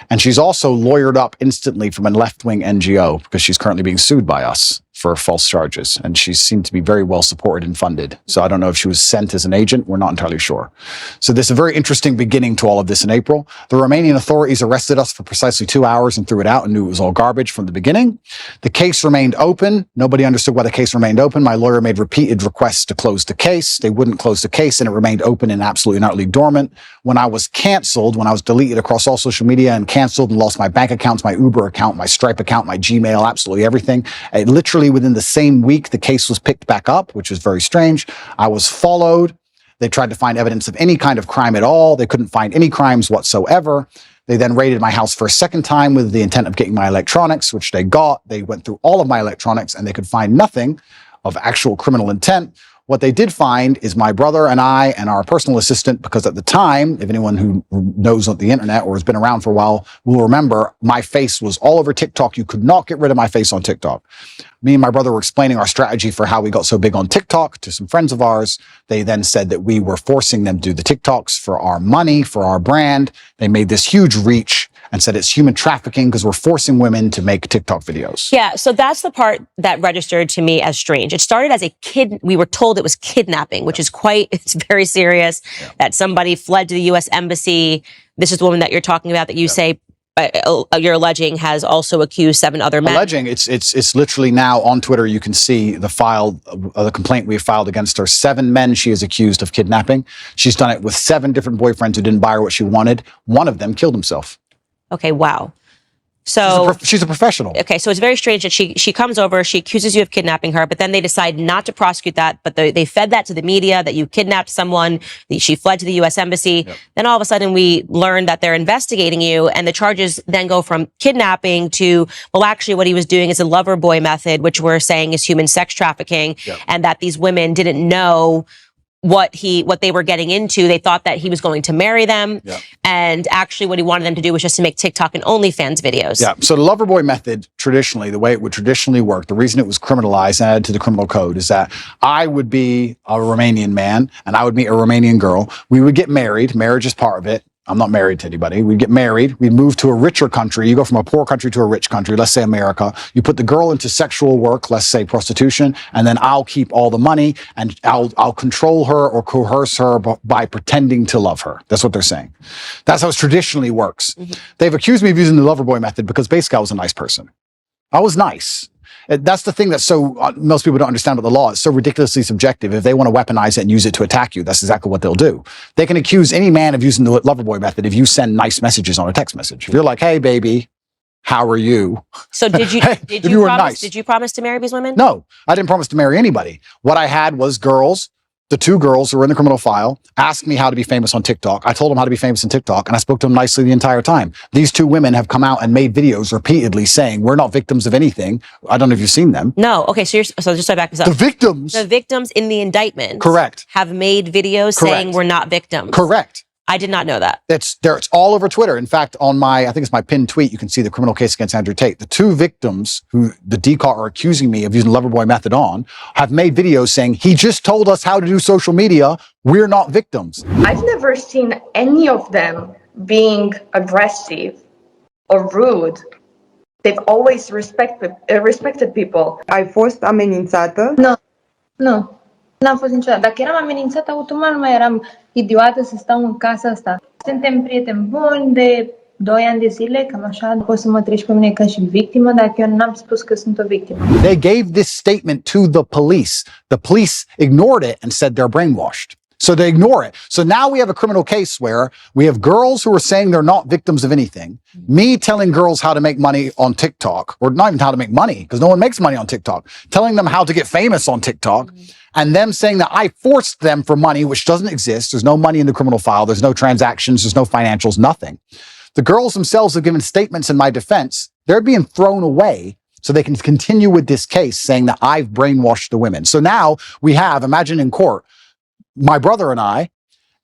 And she's also lawyered up instantly from a left-wing NGO because she's currently being sued by us for false charges. And she seemed to be very well supported and funded. So I don't know if she was sent as an agent. We're not entirely sure. So this is a very interesting beginning to all of this in April. The Romanian authorities arrested us for precisely 2 hours and threw it out and knew it was all garbage from the beginning. The case remained open. Nobody understood why the case remained open. My lawyer made repeated requests to close the case. They wouldn't close the case, and it remained open and absolutely and utterly dormant. When I was canceled, when I was deleted across all social media and canceled and lost my bank accounts, my Uber account, my Stripe account, my Gmail, absolutely everything, literally within the same week, the case was picked back up, which was very strange. I was followed. They tried to find evidence of any kind of crime at all. They couldn't find any crimes whatsoever. They then raided my house for a second time with the intent of getting my electronics, which they got. They went through all of my electronics and they could find nothing of actual criminal intent. What they did find is my brother and I and our personal assistant, because at the time, if anyone who knows the internet or has been around for a while will remember, my face was all over TikTok. You could not get rid of my face on TikTok. Me and my brother were explaining our strategy for how we got so big on TikTok to some friends of ours. They then said that we were forcing them to do the TikToks for our money, for our brand. They made this huge reach and said it's human trafficking because we're forcing women to make TikTok videos. Yeah, so that's the part that registered to me as strange. It started as we were told it was kidnapping, which is it's very serious, that somebody fled to the U.S. embassy. This is the woman that you're talking about that you say you're alleging has also accused 7 other men. Alleging, it's literally now on Twitter. You can see the complaint we have filed against her. 7 men she is accused of kidnapping. She's done it with 7 different boyfriends who didn't buy her what she wanted. One of them killed himself. Okay, wow. So she's a professional. Okay, so it's very strange that she comes over, she accuses you of kidnapping her, but then they decide not to prosecute that, but they fed that to the media that you kidnapped someone, she fled to the U.S. embassy. Yep. Then all of a sudden we learn that they're investigating you, and the charges then go from kidnapping to, well, actually what he was doing is a lover boy method, which we're saying is human sex trafficking, and that these women didn't know what they were getting into. They thought that he was going to marry them. And actually what he wanted them to do was just to make TikTok and OnlyFans videos. Yeah. So the loverboy method, traditionally, the way it would traditionally work, the reason it was criminalized and added to the criminal code is that I would be a Romanian man and I would meet a Romanian girl. We would get married. Marriage is part of it. I'm not married to anybody. We'd get married. We'd move to a richer country. You go from a poor country to a rich country, let's say America. You put the girl into sexual work, let's say prostitution, and then I'll keep all the money and I'll control her or coerce her by pretending to love her. That's what they're saying. That's how it traditionally works. Mm-hmm. They've accused me of using the loverboy method because basically I was a nice person. I was nice. That's the thing that most people don't understand about the law. It's so ridiculously subjective. If they want to weaponize it and use it to attack you, that's exactly what they'll do. They can accuse any man of using the loverboy method if you send nice messages on a text message. If you're like, hey, baby, how are you? So did you, hey, did you promise to marry these women? No, I didn't promise to marry anybody. What I had was girls. The 2 girls who were in the criminal file asked me how to be famous on TikTok. I told them how to be famous on TikTok, and I spoke to them nicely the entire time. These 2 women have come out and made videos repeatedly saying, we're not victims of anything. I don't know if you've seen them. No. Okay, so just to back this up. The victims in the indictment. Correct. Have made videos saying we're not victims. Correct. I did not know that. It's all over Twitter. In fact, on I think it's my pinned tweet, you can see the criminal case against Andrew Tate. The 2 victims who the DCOT are accusing me of using the loverboy method on have made videos saying, he just told us how to do social media. We're not victims. I've never seen any of them being aggressive or rude. They've always respected people. Ai fost amenințată? Nu. N-am fost niciodată. Dacă eram amenințată, automat nu mai eram idiotă să stau în casa asta. Suntem prieteni buni de 2 ani de zile, cam așa, poți să mă treci pe mine ca și victimă dacă eu n-am spus că sunt o victimă. They gave this statement to the police. The police ignored it and said they're brainwashed. So they ignore it. So now we have a criminal case where we have girls who are saying they're not victims of anything. Me telling girls how to make money on TikTok, or not even how to make money, because no one makes money on TikTok, telling them how to get famous on TikTok, and them saying that I forced them for money, which doesn't exist. There's no money in the criminal file. There's no transactions. There's no financials, nothing. The girls themselves have given statements in my defense. They're being thrown away so they can continue with this case saying that I've brainwashed the women. So now we have, imagine in court, my brother and I,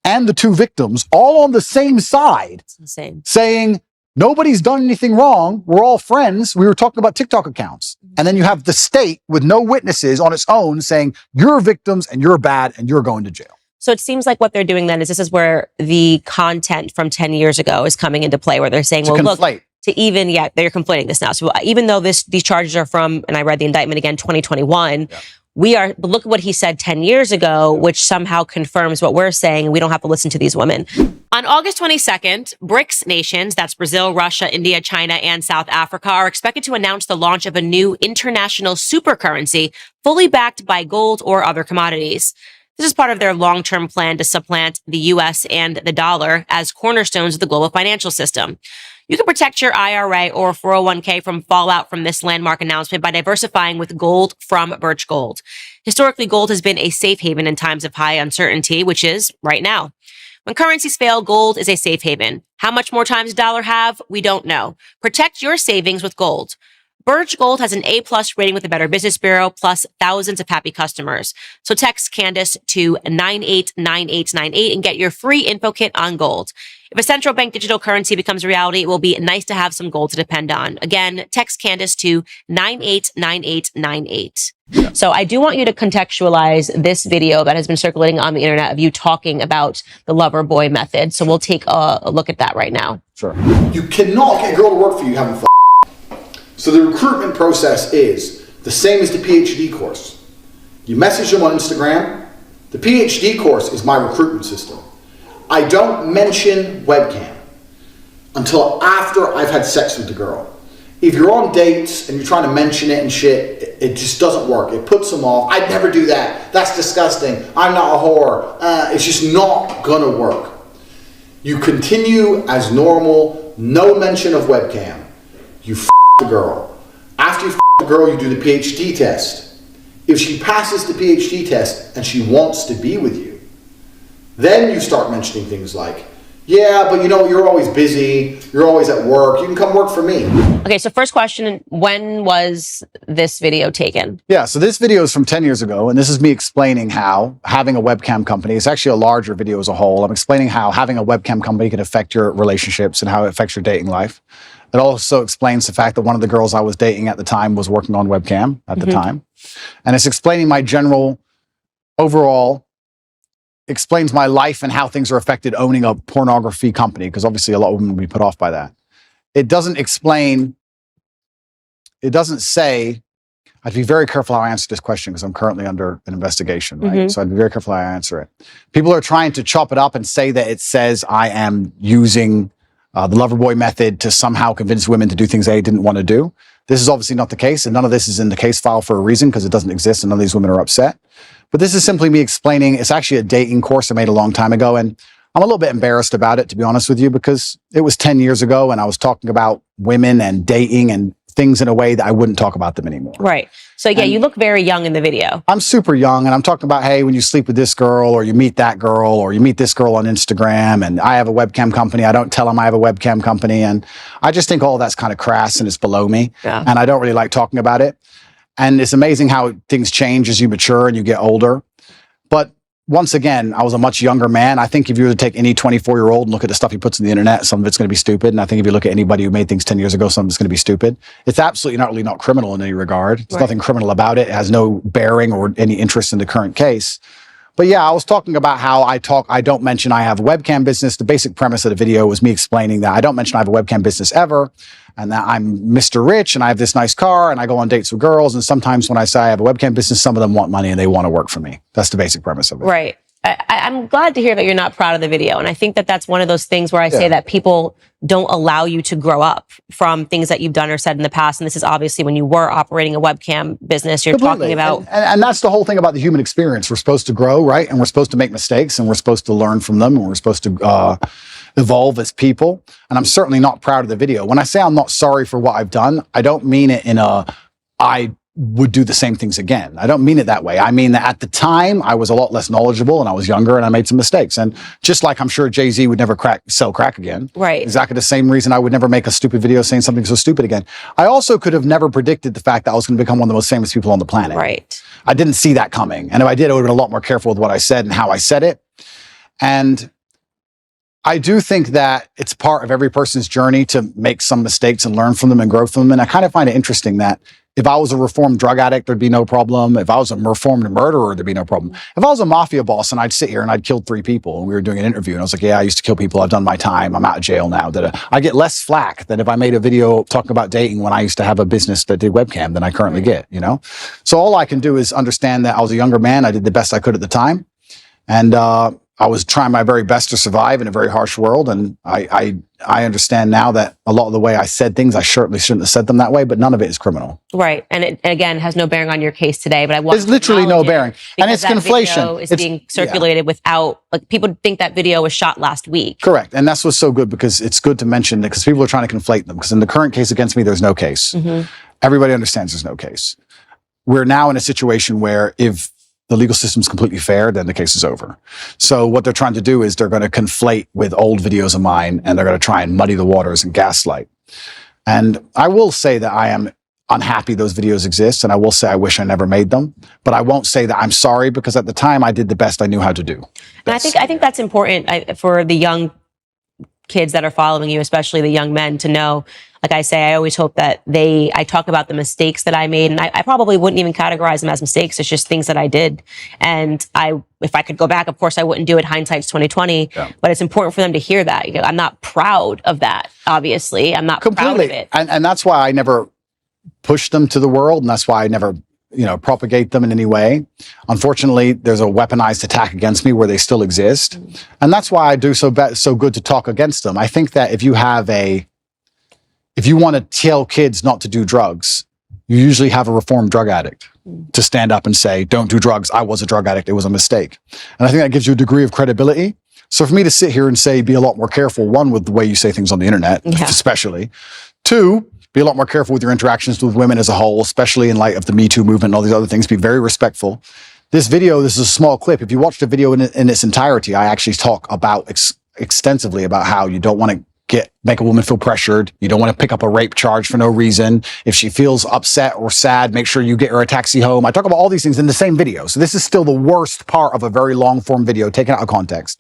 and the 2 victims, all on the same side, It's insane. saying nobody's done anything wrong. We're all friends. We were talking about TikTok accounts. And then you have the state with no witnesses on its own saying you're victims and you're bad and you're going to jail. So it seems like what they're doing then is this is where the content from 10 years ago is coming into play, where they're saying, well, look, they're conflating this now. So even though these charges are from, and I read the indictment again, 2021, but look at what he said 10 years ago, which somehow confirms what we're saying. We don't have to listen to these women. On August 22nd, BRICS nations, that's Brazil, Russia, India, China, and South Africa, are expected to announce the launch of a new international supercurrency fully backed by gold or other commodities. This is part of their long-term plan to supplant the U.S. and the dollar as cornerstones of the global financial system. You can protect your IRA or 401k from fallout from this landmark announcement by diversifying with gold from Birch Gold. Historically, gold has been a safe haven in times of high uncertainty, which is right now. When currencies fail, gold is a safe haven. How much more time does the dollar have? We don't know. Protect your savings with gold. Birch Gold has an A+ rating with the Better Business Bureau, plus thousands of happy customers. So text Candace to 989898 and get your free info kit on gold. If a central bank digital currency becomes a reality, it will be nice to have some gold to depend on. Again, text Candace to 989898. So I do want you to contextualize this video that has been circulating on the internet of you talking about the lover boy method. So we'll take a look at that right now. Sure. You cannot get a girl to work for you having fun. So the recruitment process is the same as the PhD course. You message them on Instagram. The PhD course is my recruitment system. I don't mention webcam until after I've had sex with the girl. If you're on dates and you're trying to mention it and shit, it just doesn't work. It puts them off. I'd never do that. That's disgusting. I'm not a whore. It's just not gonna work. You continue as normal, no mention of webcam. You the girl. After you the girl, you do the PhD test. If she passes the PhD test and she wants to be with you, then you start mentioning things like, yeah, but you know, you're always busy, you're always at work, you can come work for me. Okay, so first question, when was this video taken? Yeah, so this video is from 10 years ago, and this is me explaining how having a webcam company, it's actually a larger video as a whole. I'm explaining how having a webcam company can affect your relationships and how it affects your dating life. It also explains the fact that one of the girls I was dating at the time was working on webcam at the time. And it's explaining my general, overall, explains my life and how things are affected owning a pornography company, because obviously a lot of women will be put off by that. It doesn't explain, it doesn't say, I have to be very careful how I answer this question because I'm currently under an investigation, right? So I'd be very careful how I answer it. People are trying to chop it up and say that it says I am using the lover boy method to somehow convince women to do things they didn't want to do. This is obviously not the case, and none of this is in the case file for a reason because it doesn't exist and none of these women are upset. But this is simply me explaining, it's actually a dating course I made a long time ago, and I'm a little bit embarrassed about it, to be honest with you, because it was 10 years ago and I was talking about women and dating and things in a way that I wouldn't talk about them anymore. Right. So yeah, you look very young in the video. I'm super young, and I'm talking about, hey, when you sleep with this girl or you meet that girl or you meet this girl on Instagram, and I have a webcam company. I don't tell them I have a webcam company. And I just think all that's kind of crass and it's below me. Yeah. And I don't really like talking about it. And it's amazing how things change as you mature and you get older. But once again, I was a much younger man. I think if you were to take any 24-year-old and look at the stuff he puts on the internet, some of it's going to be stupid. And I think if you look at anybody who made things 10 years ago, some of it's going to be stupid. It's absolutely not criminal in any regard. There's nothing criminal about it. It has no bearing or any interest in the current case. But yeah, I was talking about how I don't mention I have a webcam business. The basic premise of the video was me explaining that I don't mention I have a webcam business ever, and that I'm Mr. Rich and I have this nice car and I go on dates with girls. And sometimes when I say I have a webcam business, some of them want money and they want to work for me. That's the basic premise of it. Right. I'm glad to hear that you're not proud of the video. And I think that that's one of those things where I say that people don't allow you to grow up from things that you've done or said in the past. And this is obviously when you were operating a webcam business, you're Completely. talking about. And that's the whole thing about the human experience. We're supposed to grow, right? And we're supposed to make mistakes and we're supposed to learn from them and we're supposed to evolve as people. And I'm certainly not proud of the video. When I say I'm not sorry for what I've done, I don't mean it in I would do the same things again. I don't mean it that way. I mean that at the time I was a lot less knowledgeable and I was younger and I made some mistakes. And just like I'm sure Jay-Z would never sell crack again. Right. Exactly the same reason I would never make a stupid video saying something so stupid again. I also could have never predicted the fact that I was going to become one of the most famous people on the planet. Right. I didn't see that coming. And if I did, I would have been a lot more careful with what I said and how I said it. And I do think that it's part of every person's journey to make some mistakes and learn from them and grow from them. And I kind of find it interesting that if I was a reformed drug addict, there'd be no problem. If I was a reformed murderer, there'd be no problem. If I was a mafia boss and I'd sit here and I'd killed 3 people and we were doing an interview and I was like, yeah, I used to kill people. I've done my time. I'm out of jail now. I get less flack than if I made a video talking about dating when I used to have a business that did webcam than I currently get, you know? So all I can do is understand that I was a younger man. I did the best I could at the time. And, I was trying my very best to survive in a very harsh world. And I understand now that a lot of the way I said things, I certainly shouldn't have said them that way, but none of it is criminal. Right. And it, again, has no bearing on your case today, but I want There's literally no bearing. And it's conflation. It's being circulated without, like, people think that video was shot last week. Correct. And that's what's so good, because it's good to mention that, because people are trying to conflate them. Because in the current case against me, there's no case. Mm-hmm. Everybody understands there's no case. We're now in a situation where if the legal system's completely fair, then the case is over. So what they're trying to do is they're going to conflate with old videos of mine and they're going to try and muddy the waters and gaslight. And I will say that I am unhappy those videos exist, and I will say I wish I never made them, but I won't say that I'm sorry, because at the time I did the best I knew how to do. And I think that's important for the young kids that are following you, especially the young men, to know. Like I say, I always hope that I talk about the mistakes that I made, and I probably wouldn't even categorize them as mistakes. It's just things that I did. And if I could go back, of course I wouldn't do it. Hindsight's 2020, but it's important for them to hear that. You know, I'm not proud of that. Obviously, I'm not proud of it. And that's why I never push them to the world. And that's why I never, propagate them in any way. Unfortunately, there's a weaponized attack against me where they still exist. And that's why I do so good to talk against them. I think that if you want to tell kids not to do drugs, you usually have a reformed drug addict to stand up and say, don't do drugs. I was a drug addict. It was a mistake. And I think that gives you a degree of credibility. So for me to sit here and say, be a lot more careful, one, with the way you say things on the internet, especially. 2, be a lot more careful with your interactions with women as a whole, especially in light of the Me Too movement and all these other things. Be very respectful. This is a small clip. If you watch the video in its entirety, I actually talk about extensively about how you don't want to make a woman feel pressured. You don't want to pick up a rape charge for no reason. If she feels upset or sad, make sure you get her a taxi home. I talk about all these things in the same video. So this is still the worst part of a very long form video taken out of context.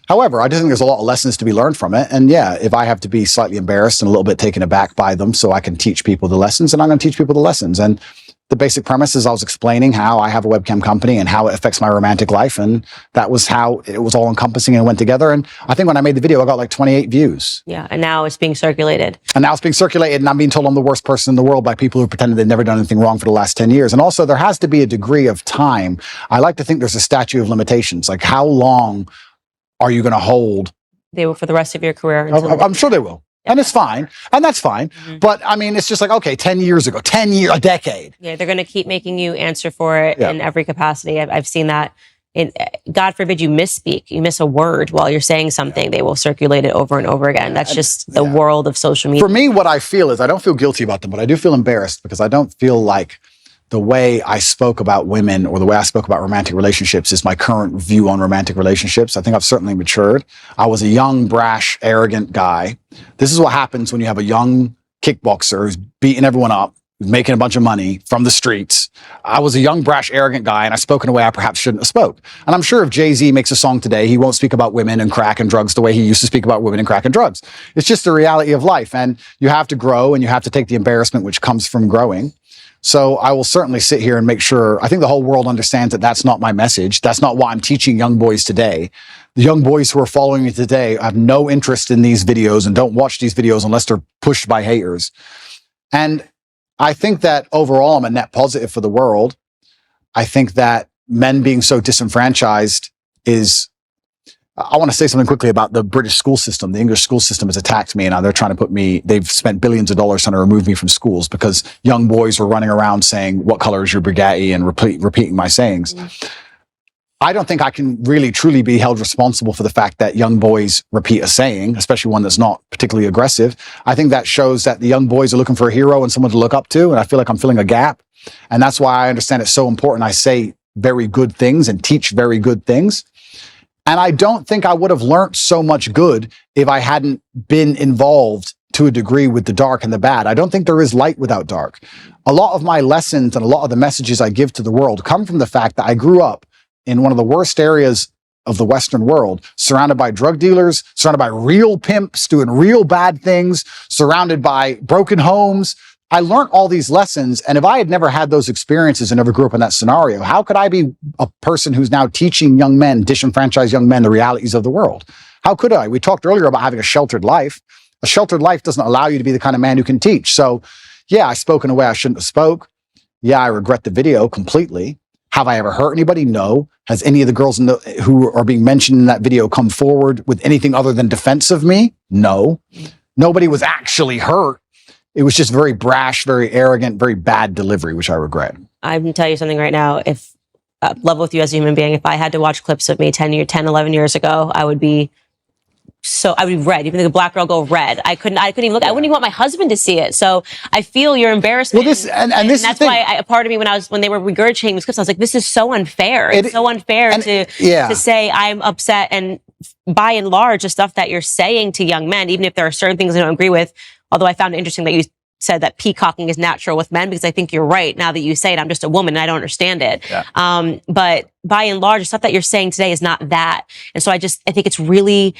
However, I just think there's a lot of lessons to be learned from it. And yeah, if I have to be slightly embarrassed and a little bit taken aback by them so I can teach people the lessons, then I'm going to teach people the lessons. And the basic premise is I was explaining how I have a webcam company and how it affects my romantic life. And that was how it was all encompassing and went together. And I think when I made the video, I got like 28 views. Yeah. And now it's being circulated. And I'm being told I'm the worst person in the world by people who pretended they've never done anything wrong for the last 10 years. And also there has to be a degree of time. I like to think there's a statute of limitations. Like, how long are you going to hold? They will for the rest of your career. I'm sure they will. And it's fine. And that's fine. Mm-hmm. But I mean, it's just like, okay, 10 years ago, a decade. Yeah, they're going to keep making you answer for it in every capacity. I've seen that. God forbid you misspeak, you miss a word while you're saying something, they will circulate it over and over again. That's just the world of social media. For me, what I feel is I don't feel guilty about them, but I do feel embarrassed because I don't feel like the way I spoke about women or the way I spoke about romantic relationships is my current view on romantic relationships. I think I've certainly matured. I was a young, brash, arrogant guy. This is what happens when you have a young kickboxer who's beating everyone up, who's making a bunch of money from the streets. I was a young, brash, arrogant guy, and I spoke in a way I perhaps shouldn't have spoke. And I'm sure if Jay-Z makes a song today, he won't speak about women and crack and drugs the way he used to speak about women and crack and drugs. It's just the reality of life. And you have to grow, and you have to take the embarrassment which comes from growing. So I will certainly sit here and make sure, I think the whole world understands that that's not my message. That's not what I'm teaching young boys today. The young boys who are following me today have no interest in these videos and don't watch these videos unless they're pushed by haters. And I think that overall, I'm a net positive for the world. I think that men being so disenfranchised is I want to say something quickly about the British school system. The English school system has attacked me, and now they're trying to put me, they've spent billions of dollars trying to remove me from schools because young boys were running around saying, what color is your Bugatti, and repeating my sayings. I don't think I can really truly be held responsible for the fact that young boys repeat a saying, especially one that's not particularly aggressive. I think that shows that the young boys are looking for a hero and someone to look up to, and I feel like I'm filling a gap. And that's why I understand it's so important I say very good things and teach very good things. And I don't think I would have learned so much good if I hadn't been involved to a degree with the dark and the bad. I don't think there is light without dark. A lot of my lessons and a lot of the messages I give to the world come from the fact that I grew up in one of the worst areas of the Western world, surrounded by drug dealers, surrounded by real pimps doing real bad things, surrounded by broken homes. I learned all these lessons, and if I had never had those experiences and never grew up in that scenario, how could I be a person who's now teaching young men, disenfranchised young men, the realities of the world? How could I? We talked earlier about having a sheltered life. A sheltered life doesn't allow you to be the kind of man who can teach. So, yeah, I spoke in a way I shouldn't have spoke. Yeah, I regret the video completely. Have I ever hurt anybody? No. Has any of the girls who are being mentioned in that video come forward with anything other than defense of me? No. Nobody was actually hurt. It was just very brash, very arrogant, very bad delivery, which I regret. I'm going to tell you something right now. If love with you as a human being, if I had to watch clips of me 10, 11 years ago, I would be red. Even the black girl go red. I couldn't even look. I wouldn't even want my husband to see it. So I feel your embarrassment. Well, and that's why a part of me, when they were regurgitating these clips, I was like, this is so unfair. It's so unfair to say I'm upset. And by and large, the stuff that you're saying to young men, even if there are certain things I don't agree with, although I found it interesting that you said that peacocking is natural with men, because I think you're right. Now that you say it, I'm just a woman and I don't understand it. Yeah. But by and large, the stuff that you're saying today is not that. And so I think it's really,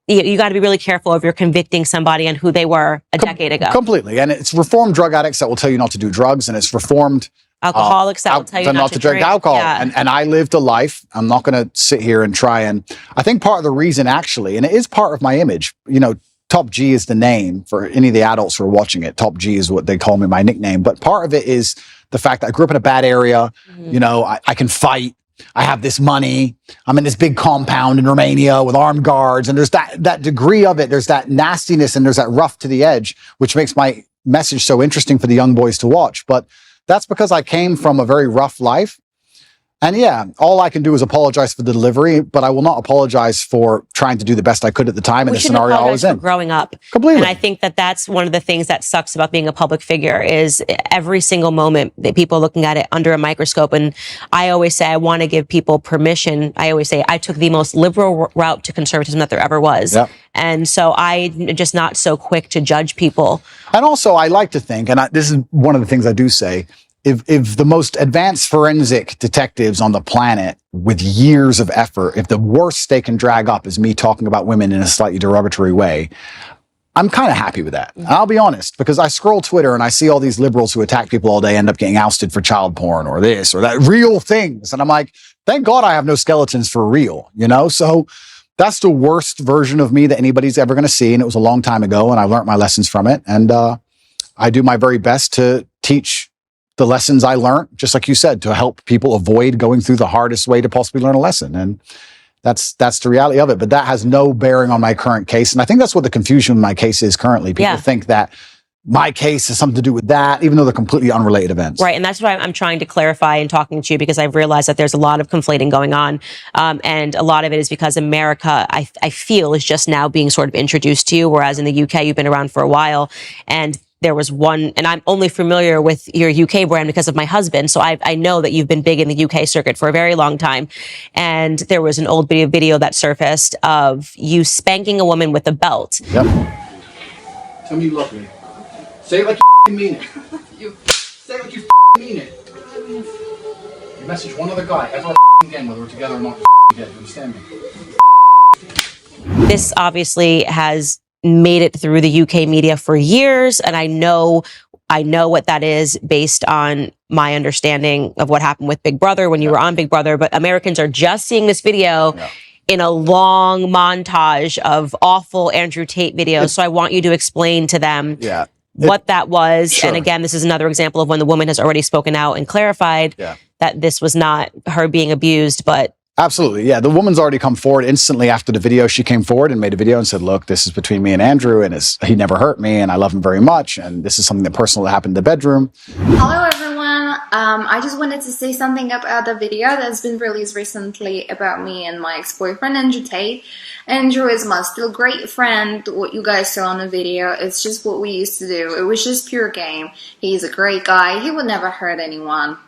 you got to be really careful if you're convicting somebody on who they were a decade ago. Completely. And it's reformed drug addicts that will tell you not to do drugs, and it's reformed alcoholics that will tell you not to drink alcohol. Yeah. And I lived a life. I'm not going to sit here and try and, I think part of the reason actually, and it is part of my image, Top G is the name for any of the adults who are watching it. Top G is what they call me, my nickname. But part of it is the fact that I grew up in a bad area. I can fight. I have this money. I'm in this big compound in Romania with armed guards. And there's that degree of it. There's that nastiness and there's that rough to the edge, which makes my message so interesting for the young boys to watch. But that's because I came from a very rough life. And yeah, all I can do is apologize for the delivery, but I will not apologize for trying to do the best I could at the time in the scenario I was in. Growing up. Completely. And I think that that's one of the things that sucks about being a public figure is every single moment that people are looking at it under a microscope. And I always say I want to give people permission. I always say I took the most liberal route to conservatism that there ever was. Yep. And so I'm just not so quick to judge people. And also I like to think, and this is one of the things I do say, if the most advanced forensic detectives on the planet with years of effort, if the worst they can drag up is me talking about women in a slightly derogatory way, I'm kind of happy with that. And I'll be honest, because I scroll Twitter and I see all these liberals who attack people all day end up getting ousted for child porn or this or that, real things. And I'm like, thank God I have no skeletons for real, So that's the worst version of me that anybody's ever going to see. And it was a long time ago and I learned my lessons from it. And I do my very best to teach the lessons I learned, just like you said, to help people avoid going through the hardest way to possibly learn a lesson. And that's the reality of it. But that has no bearing on my current case. And I think that's what the confusion in my case is currently. People think that my case has something to do with that, even though they're completely unrelated events. Right. And that's why I'm trying to clarify and talking to you, because I've realized that there's a lot of conflating going on. And a lot of it is because America, I feel, is just now being sort of introduced to you, whereas in the UK, you've been around for a while. And there was one, and I'm only familiar with your UK brand because of my husband. So I know that you've been big in the UK circuit for a very long time. And there was an old video that surfaced of you spanking a woman with a belt. Yep. Tell me you love me. Say it like you mean it. Say it like you mean it. You message one other guy ever again, whether we're together or not, you understand me? This obviously has made it through the UK media for years. And I know what that is based on my understanding of what happened with Big Brother when you were on Big Brother. But Americans are just seeing this video in a long montage of awful Andrew Tate videos. So I want you to explain to them what that was. Sure. And again, this is another example of when the woman has already spoken out and clarified that this was not her being abused, but Absolutely. Yeah. The woman's already come forward instantly after the video. She came forward and made a video and said, look, this is between me and Andrew, and he never hurt me, and I love him very much. And this is something that personal that happened in the bedroom. Hello everyone. I just wanted to say something about the video that's been released recently about me and my ex-boyfriend, Andrew Tate. Andrew is my still great friend. What you guys saw in the video, it's just what we used to do. It was just pure game. He's a great guy. He would never hurt anyone.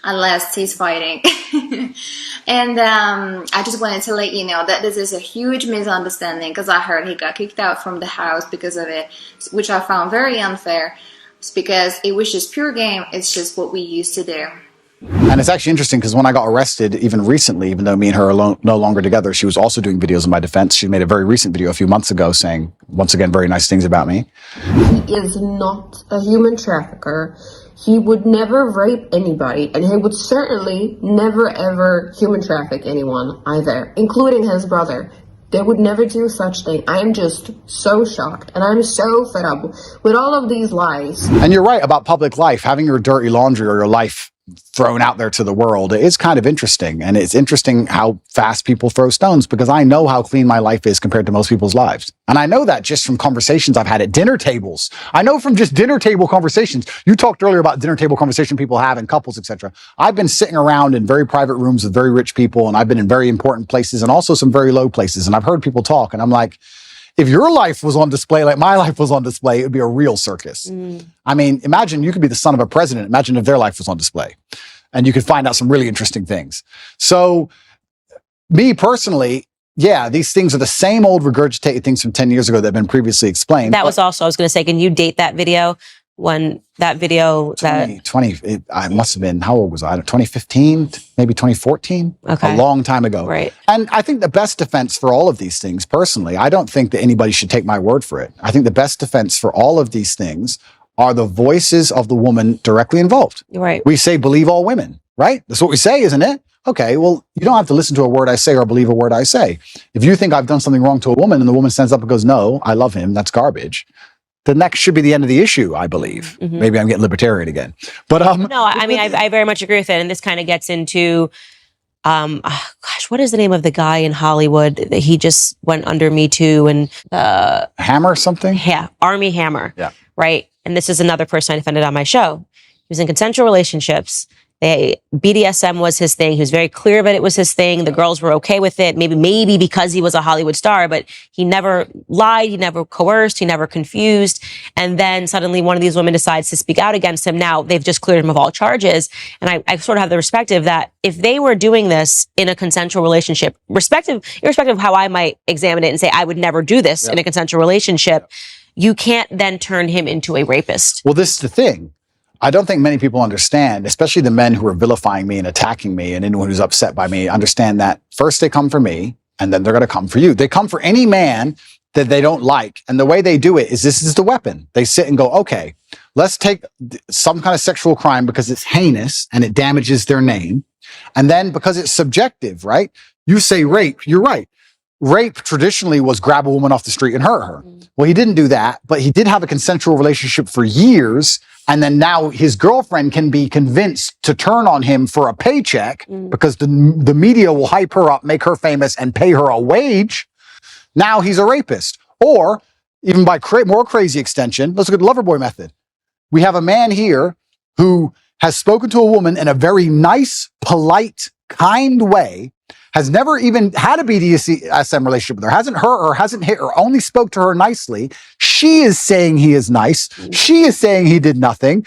Unless he's fighting. And I just wanted to let you know that this is a huge misunderstanding, because I heard he got kicked out from the house because of it, which I found very unfair. It's because it was just pure game. It's just what we used to do. And it's actually interesting because when I got arrested, even recently, even though me and her are no longer together, she was also doing videos in my defense. She made a very recent video a few months ago saying, once again, very nice things about me. He is not a human trafficker. He would never rape anybody, and he would certainly never ever human traffic anyone either, including his brother. They would never do such thing. I am just so shocked, and I'm so fed up with all of these lies. And you're right about public life. Having your dirty laundry or your life thrown out there to the world is kind of interesting. And it's interesting how fast people throw stones, because I know how clean my life is compared to most people's lives. And I know that just from conversations I've had at dinner tables. I know from just dinner table conversations. You talked earlier about dinner table conversation people have in couples, etc. I've been sitting around in very private rooms with very rich people, and I've been in very important places and also some very low places. And I've heard people talk, and I'm like, if your life was on display like my life was on display, it would be a real circus. I mean, imagine you could be the son of a president. Imagine if their life was on display, and you could find out some really interesting things. So me personally, yeah, these things are the same old regurgitated things from 10 years ago that have been previously explained. That was also, I was going to say, can you date that video? When that video, I must have been, how old was I? 2015, maybe 2014. Okay. A long time ago. Right. And I think the best defense for all of these things, personally, I don't think that anybody should take my word for it. I think the best defense for all of these things are the voices of the woman directly involved. Right. We say, believe all women, right? That's what we say, isn't it? Okay, well, you don't have to listen to a word I say or believe a word I say. If you think I've done something wrong to a woman and the woman stands up and goes, no, I love him, that's garbage, then that should be the end of the issue, I believe. Mm-hmm. Maybe I'm getting libertarian again. But no, I mean, I very much agree with it. And this kind of gets into, what is the name of the guy in Hollywood that he just went under Me Too and Hammer something? Yeah, Army Hammer. Yeah. Right. And this is another person I defended on my show. He was in consensual relationships. BDSM was his thing. He was very clear that it was his thing. The girls were okay with it. Maybe because he was a Hollywood star, but he never lied. He never coerced. He never confused. And then suddenly one of these women decides to speak out against him. Now they've just cleared him of all charges. And I sort of have the perspective that if they were doing this in a consensual relationship, irrespective of how I might examine it and say, I would never do this in a consensual relationship, you can't then turn him into a rapist. Well, this is the thing. I don't think many people understand, especially the men who are vilifying me and attacking me and anyone who's upset by me, understand that first they come for me and then they're going to come for you. They come for any man that they don't like. And the way they do it is this is the weapon. They sit and go, okay, let's take some kind of sexual crime because it's heinous and it damages their name. And then because it's subjective, right? You say rape, you're right. Rape traditionally was grab a woman off the street and hurt her. Well, he didn't do that, but he did have a consensual relationship for years. And then now his girlfriend can be convinced to turn on him for a paycheck because the media will hype her up, make her famous, and pay her a wage. Now he's a rapist. Or even by more crazy extension, let's look at the Loverboy method. We have a man here who has spoken to a woman in a very nice, polite, kind way, has never even had a BDSM relationship with her, hasn't hurt her, hasn't hit her, only spoke to her nicely. She is saying he is nice. She is saying he did nothing.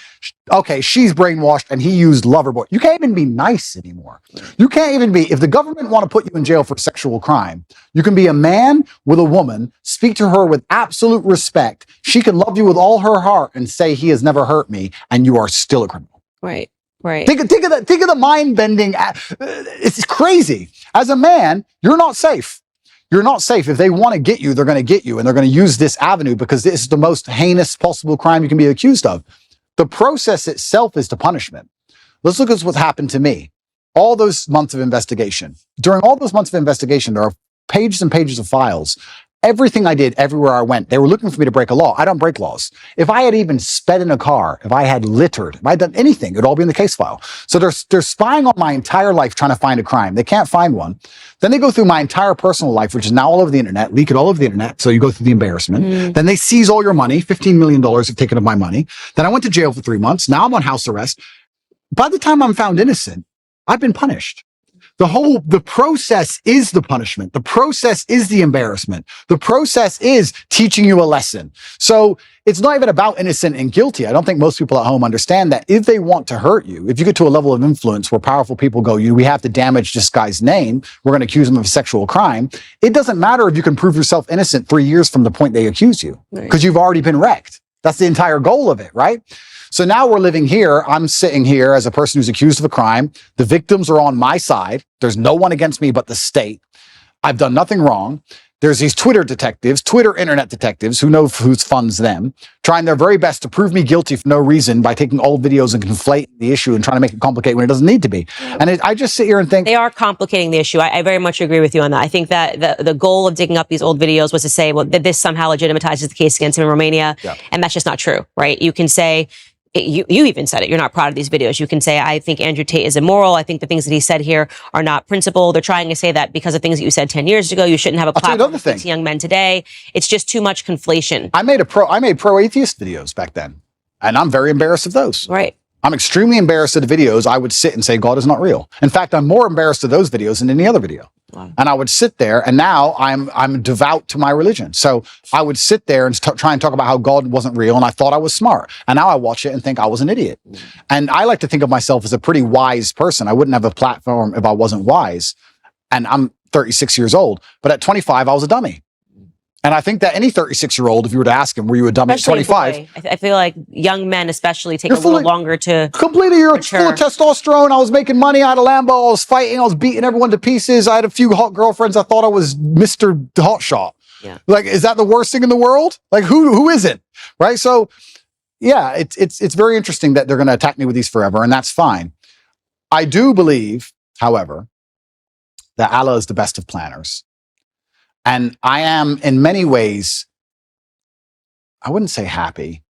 Okay, she's brainwashed and he used Loverboy. You can't even be nice anymore. You can't even be, if the government want to put you in jail for sexual crime, you can be a man with a woman, speak to her with absolute respect. She can love you with all her heart and say he has never hurt me, and you are still a criminal. Right. Right. Think of that. Think of the mind bending. It's crazy. As a man, you're not safe. You're not safe. If they want to get you, they're going to get you, and they're going to use this avenue because this is the most heinous possible crime you can be accused of. The process itself is the punishment. Let's look at what's happened to me. All those months of investigation. During all those months of investigation, there are pages and pages of files Everything I did, everywhere I went, they were looking for me to break a law. I don't break laws. If I had even sped in a car, if I had littered, if I had done anything, it would all be in the case file. So they're spying on my entire life trying to find a crime. They can't find one. Then they go through my entire personal life, which is now all over the internet, leak it all over the internet. So you go through the embarrassment. Then they seize all your money. $15 million have taken of my money. Then I went to jail for 3 months. Now I'm on house arrest. By the time I'm found innocent, I've been punished. The process is the punishment. The process is the embarrassment. The process is teaching you a lesson. So it's not even about innocent and guilty. I don't think most people at home understand that if they want to hurt you, if you get to a level of influence where powerful people go, we have to damage this guy's name, we're going to accuse him of a sexual crime. It doesn't matter if you can prove yourself innocent 3 years from the point they accuse you, because you've already been wrecked. That's the entire goal of it, right? So now we're living here. I'm sitting here as a person who's accused of a crime. The victims are on my side. There's no one against me but the state. I've done nothing wrong. There's these Twitter internet detectives who know who funds them, trying their very best to prove me guilty for no reason by taking old videos and conflating the issue and trying to make it complicated when it doesn't need to be. And I just sit here and think... They are complicating the issue. I very much agree with you on that. I think that the goal of digging up these old videos was to say, well, that this somehow legitimizes the case against him in Romania. Yeah. And that's just not true, right? You can say... You even said it. You're not proud of these videos. You can say, I think Andrew Tate is immoral. I think the things that he said here are not principled. They're trying to say that because of things that you said 10 years ago, you shouldn't have a platform to young men today. It's just too much conflation. I made pro-atheist videos back then, and I'm very embarrassed of those. Right. I'm extremely embarrassed of the videos. I would sit and say, God is not real. In fact, I'm more embarrassed of those videos than any other video. Wow. And I would sit there, and now I'm devout to my religion. So I would sit there and try and talk about how God wasn't real, and I thought I was smart. And now I watch it and think I was an idiot. And I like to think of myself as a pretty wise person. I wouldn't have a platform if I wasn't wise. And I'm 36 years old. But at 25, I was a dummy. And I think that any 36-year-old, if you were to ask him, were you a dummy at 25? I feel like young men especially take a little longer to completely. You're full of testosterone. I was making money. I had a Lambo. I was fighting. I was beating everyone to pieces. I had a few hot girlfriends. I thought I was Mr. Hotshot. Yeah. Like, is that the worst thing in the world? Like, who isn't? Right? So, yeah, it's very interesting that they're going to attack me with these forever, and that's fine. I do believe, however, that Allah is the best of planners. And I am, in many ways, I wouldn't say happy,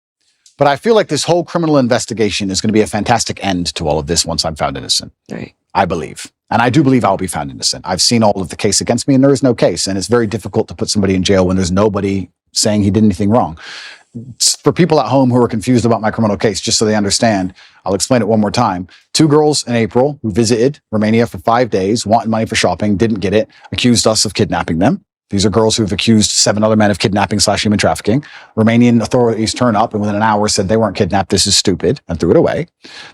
but I feel like this whole criminal investigation is going to be a fantastic end to all of this once I'm found innocent. Right. I believe. And I do believe I'll be found innocent. I've seen all of the case against me, and there is no case. And it's very difficult to put somebody in jail when there's nobody saying he did anything wrong. For people at home who are confused about my criminal case, just so they understand, I'll explain it one more time. 2 girls in April who visited Romania for 5 days, wanted money for shopping, didn't get it, accused us of kidnapping them. These are girls who have accused 7 other men of kidnapping/human trafficking. Romanian authorities turn up and within an hour said they weren't kidnapped, this is stupid, and threw it away.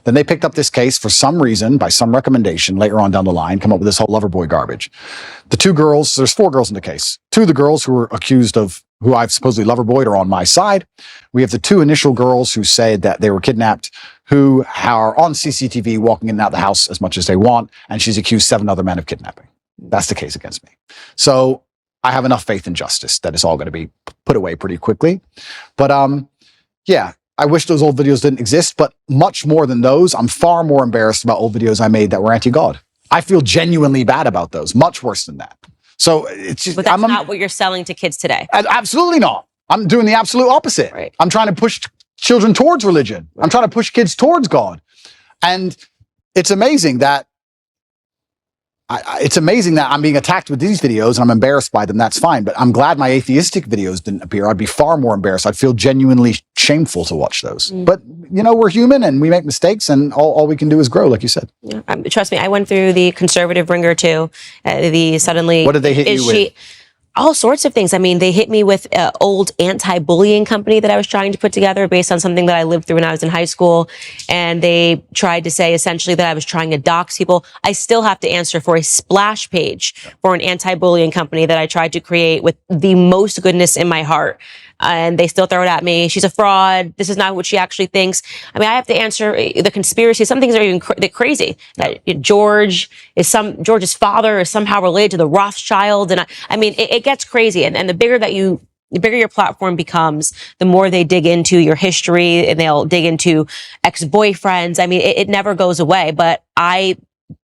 Then they picked up this case for some reason, by some recommendation, later on down the line, come up with this whole lover boy garbage. The 2 girls, there's 4 girls in the case. 2 of the girls who were accused of, who I've supposedly lover boyed, are on my side. We have the 2 initial girls who said that they were kidnapped, who are on CCTV walking in and out the house as much as they want, and she's accused 7 other men of kidnapping. That's the case against me. So I have enough faith in justice that it's all going to be put away pretty quickly. But yeah, I wish those old videos didn't exist, but much more than those, I'm far more embarrassed about old videos I made that were anti-God. I feel genuinely bad about those, much worse than that. So it's just, but that's not what you're selling to kids today. Absolutely not. I'm doing the absolute opposite. Right. I'm trying to push children towards religion. Right. I'm trying to push kids towards God. And it's amazing that I'm being attacked with these videos and I'm embarrassed by them. That's fine. But I'm glad my atheistic videos didn't appear. I'd be far more embarrassed. I'd feel genuinely shameful to watch those. But, you know, we're human and we make mistakes and all we can do is grow, like you said. Yeah. Trust me, I went through the conservative ringer too. Suddenly. What did they hit you with? All sorts of things. I mean, they hit me with an old anti-bullying company that I was trying to put together based on something that I lived through when I was in high school. And they tried to say essentially that I was trying to dox people. I still have to answer for a splash page for an anti-bullying company that I tried to create with the most goodness in my heart. And they still throw it at me. She's a fraud. This is not what she actually thinks. I mean, I have to answer the conspiracy. Some things are even crazy. That George's father is somehow related to the Rothschild. And I mean, it gets crazy. And the bigger your platform becomes, the more they dig into your history and they'll dig into ex-boyfriends. I mean, it never goes away. But I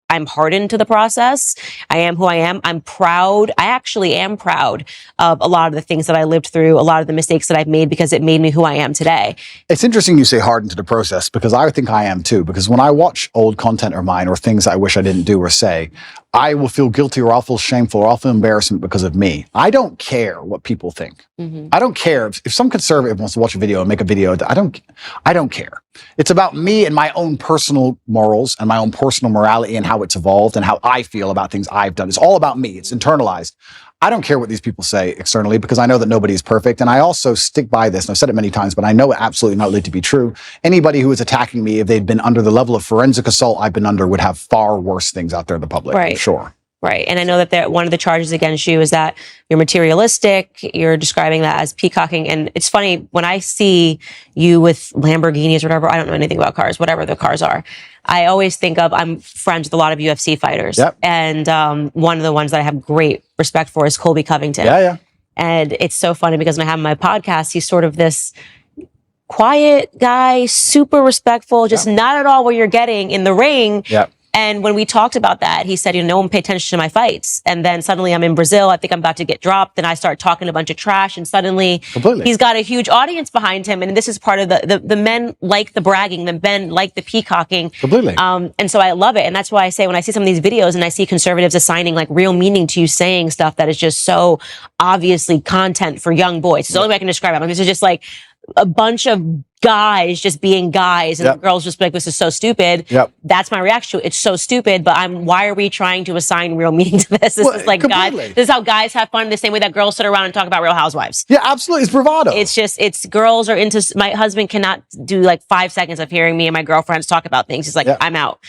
I'm hardened to the process. I am who I am. I'm proud. I actually am proud of a lot of the things that I lived through, a lot of the mistakes that I've made, because it made me who I am today. It's interesting you say hardened to the process, because I think I am too. Because when I watch old content of mine or things I wish I didn't do or say, I will feel guilty or I'll feel shameful or I'll feel embarrassment because of me. I don't care what people think. I don't care if some conservative wants to watch a video and make a video. I don't care. It's about me and my own personal morals and my own personal morality and how it's evolved and how I feel about things I've done. It's all about me. It's internalized. I don't care what these people say externally, because I know that nobody is perfect. And I also stick by this, and I've said it many times, but I know it absolutely not to be true. Anybody who is attacking me, if they'd been under the level of forensic assault I've been under, would have far worse things out there in the public. Right. I'm sure. Right. And I know that one of the charges against you is that you're materialistic. You're describing that as peacocking. And it's funny, when I see you with Lamborghinis or whatever, I don't know anything about cars, whatever the cars are, I always think of, I'm friends with a lot of UFC fighters. Yep. And one of the ones that I have great respect for is Colby Covington. Yeah. And it's so funny because when I have my podcast, he's sort of this quiet guy, super respectful, just not at all what you're getting in the ring. Yep. And when we talked about that, he said, no one paid attention to my fights. And then suddenly I'm in Brazil. I think I'm about to get dropped. And I start talking a bunch of trash. And suddenly he's got a huge audience behind him. And this is part of the men like the bragging, the men like the peacocking. Completely. And so I love it. And that's why I say, when I see some of these videos and I see conservatives assigning like real meaning to you saying stuff that is just so obviously content for young boys. It's the only way I can describe it. I mean, this is just like a bunch of guys just being guys, and the girls just be like, this is so stupid. That's my reaction to it. It's so stupid, but why are we trying to assign real meaning to this? This is like guys, this is how guys have fun, the same way that girls sit around and talk about Real Housewives. Yeah, absolutely. It's bravado. It's girls are into, my husband cannot do like 5 seconds of hearing me and my girlfriends talk about things. He's like, I'm out.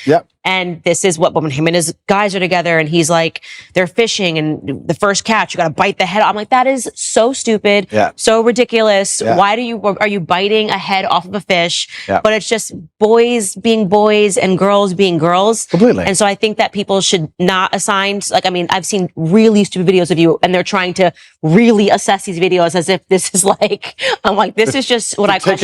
And this is what, when him and his guys are together and he's like, they're fishing and the first catch, you got to bite the head. I'm like, that is so stupid. So ridiculous. Why are you biting a head off of a fish? But it's just boys being boys and girls being girls. Completely. And so I think that people should not assign, like, I mean, I've seen really stupid videos of you and they're trying to really assess these videos as if this is like, I'm like, this is just what I call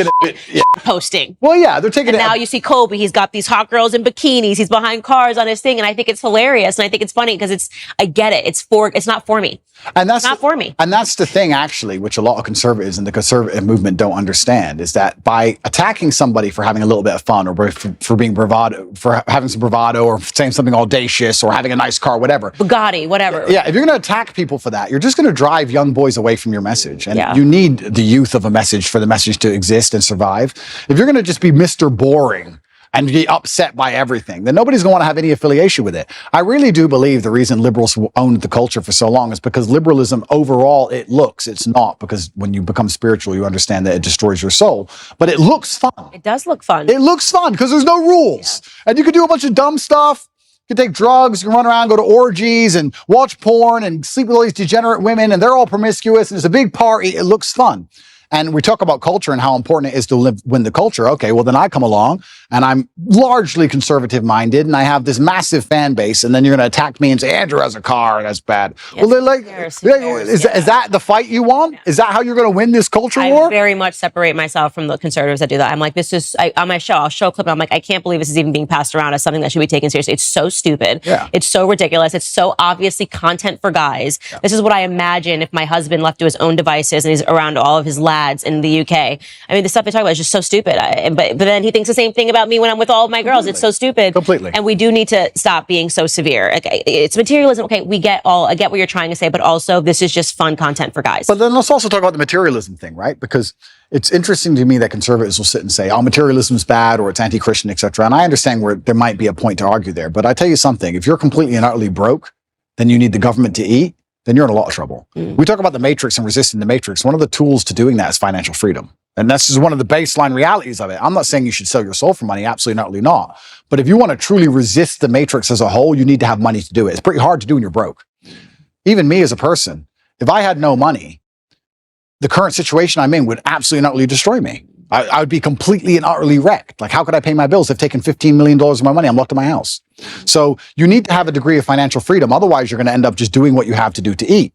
posting. Well, yeah, they're taking it. Now you see Kobe, he's got these hot girls in bikinis. He's behind cars on his thing. And I think it's hilarious. And I think it's funny because I get it. It's not for me. And that's not for me. And that's the thing, actually, which a lot of conservatives and the conservative movement don't understand, is that by attacking somebody for having a little bit of fun, or for being bravado, for having some bravado, or saying something audacious, or having a nice car, whatever. Bugatti, whatever. Yeah, if you're going to attack people for that, you're just going to drive young boys away from your message. And you need the youth of a message for the message to exist and survive. If you're going to just be Mr. Boring and be upset by everything, then nobody's going to want to have any affiliation with it. I really do believe the reason liberals owned the culture for so long is because liberalism overall, it's not, because when you become spiritual, you understand that it destroys your soul, but it looks fun. It does look fun. It looks fun because there's no rules. And you can do a bunch of dumb stuff. You can take drugs, you can run around, go to orgies and watch porn and sleep with all these degenerate women, and they're all promiscuous and it's a big party. It looks fun. And we talk about culture and how important it is to win the culture. Okay, well, then I come along and I'm largely conservative minded and I have this massive fan base, and then you're going to attack me and say, Andrew has a car, that's bad. Well, they're like, is that the fight you want? Yeah. Is that how you're going to win this culture war? I very much separate myself from the conservatives that do that. I'm like, on my show, I'll show a clip and I'm like, I can't believe this is even being passed around as something that should be taken seriously. It's so stupid. It's so ridiculous. It's so obviously content for guys. This is what I imagine if my husband left to his own devices and he's around all of his lads in the UK. I mean, the stuff they talk about is just so stupid. But then he thinks the same thing about me when I'm with all of my girls. It's so stupid. Completely. And we do need to stop being so severe. Okay, it's materialism. Okay, I get what you're trying to say, but also this is just fun content for guys. But then let's also talk about the materialism thing, right? Because it's interesting to me that conservatives will sit and say, oh, materialism is bad or it's anti-Christian, etc. And I understand where there might be a point to argue there. But I tell you something, if you're completely and utterly broke, then you need the government to eat, then you're in a lot of trouble. We talk about the matrix and resisting the matrix. One of the tools to doing that is financial freedom. And that's just one of the baseline realities of it. I'm not saying you should sell your soul for money. Absolutely not, really not. But if you want to truly resist the matrix as a whole, you need to have money to do it. It's pretty hard to do when you're broke. Even me as a person, if I had no money, the current situation I'm in would absolutely not really destroy me. I would be completely and utterly wrecked. Like, how could I pay my bills? They've taken $15 million of my money. I'm locked in my house. So you need to have a degree of financial freedom. Otherwise, you're going to end up just doing what you have to do to eat.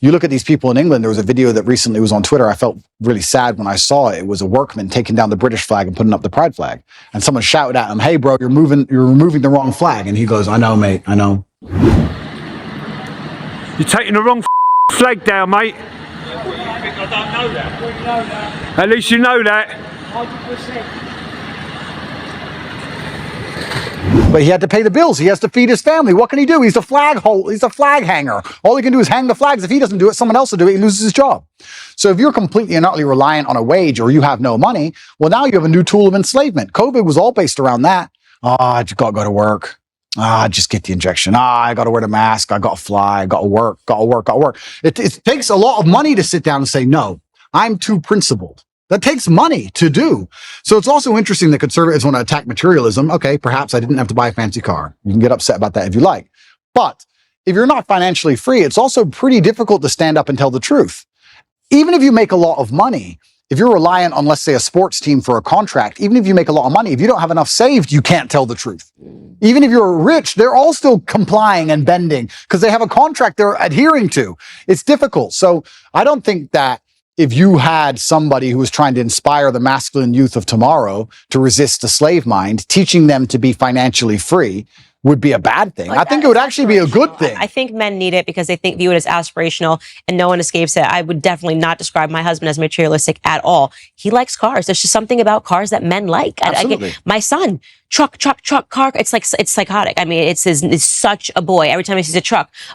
You look at these people in England. There was a video that recently was on Twitter. I felt really sad when I saw it. It was a workman taking down the British flag and putting up the pride flag. And someone shouted at him, "Hey, bro, you're removing the wrong flag." And he goes, "I know, mate. I know." You're taking the wrong flag down, mate. I don't know that. At least you know that. 100%. But he had to pay the bills. He has to feed his family. What can he do? He's the flag hanger. All he can do is hang the flags. If he doesn't do it, someone else will do it. He loses his job. So if you're completely and utterly reliant on a wage or you have no money, well, now you have a new tool of enslavement. COVID was all based around that. I just got to go to work. Just get the injection. I got to wear the mask. I got to fly. I got to work. It takes a lot of money to sit down and say, no, I'm too principled. That takes money to do. So it's also interesting that conservatives want to attack materialism. Okay, perhaps I didn't have to buy a fancy car. You can get upset about that if you like. But if you're not financially free, it's also pretty difficult to stand up and tell the truth. Even if you make a lot of money, if you're reliant on, let's say, a sports team for a contract, even if you make a lot of money, if you don't have enough saved, you can't tell the truth. Even if you're rich, they're all still complying and bending because they have a contract they're adhering to. It's difficult. So I don't think that if you had somebody who was trying to inspire the masculine youth of tomorrow to resist the slave mind, teaching them to be financially free would be a bad thing. I think it would actually be a good thing. I think men need it because they view it as aspirational and no one escapes it. I would definitely not describe my husband as materialistic at all. He likes cars. There's just something about cars that men like. Absolutely. My son, truck, car. It's psychotic. I mean, it's such a boy. Every time he sees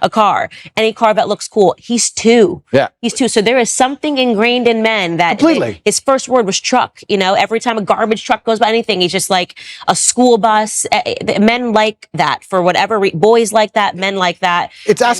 a car, any car that looks cool, he's 2. Yeah. He's 2. So there is something ingrained in men that his first word was truck. You know, every time a garbage truck goes by anything, he's just like a school bus. Men like that for whatever boys like that, men like that.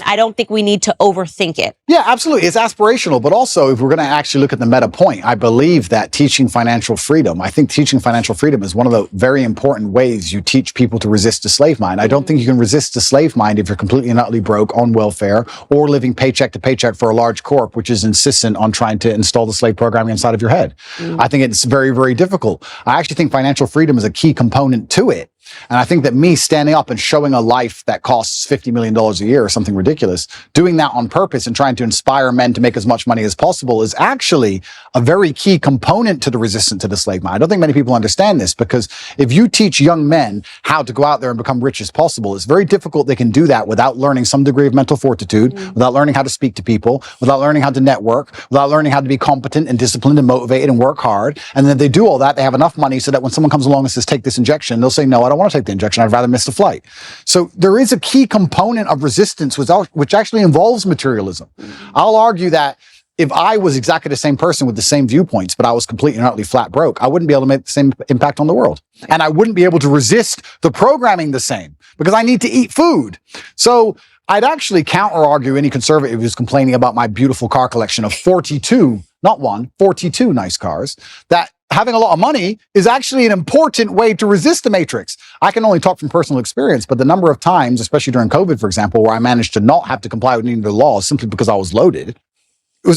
I don't think we need to overthink it. Yeah, absolutely. It's aspirational, but also if we're going to actually look at the meta point, I believe that teaching financial freedom, I think teaching financial freedom is one of the very important ways you teach people to resist the slave mind. I don't think you can resist the slave mind if you're completely and utterly broke on welfare or living paycheck to paycheck for a large corp, which is insistent on trying to install the slave programming inside of your head. I think it's very, very difficult. I actually think financial freedom is a key component to it. And I think that me standing up and showing a life that costs $50 million a year or something ridiculous, doing that on purpose and trying to inspire men to make as much money as possible is actually a very key component to the resistance to the slave mind. I don't think many people understand this because if you teach young men how to go out there and become rich as possible, it's very difficult they can do that without learning some degree of mental fortitude, without learning how to speak to people, without learning how to network, without learning how to be competent and disciplined and motivated and work hard. And then they do all that, they have enough money so that when someone comes along and says, take this injection, they'll say, no, I don't want to take the injection. I'd rather miss the flight. So there is a key component of resistance which actually involves materialism. I'll argue that if I was exactly the same person with the same viewpoints, but I was completely and utterly flat broke, I wouldn't be able to make the same impact on the world. And I wouldn't be able to resist the programming the same because I need to eat food. So I'd actually counter argue any conservative who's complaining about my beautiful car collection of 42, not 42 nice cars, that having a lot of money is actually an important way to resist the matrix. I can only talk from personal experience, but the number of times, especially during COVID, for example, where I managed to not have to comply with any of the laws simply because I was loaded,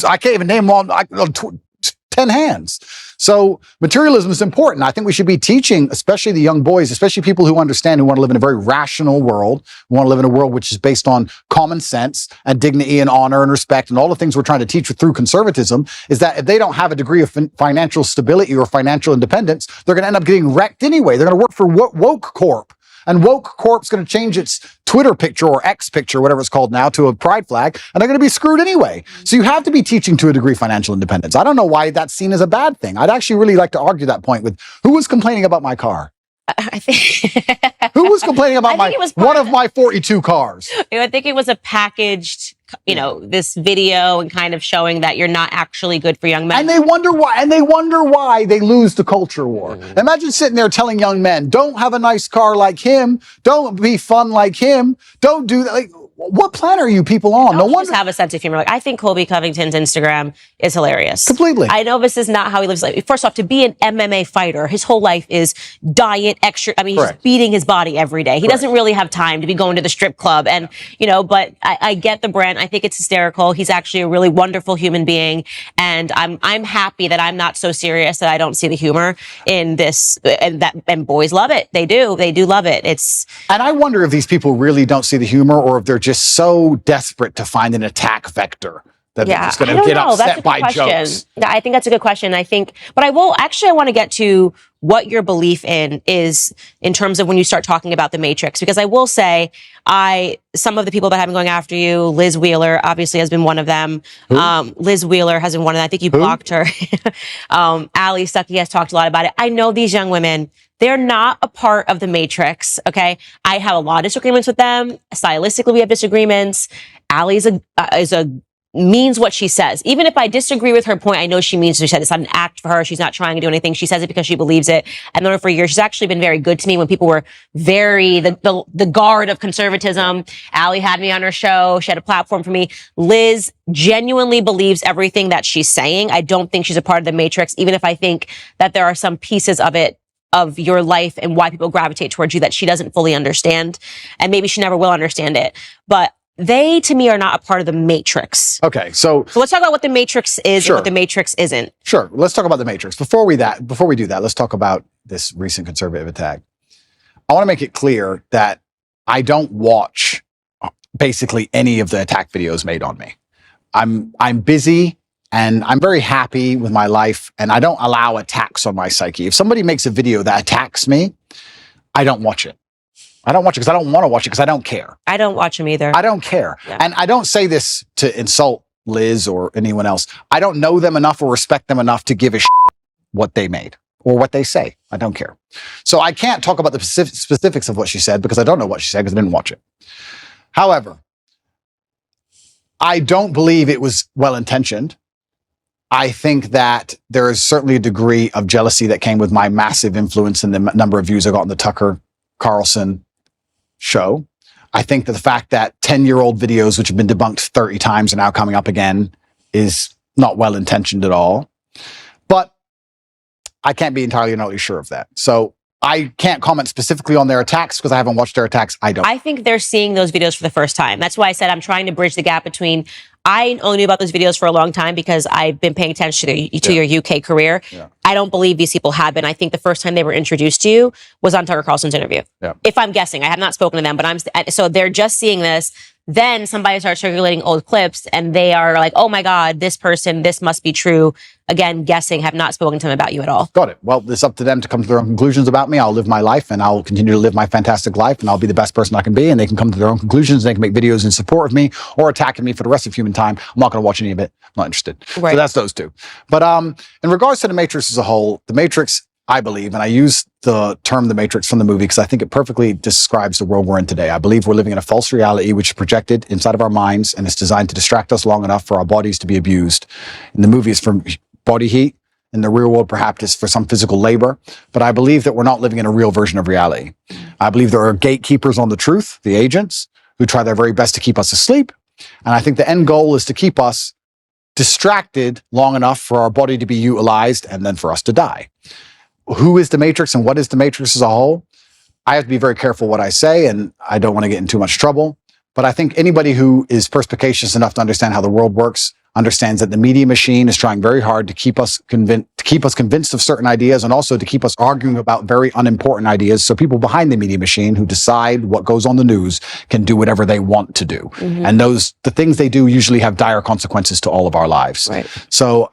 I can't even name on 10 hands. So materialism is important. I think we should be teaching, especially the young boys, especially people who understand, who want to live in a very rational world, who want to live in a world which is based on common sense and dignity and honor and respect and all the things we're trying to teach through conservatism, is that if they don't have a degree of financial stability or financial independence, they're going to end up getting wrecked anyway. They're going to work for Woke Corp. And Woke Corp's going to change its Twitter picture or X picture, whatever it's called now, to a pride flag, and they're going to be screwed anyway. So you have to be teaching to a degree financial independence. I don't know why that's seen as a bad thing. I'd actually really like to argue that point with who was complaining about my car? I think who was complaining about one of my 42 cars? I think it was a packaged, this video and kind of showing that you're not actually good for young men. And they wonder why they lose the culture war. Imagine sitting there telling young men, don't have a nice car like him. Don't be fun like him. Don't do that. Like, What planet are you people on? No one just have a sense of humor. Like, I think Colby Covington's Instagram is hilarious. Completely. I know this is not how he lives. Like, first off, to be an MMA fighter, his whole life is diet, extra. I mean, he's just beating his body every day. He doesn't really have time to be going to the strip club. And, you know, but I get the brand. I think it's hysterical. He's actually a really wonderful human being. And I'm happy that I'm not so serious that I don't see the humor in this. And boys love it. They do. They do love it. And I wonder if these people really don't see the humor, or if they're just so desperate to find an attack vector that they're just going to get upset by jokes. I think that's a good question. But I want to get to what your belief is in terms of when you start talking about the Matrix, because I will say, some of the people that have been going after you, Liz Wheeler obviously has been one of them. Liz Wheeler has been one of them. I think you blocked her. Ali Stuckey has talked a lot about it. I know these young women, they're not a part of the Matrix, okay? I have a lot of disagreements with them. Stylistically, we have disagreements. Ali means what she says. Even if I disagree with her point, I know she means what she said. It's not an act for her. She's not trying to do anything. She says it because she believes it. I've known her for years. She's actually been very good to me when people were the guard of conservatism. Ali had me on her show. She had a platform for me. Liz genuinely believes everything that she's saying. I don't think she's a part of the Matrix, even if I think that there are some pieces of it, of your life and why people gravitate towards you, that she doesn't fully understand. And maybe she never will understand it. But they, to me, are not a part of the Matrix. Okay, so let's talk about what the Matrix is and what the Matrix isn't. Sure, let's talk about the Matrix. Before we do that, let's talk about this recent conservative attack. I want to make it clear that I don't watch basically any of the attack videos made on me. I'm busy and I'm very happy with my life, and I don't allow attacks on my psyche. If somebody makes a video that attacks me, I don't watch it. I don't watch it because I don't want to watch it because I don't care. I don't watch them either. I don't care. Yeah. And I don't say this to insult Liz or anyone else. I don't know them enough or respect them enough to give a shit what they made or what they say. I don't care. So I can't talk about the specifics of what she said because I don't know what she said because I didn't watch it. However, I don't believe it was well-intentioned. I think that there is certainly a degree of jealousy that came with my massive influence in the number of views I got on the Tucker Carlson show. I think that the fact that 10-year-old videos, which have been debunked 30 times, are now coming up again is not well-intentioned at all. But I can't be entirely sure of that. So I can't comment specifically on their attacks because I haven't watched their attacks. I think they're seeing those videos for the first time. That's why I said I'm trying to bridge the gap between, I only knew about those videos for a long time because I've been paying attention to your UK career. Yeah. I don't believe these people have been. I think the first time they were introduced to you was on Tucker Carlson's interview. Yeah. If I'm guessing, I have not spoken to them, but so they're just seeing this. Then somebody starts circulating old clips and they are like, oh my God, this person, this must be true. Again, guessing, have not spoken to them about you at all. Got it. Well, it's up to them to come to their own conclusions about me. I'll live my life and I'll continue to live my fantastic life and I'll be the best person I can be, and they can come to their own conclusions. They can make videos in support of me or attacking me for the rest of human time. I'm not going to watch any of it. I'm not interested. Right. So that's those two. But in regards to the Matrix as a whole, the Matrix, I believe, and I use the term The Matrix from the movie because I think it perfectly describes the world we're in today. I believe we're living in a false reality which is projected inside of our minds and it's designed to distract us long enough for our bodies to be abused. In the movie, it's from body heat. In the real world, perhaps it's for some physical labor. But I believe that we're not living in a real version of reality. I believe there are gatekeepers on the truth, the agents, who try their very best to keep us asleep. And I think the end goal is to keep us distracted long enough for our body to be utilized and then for us to die. Who is the Matrix and what is the Matrix as a whole? I have to be very careful what I say, and I don't want to get in too much trouble. But I think anybody who is perspicacious enough to understand how the world works understands that the media machine is trying very hard to keep us convinced of certain ideas and also to keep us arguing about very unimportant ideas. So people behind the media machine who decide what goes on the news can do whatever they want to do. Mm-hmm. And the things they do usually have dire consequences to all of our lives. Right. So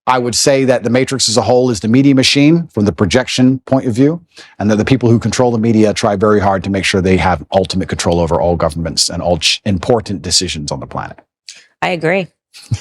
I would say that the Matrix as a whole is the media machine from the projection point of view, and that the people who control the media try very hard to make sure they have ultimate control over all governments and all important decisions on the planet. I agree.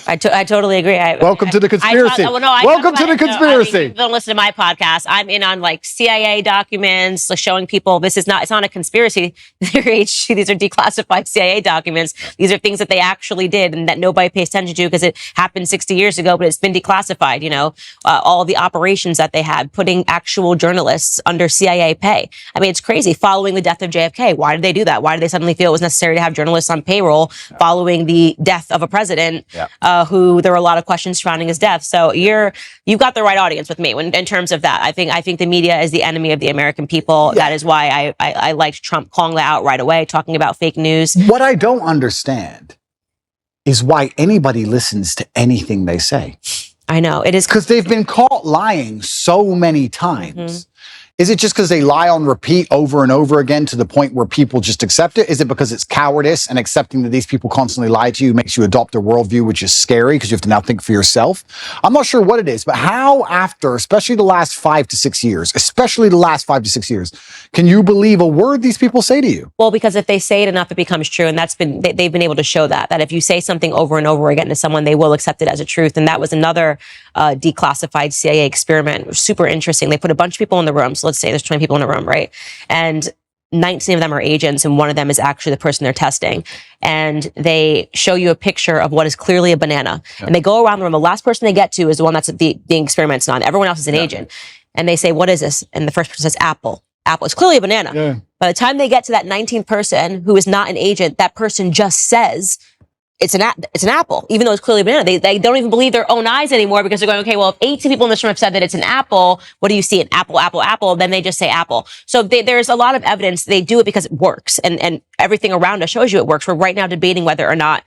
I totally agree. Welcome to the conspiracy. Welcome to the conspiracy. Don't listen to my podcast. I'm in on like CIA documents, like showing people it's not a conspiracy. These are declassified CIA documents. These are things that they actually did and that nobody pays attention to because it happened 60 years ago, but it's been declassified. You know, all the operations that they had, putting actual journalists under CIA pay. I mean, it's crazy. Following the death of JFK, why did they do that? Why did they suddenly feel it was necessary to have journalists on payroll following the death of a president? Yeah. Who there were a lot of questions surrounding his death. So you've got the right audience with me in terms of that. I think the media is the enemy of the American people. Yeah. That is why I liked Trump calling that out right away, talking about fake news. What I don't understand is why anybody listens to anything they say. I know it is because they've been caught lying so many times. Mm-hmm. Is it just because they lie on repeat over and over again to the point where people just accept it? Is it because it's cowardice and accepting that these people constantly lie to you makes you adopt their worldview, which is scary because you have to now think for yourself? I'm not sure what it is, but how after, especially the last 5 to 6 years, can you believe a word these people say to you? Well, because if they say it enough, it becomes true. And they've been able to show that if you say something over and over again to someone, they will accept it as a truth. And that was another declassified CIA experiment. It was super interesting. They put a bunch of people in the room. So let's say there's 20 people in a room, right? And 19 of them are agents, and one of them is actually the person they're testing. And they show you a picture of what is clearly a banana. Yeah. And they go around the room. The last person they get to is the one that's being experimented on. Everyone else is an agent. And they say, what is this? And the first person says, apple. Apple. It's clearly a banana. Yeah. By the time they get to that 19th person who is not an agent, that person just says, it's an apple, even though it's clearly a banana. They don't even believe their own eyes anymore because they're going, okay, well, if 18 people in this room have said that it's an apple, what do you see? An apple, apple, apple. Then they just say apple. So there's a lot of evidence. They do it because it works. And everything around us shows you it works. We're right now debating whether or not,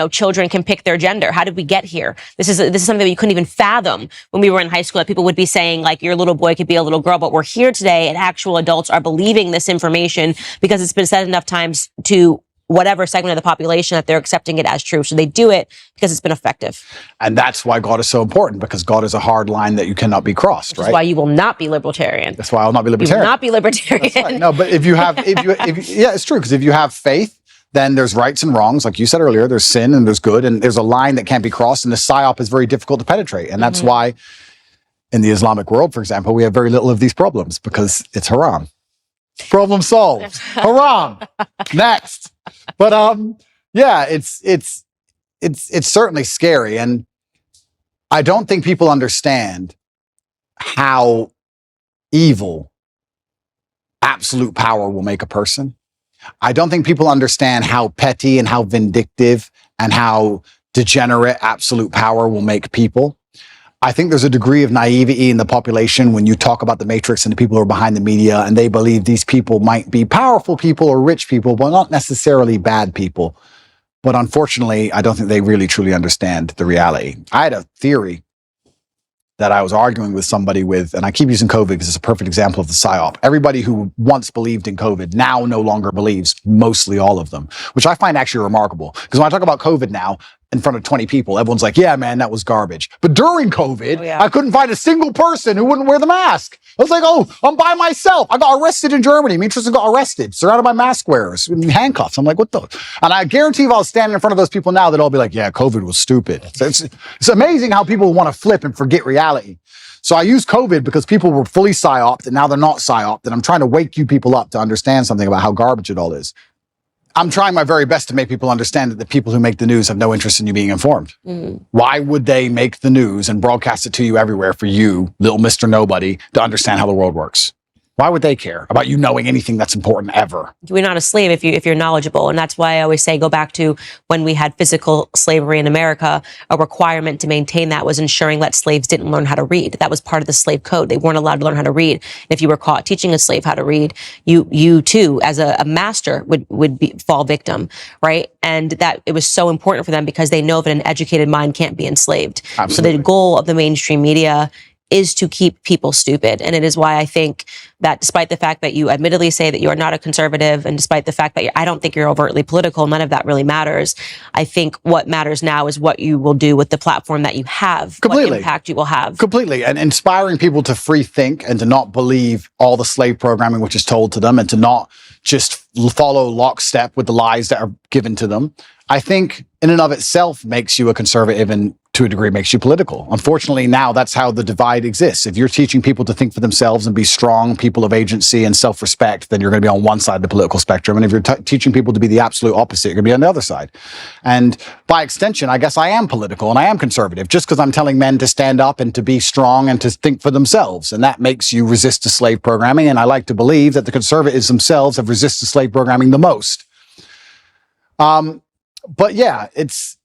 children can pick their gender. How did we get here? This is something that you couldn't even fathom when we were in high school, that people would be saying like your little boy could be a little girl, but we're here today and actual adults are believing this information because it's been said enough times to whatever segment of the population that they're accepting it as true. So they do it because it's been effective. And that's why God is so important, because God is a hard line that you cannot be crossed, right? That's why you will not be libertarian. That's why I'll not be libertarian. You will not be libertarian. That's right. No, but if you yeah, it's true. Because if you have faith, then there's rights and wrongs. Like you said earlier, there's sin and there's good, and there's a line that can't be crossed. And the psyop is very difficult to penetrate. And that's why in the Islamic world, for example, we have very little of these problems because it's haram. Problem solved. Haram. Next. But yeah, it's certainly scary, and I don't think people understand how evil absolute power will make a person. I don't think people understand how petty and how vindictive and how degenerate absolute power will make people. I think there's a degree of naivety in the population when you talk about the Matrix and the people who are behind the media, and they believe these people might be powerful people or rich people, but not necessarily bad people. But unfortunately, I don't think they really truly understand the reality. I had a theory that I was arguing with somebody with, and I keep using COVID because it's a perfect example of the psyop. Everybody who once believed in COVID now no longer believes, mostly all of them, which I find actually remarkable. Because when I talk about COVID now, in front of 20 people, everyone's like, yeah, man, that was garbage. But during COVID, I couldn't find a single person who wouldn't wear the mask. I was like, oh, I'm by myself. I got arrested in Germany. Me and Tristan got arrested, surrounded by mask wearers in handcuffs. I'm like, what the? And I guarantee if I was standing in front of those people now, they'd all be like, yeah, COVID was stupid. So it's amazing how people want to flip and forget reality. So I use COVID because people were fully psyoped and now they're not psyoped. And I'm trying to wake you people up to understand something about how garbage it all is. I'm trying my very best to make people understand that the people who make the news have no interest in you being informed. Why would they make the news and broadcast it to you everywhere for you, little Mr. Nobody, to understand how the world works? Why would they care about you knowing anything that's important ever? You're not a slave if you're knowledgeable. And that's why I always say, go back to when we had physical slavery in America. A requirement to maintain that was ensuring that slaves didn't learn how to read. That was part of the slave code. They weren't allowed to learn how to read. If you were caught teaching a slave how to read, you too, as a master, would fall victim, right? And that it was so important for them because they know that an educated mind can't be enslaved. Absolutely. So the goal of the mainstream media is to keep people stupid. And it is why I think that despite the fact that you admittedly say that you are not a conservative, and despite the fact that I don't think you're overtly political, none of that really matters. I think what matters now is what you will do with the platform that you have, Completely. what impact you will have. Completely. And inspiring people to free think and to not believe all the slave programming which is told to them, and to not just follow lockstep with the lies that are given to them, I think in and of itself makes you a conservative, and to a degree makes you political. Unfortunately, now that's how the divide exists. If you're teaching people to think for themselves and be strong people of agency and self-respect, then you're going to be on one side of the political spectrum. And if you're teaching people to be the absolute opposite, you're going to be on the other side. And by extension, I guess I am political and I am conservative, just because I'm telling men to stand up and to be strong and to think for themselves. And that makes you resist the slave programming. And I like to believe that the conservatives themselves have resisted slave programming the most. But yeah, it's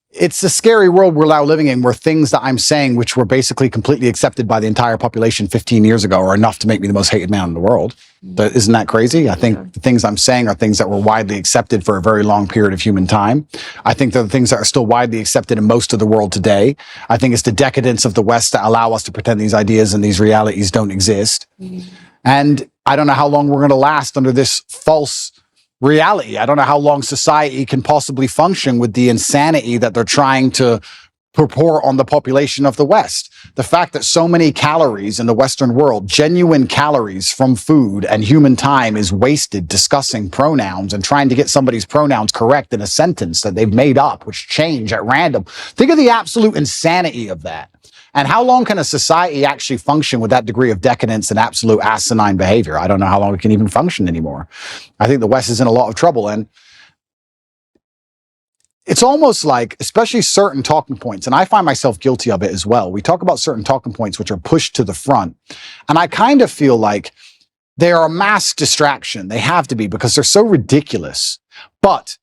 a scary world we're now living in, where things that I'm saying, which were basically completely accepted by the entire population 15 years ago, are enough to make me the most hated man in the world. But isn't that crazy? I think the things I'm saying are things that were widely accepted for a very long period of human time. I think they're the things that are still widely accepted in most of the world today. I think it's the decadence of the West that allow us to pretend these ideas and these realities don't exist. And I don't know how long we're going to last under this false reality. I don't know how long society can possibly function with the insanity that they're trying to purport on the population of the West. The fact that so many calories in the Western world, genuine calories from food and human time, is wasted discussing pronouns and trying to get somebody's pronouns correct in a sentence that they've made up, which change at random. Think of the absolute insanity of that. And how long can a society actually function with that degree of decadence and absolute asinine behavior? I don't know how long it can even function anymore. I think the West is in a lot of trouble. And it's almost like, especially certain talking points, and I find myself guilty of it as well. We talk about certain talking points which are pushed to the front. And I kind of feel like they are a mass distraction. They have to be, because they're so ridiculous. But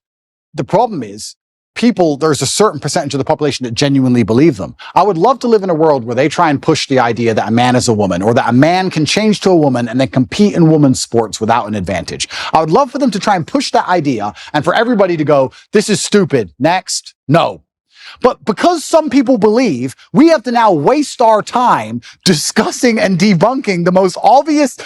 the problem is, there's a certain percentage of the population that genuinely believe them. I would love to live in a world where they try and push the idea that a man is a woman, or that a man can change to a woman and then compete in women's sports without an advantage. I would love for them to try and push that idea, and for everybody to go, this is stupid. Next. No. But because some people believe, we have to now waste our time discussing and debunking the most obvious,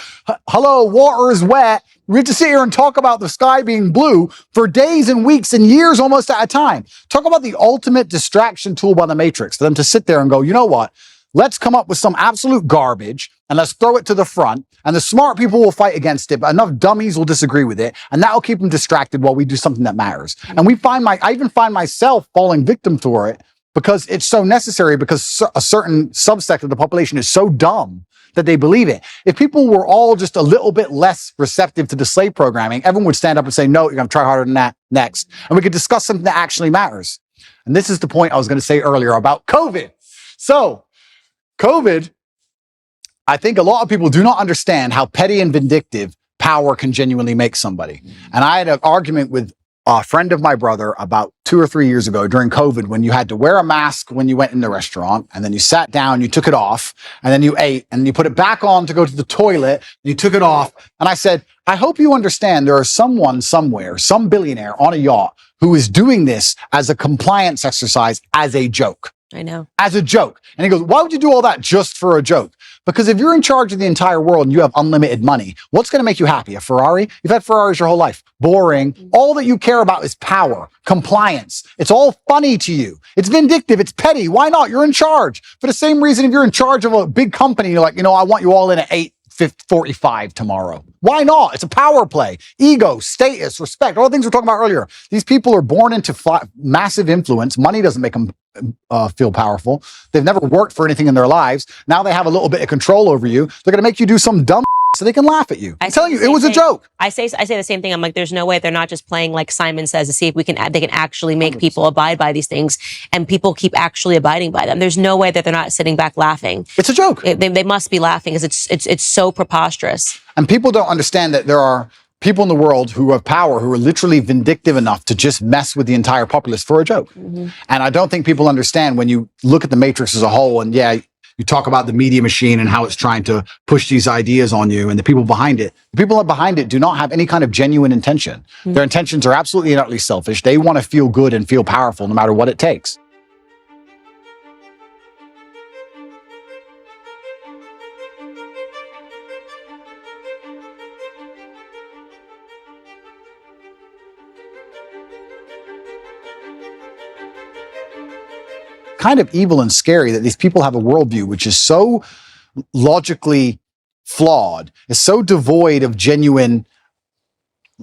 hello, water is wet. We have to sit here and talk about the sky being blue for days and weeks and years almost at a time. Talk about the ultimate distraction tool by the Matrix, for them to sit there and go, you know what? Let's come up with some absolute garbage and let's throw it to the front, and the smart people will fight against it, but enough dummies will disagree with it, and that will keep them distracted while we do something that matters. And I even find myself falling victim to it, because it's so necessary, because a certain subsect of the population is so dumb that they believe it. If people were all just a little bit less receptive to the slave programming, everyone would stand up and say, no, you're going to try harder than that next. And we could discuss something that actually matters. And this is the point I was going to say earlier about COVID. So, COVID, I think a lot of people do not understand how petty and vindictive power can genuinely make somebody. And I had an argument with a friend of my brother about 2 or 3 years ago during COVID, when you had to wear a mask when you went in the restaurant, and then you sat down, you took it off, and then you ate, and you put it back on to go to the toilet, and you took it off. And I said, I hope you understand there is someone somewhere, some billionaire on a yacht, who is doing this as a compliance exercise, as a joke. I know. As a joke. And he goes, why would you do all that just for a joke? Because if you're in charge of the entire world and you have unlimited money, what's going to make you happy? A Ferrari? You've had Ferraris your whole life. Boring. All that you care about is power, compliance. It's all funny to you. It's vindictive. It's petty. Why not? You're in charge. For the same reason, if you're in charge of a big company, you're like, I want you all in at 8:45 tomorrow. Why not? It's a power play. Ego, status, respect, all the things we were talking about earlier. These people are born into massive influence. Money doesn't make them feel powerful. They've never worked for anything in their lives. Now they have a little bit of control over you. They're going to make you do some dumb so they can laugh at you. I'm telling you, it was a joke. I say the same thing. I'm like, there's no way they're not just playing like Simon Says to see if they can actually make people abide by these things, and people keep actually abiding by them. There's no way that they're not sitting back laughing. It's a joke. They must be laughing, because it's so preposterous. And people don't understand that there are people in the world who have power, who are literally vindictive enough to just mess with the entire populace for a joke. Mm-hmm. And I don't think people understand, when you look at the Matrix as a whole, and you talk about the media machine and how it's trying to push these ideas on you, and the people behind it do not have any kind of genuine intention. Mm-hmm. Their intentions are absolutely and utterly selfish. They want to feel good and feel powerful no matter what it takes. kind of evil and scary that these people have a worldview which is so logically flawed, is so devoid of genuine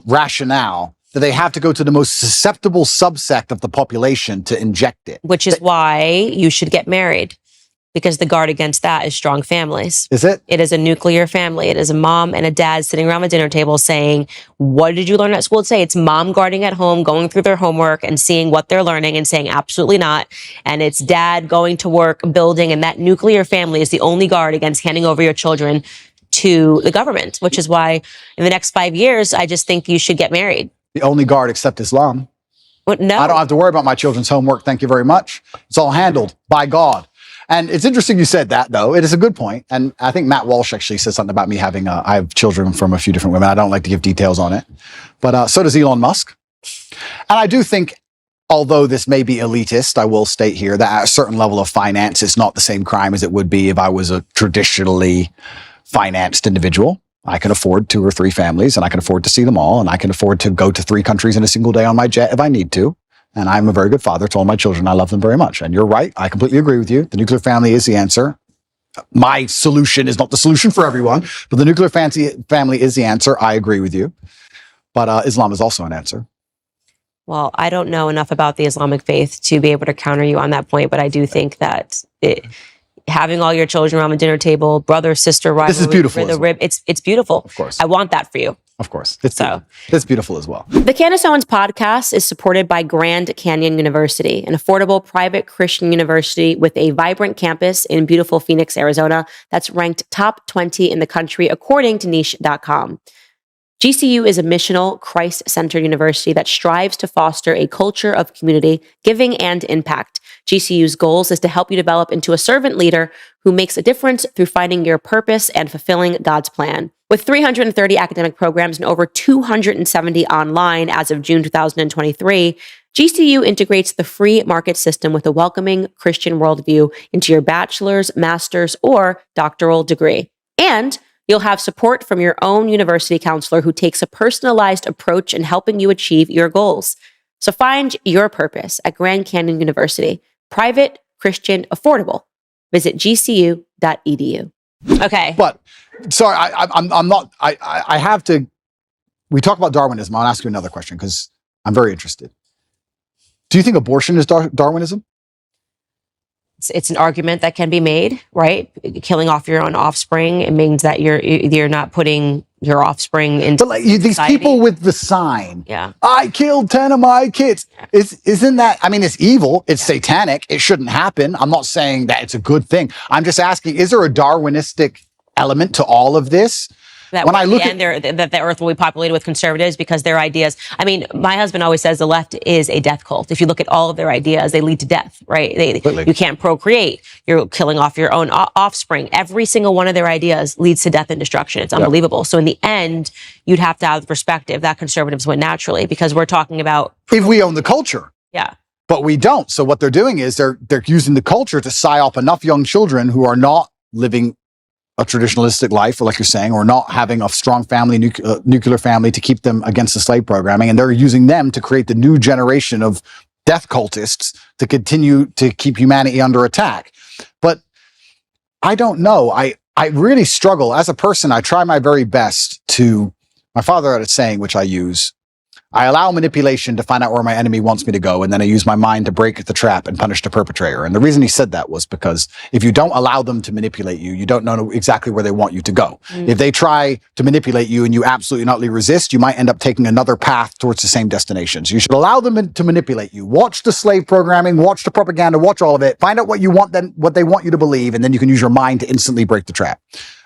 rationale that they have to go to the most susceptible subsect of the population to inject it. Which is why you should get married, because the guard against that is strong families. Is it? It is a nuclear family. It is a mom and a dad sitting around the dinner table saying, what did you learn at school today? It's mom guarding at home, going through their homework and seeing what they're learning and saying absolutely not. And it's dad going to work, building, and that nuclear family is the only guard against handing over your children to the government, which is why in the next 5 years, I just think you should get married. The only guard except Islam. Well, no. I don't have to worry about my children's homework. Thank you very much. It's all handled by God. And it's interesting you said that, though. It is a good point. And I think Matt Walsh actually said something about me having, I have children from a few different women. I don't like to give details on it. But so does Elon Musk. And I do think, although this may be elitist, I will state here that at a certain level of finance, it's not the same crime as it would be if I was a traditionally financed individual. I can afford 2 or 3 families, and I can afford to see them all, and I can afford to go to 3 countries in a single day on my jet if I need to. And I'm a very good father to all my children. I love them very much. And you're right. I completely agree with you. The nuclear family is the answer. My solution is not the solution for everyone, but the nuclear family is the answer. I agree with you. But Islam is also an answer. Well, I don't know enough about the Islamic faith to be able to counter you on that point, but I do think that having all your children around the dinner table, brother, sister, rivalry, this is beautiful. It's beautiful. Of course. I want that for you. Of course. It's beautiful as well. The Candace Owens podcast is supported by Grand Canyon University, an affordable private Christian university with a vibrant campus in beautiful Phoenix, Arizona, that's ranked top 20 in the country according to niche.com. GCU is a missional, Christ-centered university that strives to foster a culture of community, giving, and impact. GCU's goals is to help you develop into a servant leader who makes a difference through finding your purpose and fulfilling God's plan. With 330 academic programs and over 270 online as of June 2023, GCU integrates the free market system with a welcoming Christian worldview into your bachelor's, master's, or doctoral degree. And you'll have support from your own university counselor who takes a personalized approach in helping you achieve your goals. So find your purpose at Grand Canyon University. Private, Christian, affordable. Visit gcu.edu. Okay. But, sorry, I'm not, I have to, we talk about Darwinism. I'll ask you another question because I'm very interested. Do you think abortion is Darwinism? It's an argument that can be made, right? Killing off your own offspring, it means that you're not putting your offspring into but like these people with the sign. Yeah. I killed 10 of my kids. Isn't that, I mean, it's evil. It's satanic. It shouldn't happen. I'm not saying that it's a good thing. I'm just asking, is there a Darwinistic element to all of this? That when I look at that the earth will be populated with conservatives because their ideas. I mean, my husband always says the left is a death cult. If you look at all of their ideas, they lead to death, right? You can't procreate. You're killing off your own offspring. Every single one of their ideas leads to death and destruction. It's unbelievable. Yep. So in the end, you'd have to have the perspective that conservatives win naturally because we're talking about if we own the culture. Yeah. But we don't. So what they're doing is they're using the culture to psyop enough young children who are not living a traditionalistic life, or like you're saying, or not having a strong family, nuclear family to keep them against the slave programming. And they're using them to create the new generation of death cultists to continue to keep humanity under attack. But I don't know. I really struggle. As a person, I try my very best to, my father had a saying, which I use, I allow manipulation to find out where my enemy wants me to go, and then I use my mind to break the trap and punish the perpetrator. And the reason he said that was because if you don't allow them to manipulate you, you don't know exactly where they want you to go. If they try to manipulate you and you absolutely not resist, you might end up taking another path towards the same destination. So you should allow them to manipulate you. Watch the slave programming, watch the propaganda, watch all of it, find out what you want, then what they want you to believe, and then you can use your mind to instantly break the trap.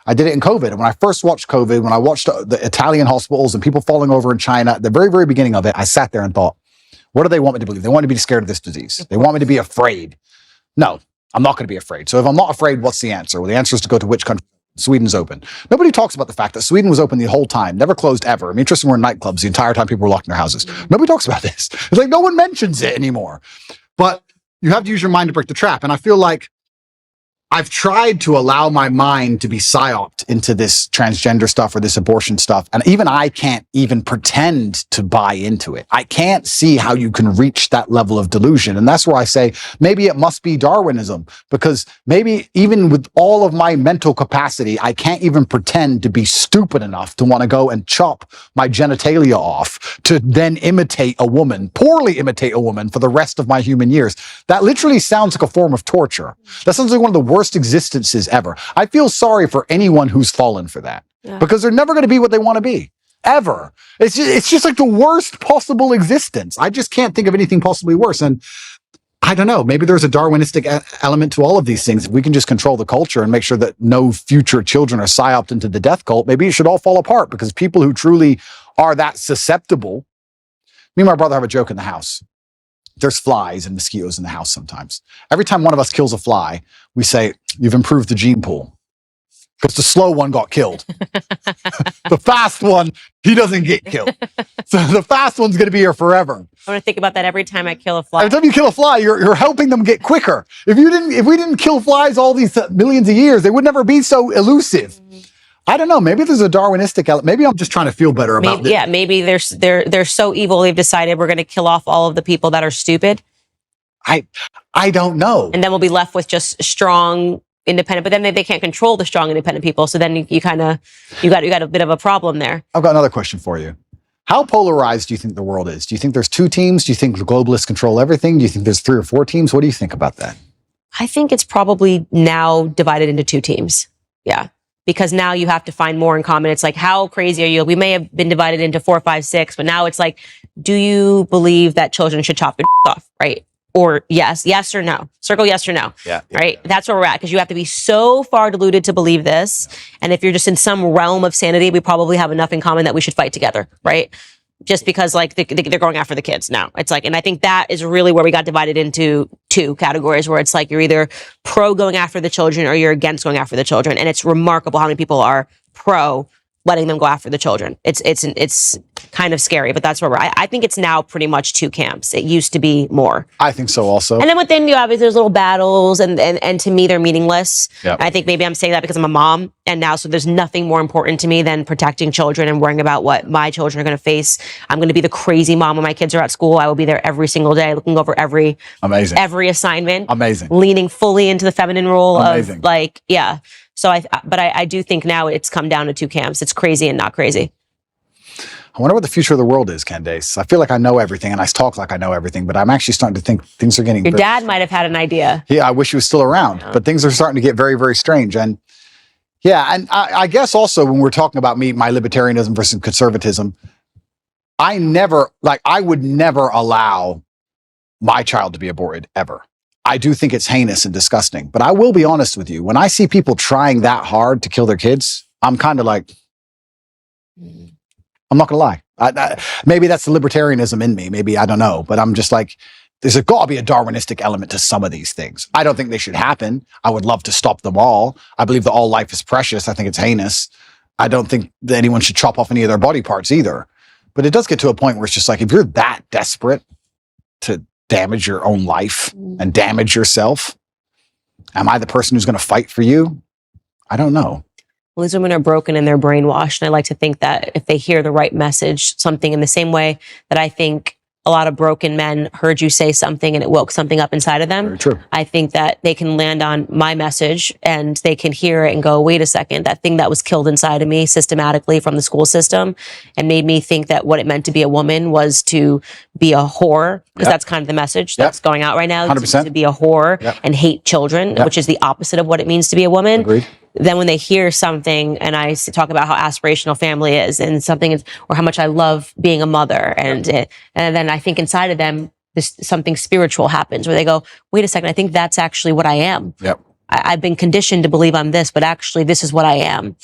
I did it in COVID. And when I first watched COVID, when I watched the Italian hospitals and people falling over in China, at the very, very beginning of it, I sat there and thought, what do they want me to believe? They want me to be scared of this disease. They want me to be afraid. No, I'm not going to be afraid. So if I'm not afraid, what's the answer? Well, the answer is to go to which country? Sweden's open. Nobody talks about the fact that Sweden was open the whole time, never closed ever. I mean, interesting, we're in nightclubs the entire time people were locked in their houses. Nobody talks about this. It's like no one mentions it anymore. But you have to use your mind to break the trap. And I feel like I've tried to allow my mind to be psyoped into this transgender stuff or this abortion stuff. And even I can't even pretend to buy into it. I can't see how you can reach that level of delusion. And that's where I say, maybe it must be Darwinism, because maybe even with all of my mental capacity, I can't even pretend to be stupid enough to want to go and chop my genitalia off to then imitate a woman, poorly imitate a woman for the rest of my human years. That literally sounds like a form of torture. That sounds like one of the worst existences ever. I feel sorry for anyone who's fallen for that, because they're never going to be what they want to be, ever. It's just like the worst possible existence. I just can't think of anything possibly worse. And I don't know, maybe there's a Darwinistic element to all of these things. If we can just control the culture and make sure that no future children are psyoped into the death cult, maybe it should all fall apart, because people who truly are that susceptible. Me and my brother have a joke in the house. There's flies and mosquitoes in the house sometimes. Every time one of us kills a fly, we say, you've improved the gene pool. Because the slow one got killed. The fast one, he doesn't get killed. So the fast one's going to be here forever. I'm going to think about that every time I kill a fly. Every time you kill a fly, you're helping them get quicker. If we didn't kill flies all these millions of years, they would never be so elusive. I don't know. Maybe there's a Darwinistic element. Maybe I'm just trying to feel better about this. Yeah, maybe they're so evil they've decided we're going to kill off all of the people that are stupid. I don't know. And then we'll be left with just strong, independent. But then they can't control the strong, independent people. So then you got a bit of a problem there. I've got another question for you. How polarized do you think the world is? Do you think there's two teams? Do you think the globalists control everything? Do you think there's 3 or 4 teams? What do you think about that? I think it's probably now divided into 2 teams. Yeah. Because now you have to find more in common. It's like, how crazy are you? We may have been divided into 4, 5, 6, but now it's like, do you believe that children should chop their off, right? Or yes or no. Circle yes or no. Yeah. Right? That's where we're at, because you have to be so far deluded to believe this. And if you're just in some realm of sanity, we probably have enough in common that we should fight together, right? Just because like they're going after the kids now. It's like, and I think that is really where we got divided into 2 categories, where it's like you're either pro going after the children or you're against going after the children. And it's remarkable how many people are pro letting them go after the children. It's kind of scary, but that's where we're at. I think it's now pretty much 2 camps. It used to be more. I think so also. And then within you, obviously, there's little battles, and to me, they're meaningless. Yep. I think maybe I'm saying that because I'm a mom, and now, so there's nothing more important to me than protecting children and worrying about what my children are going to face. I'm going to be the crazy mom when my kids are at school. I will be there every single day, looking over every assignment. Amazing. Leaning fully into the feminine role Amazing. of like, yeah. So I do think now it's come down to 2 camps. It's crazy and not crazy. I wonder what the future of the world is, Candace. I feel like I know everything and I talk like I know everything, but I'm actually starting to think things are getting... Your dad might have had an idea. Yeah, I wish he was still around, but things are starting to get very, very strange. And yeah, and I guess also when we're talking about my libertarianism versus conservatism, I would never allow my child to be aborted, ever. I do think it's heinous and disgusting, but I will be honest with you. When I see people trying that hard to kill their kids, I'm kind of like, I'm not gonna lie. Maybe that's the libertarianism in me. Maybe, I don't know, but I'm just like, there's got to be a Darwinistic element to some of these things. I don't think they should happen. I would love to stop them all. I believe that all life is precious. I think it's heinous. I don't think that anyone should chop off any of their body parts either. But it does get to a point where it's just like, if you're that desperate to damage your own life and damage yourself, am I the person who's going to fight for you? I don't know. Well, these women are broken and they're brainwashed. And I like to think that if they hear the right message, something in the same way that I think a lot of broken men heard you say something and it woke something up inside of them. Very true. I think that they can land on my message and they can hear it and go, wait a second, that thing that was killed inside of me systematically from the school system and made me think that what it meant to be a woman was to be a whore, because that's kind of the message that's going out right now. 100%. To be a whore and hate children, which is the opposite of what it means to be a woman. Agreed. Then when they hear something and I talk about how aspirational family is and something is, or how much I love being a mother, and then I think inside of them, something spiritual happens where they go, wait a second, I think that's actually what I am. Yep. I've been conditioned to believe I'm this, but actually this is what I am.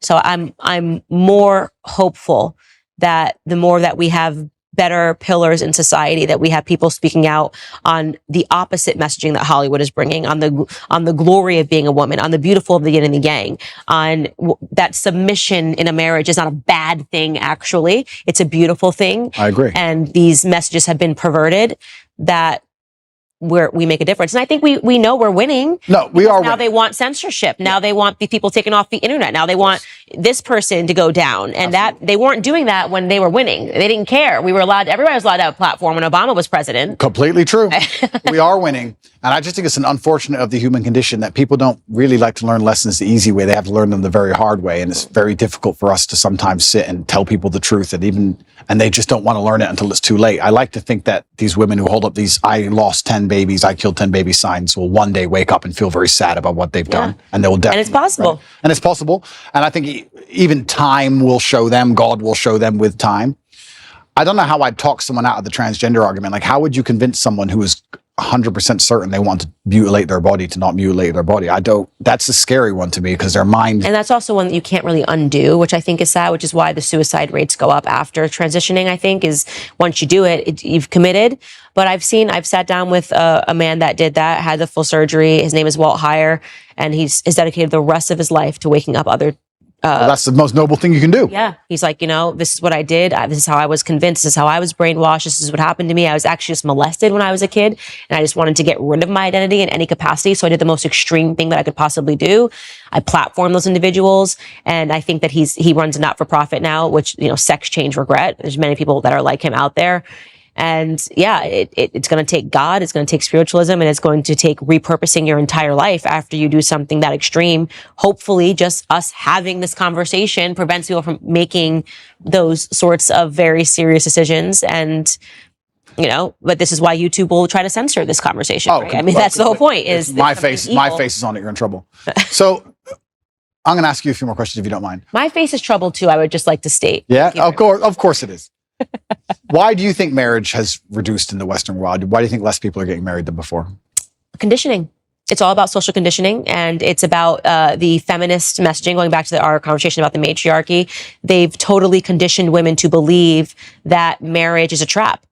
So I'm more hopeful that the more that we have better pillars in society, that we have people speaking out on the opposite messaging that Hollywood is bringing, on the glory of being a woman, on the beautiful of the yin and the yang, on that submission in a marriage is not a bad thing, actually. It's a beautiful thing. I agree. And these messages have been perverted, that we make a difference. And I think we know we're winning. No, we are now winning. they want censorship. Now they want the people taken off the internet. Now they want this person to go down. And that they weren't doing that when they were winning. They didn't care. Everybody was allowed to have a platform when Obama was president. Completely true. We are winning. And I just think it's an unfortunate of the human condition that people don't really like to learn lessons the easy way. They have to learn them the very hard way. And it's very difficult for us to sometimes sit and tell people the truth and they just don't want to learn it until it's too late. I like to think that these women who hold up these I lost 10 babies, I killed 10 babies signs will one day wake up and feel very sad about what they've done. And they will definitely. And it's possible. Right? And it's possible. And I think even time will show them, God will show them with time. I don't know how I'd talk someone out of the transgender argument. Like, how would you convince someone who is 100% certain they want to mutilate their body to not mutilate their body? That's a scary one to me because their mind. And that's also one that you can't really undo, which I think is sad, which is why the suicide rates go up after transitioning, I think, is once you do it, you've committed. But I've sat down with a man that did that, had the full surgery. His name is Walt Heyer, and he's dedicated the rest of his life to waking up other. Well, that's the most noble thing you can do. Yeah. He's like, this is what I did. This is how I was convinced. This is how I was brainwashed. This is what happened to me. I was actually just molested when I was a kid, and I just wanted to get rid of my identity in any capacity. So I did the most extreme thing that I could possibly do. I platformed those individuals, and I think that he runs a not-for-profit now, which, Sex Change Regret. There's many people that are like him out there. And yeah, it's going to take God, it's going to take spiritualism, and it's going to take repurposing your entire life after you do something that extreme. Hopefully just us having this conversation prevents people from making those sorts of very serious decisions. And, but this is why YouTube will try to censor this conversation. Right? I mean, that's the whole point is my face is on it. You're in trouble. So I'm going to ask you a few more questions if you don't mind. My face is trouble too. I would just like to state. Yeah, of course it is. Why do you think marriage has reduced in the Western world? Why do you think less people are getting married than before? Conditioning. It's all about social conditioning, and it's about the feminist messaging, going back to our conversation about the matriarchy. They've totally conditioned women to believe that marriage is a trap,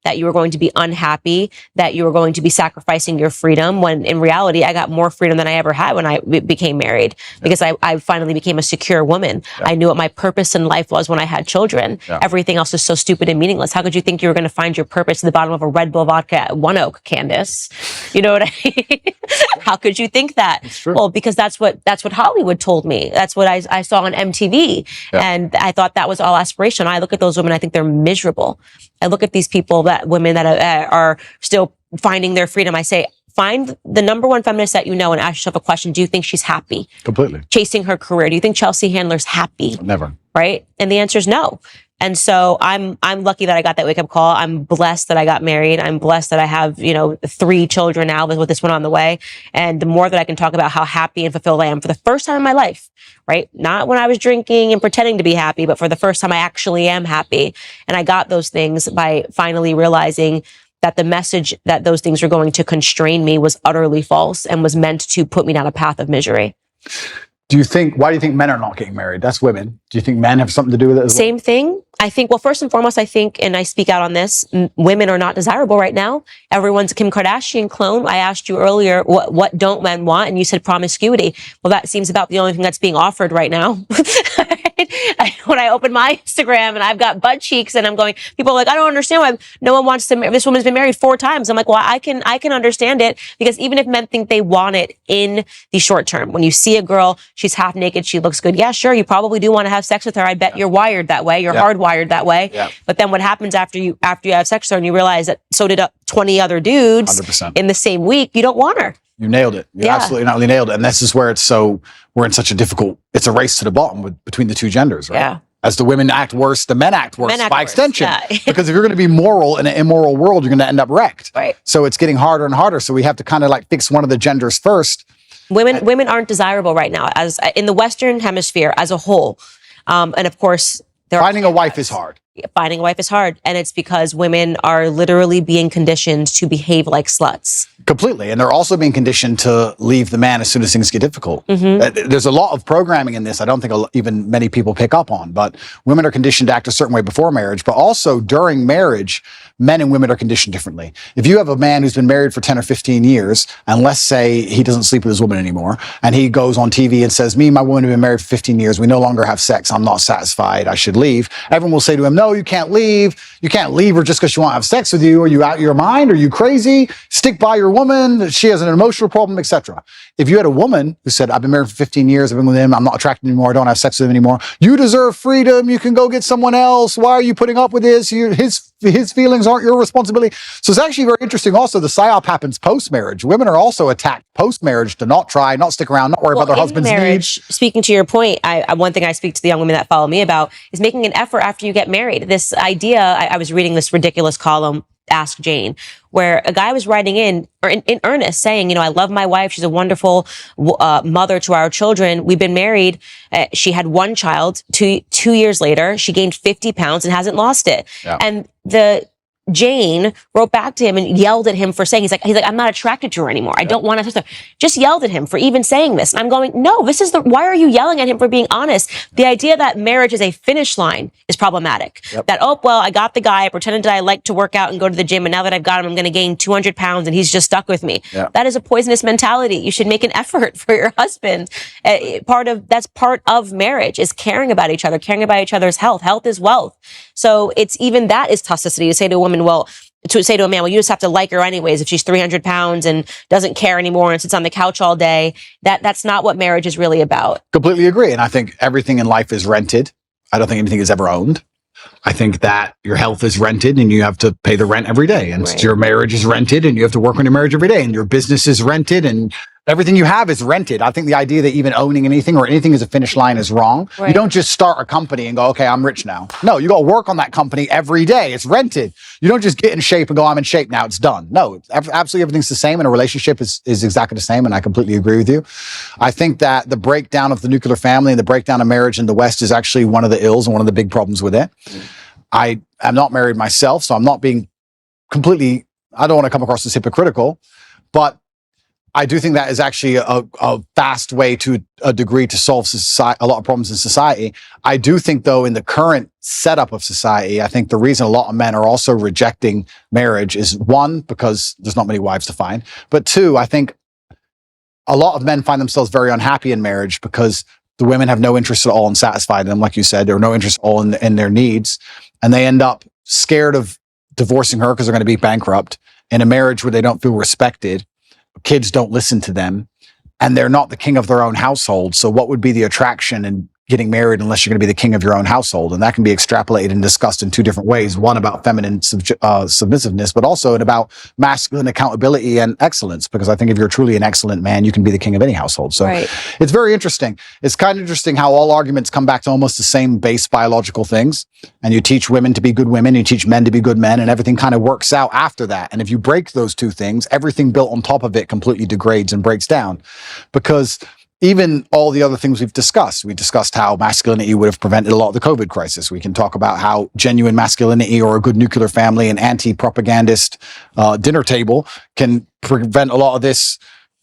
that you are going to be unhappy, that you are going to be sacrificing your freedom, when in reality, I got more freedom than I ever had when I became married, because I finally became a secure woman. I knew what my purpose in life was when I had children. Everything else is so stupid and meaningless. How could you think you were going to find your purpose at the bottom of a Red Bull vodka at One Oak, Candace? You know what I mean? How could you think that? Well, because that's what Hollywood told me. That's what I saw on MTV. And I thought that was all aspirational. I look at those women, I think they're miserable. I look at these women that are still finding their freedom. I say, find the number one feminist that you know and ask yourself a question. Do you think she's happy? Completely. Chasing her career. Do you think Chelsea Handler's happy? Never. Right? And the answer is no. And so I'm lucky that I got that wake up call. I'm blessed that I got married. I'm blessed that I have, 3 children now with this one on the way. And the more that I can talk about how happy and fulfilled I am for the first time in my life, right? Not when I was drinking and pretending to be happy, but for the first time I actually am happy. And I got those things by finally realizing that the message that those things were going to constrain me was utterly false and was meant to put me down a path of misery. Why do you think men are not getting married? That's women. Do you think men have something to do with it as well? Same thing. I think, well, first and foremost, and I speak out on this, women are not desirable right now. Everyone's a Kim Kardashian clone. I asked you earlier, what don't men want? And you said promiscuity. Well, that seems about the only thing that's being offered right now. When I open my Instagram and I've got butt cheeks and I'm going, people are like, I don't understand why no one wants to marry. This woman's been married 4 times. I'm like, well, I can understand it, because even if men think they want it in the short term, when you see a girl, she's half naked, she looks good. Yeah, sure. You probably do want to have sex with her. I bet you're wired that way. You're hardwired that way. But then what happens after you have sex with her and you realize that so did 20 other dudes 100%. In the same week, you don't want her. You nailed it. You absolutely not only nailed it. And this is where we're in such a difficult, it's a race to the bottom between the two genders, right? Yeah. As the women act worse, the men act worse by extension. Yeah. Because if you're going to be moral in an immoral world, you're going to end up wrecked. Right. So it's getting harder and harder. So we have to kind of fix one of the genders first. Women aren't desirable right now, as in the Western Hemisphere as a whole. And of course, finding a wife is hard. Finding a wife is hard. And it's because women are literally being conditioned to behave like sluts. Completely. And they're also being conditioned to leave the man as soon as things get difficult. Mm-hmm. There's a lot of programming in this I don't think even many people pick up on, but women are conditioned to act a certain way before marriage, but also during marriage, men and women are conditioned differently. If you have a man who's been married for 10 or 15 years, and let's say he doesn't sleep with his woman anymore, and he goes on TV and says, me and my woman have been married for 15 years, we no longer have sex, I'm not satisfied, I should leave. Everyone will say to him, no, no, you can't leave. You can't leave her just because she won't have sex with you. Are you out of your mind? Are you crazy? Stick by your woman. She has an emotional problem, etc. If you had a woman who said, I've been married for 15 years, I've been with him, I'm not attracted anymore, I don't have sex with him anymore. You deserve freedom. You can go get someone else. Why are you putting up with this? His feelings aren't your responsibility. So it's actually very interesting. Also, the psyop happens post-marriage. Women are also attacked post-marriage to not try, not stick around, not worry about their husband's needs. Speaking to your point, one thing I speak to the young women that follow me about is making an effort after you get married. This idea, I was reading this ridiculous column, Ask Jane, where a guy was writing in earnest saying, I love my wife. She's a wonderful mother to our children. We've been married. She had one child. Two years later, she gained 50 pounds and hasn't lost it. Yeah. And Jane wrote back to him and yelled at him for saying, he's like, I'm not attracted to her anymore. I don't want to. Just yelled at him for even saying this. And I'm going, no, why are you yelling at him for being honest? The idea that marriage is a finish line is problematic. Yep. That, I got the guy, I pretended that I like to work out and go to the gym. And now that I've got him, I'm going to gain 200 pounds and he's just stuck with me. Yep. That is a poisonous mentality. You should make an effort for your husband. That's part of marriage is caring about each other, caring about each other's health. Health is wealth. So even that is toxicity to say to a woman, to say to a man, you just have to like her anyways if she's 300 pounds and doesn't care anymore and sits on the couch all day. That's not what marriage is really about. Completely agree. And I think everything in life is rented. I don't think anything is ever owned. I think that your health is rented and you have to pay the rent every day. And your marriage is rented and you have to work on your marriage every day. And your business is rented and everything you have is rented. I think the idea that even owning anything or anything as a finish line is wrong. Right. You don't just start a company and go, okay, I'm rich now. No, you got to work on that company every day. It's rented. You don't just get in shape and go, I'm in shape now. It's done. No, absolutely everything's the same. And a relationship is exactly the same. And I completely agree with you. I think that the breakdown of the nuclear family and the breakdown of marriage in the West is actually one of the ills and one of the big problems with it. I am not married myself, so I'm not being completely, I don't want to come across as hypocritical, but I do think that is actually a fast way to a degree to solve a lot of problems in society. I do think, though, in the current setup of society, I think the reason a lot of men are also rejecting marriage is, one, because there's not many wives to find, but two, I think a lot of men find themselves very unhappy in marriage because the women have no interest at all in satisfying them, like you said, or no interest at all in their needs, and they end up scared of divorcing her because they're going to be bankrupt in a marriage where they don't feel respected. Kids don't listen to them and they're not the king of their own household. So what would be the attraction in getting married unless you're going to be the king of your own household? And that can be extrapolated and discussed in two different ways. One about feminine submissiveness, but also about masculine accountability and excellence. Because I think if you're truly an excellent man, you can be the king of any household. So It's very interesting. It's kind of interesting how all arguments come back to almost the same base biological things. And you teach women to be good women, you teach men to be good men, and everything kind of works out after that. And if you break those two things, everything built on top of it completely degrades and breaks down. Because even all the other things we discussed how masculinity would have prevented a lot of the COVID crisis. We can talk about how genuine masculinity or a good nuclear family and anti-propagandist dinner table can prevent a lot of this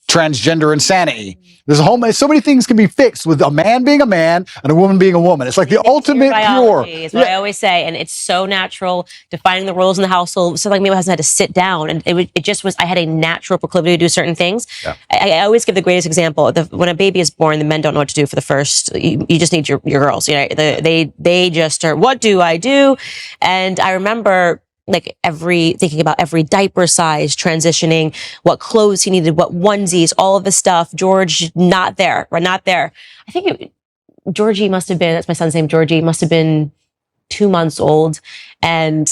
transgender insanity. There's so many things can be fixed with a man being a man and a woman being a woman. It's like the ultimate pure. Is what I always say, and it's so natural defining the roles in the household. So like me, my husband had to sit down, and it just was. I had a natural proclivity to do certain things. Yeah. I always give the greatest example. When a baby is born, the men don't know what to do for the first. You just need your girls. They just are. What do I do? And I remember, thinking about every diaper size, transitioning, what clothes he needed, what onesies, all of the stuff. George, not there. We're not there. I think Georgie must have been, that's my son's name, Georgie, must have been 2 months old. And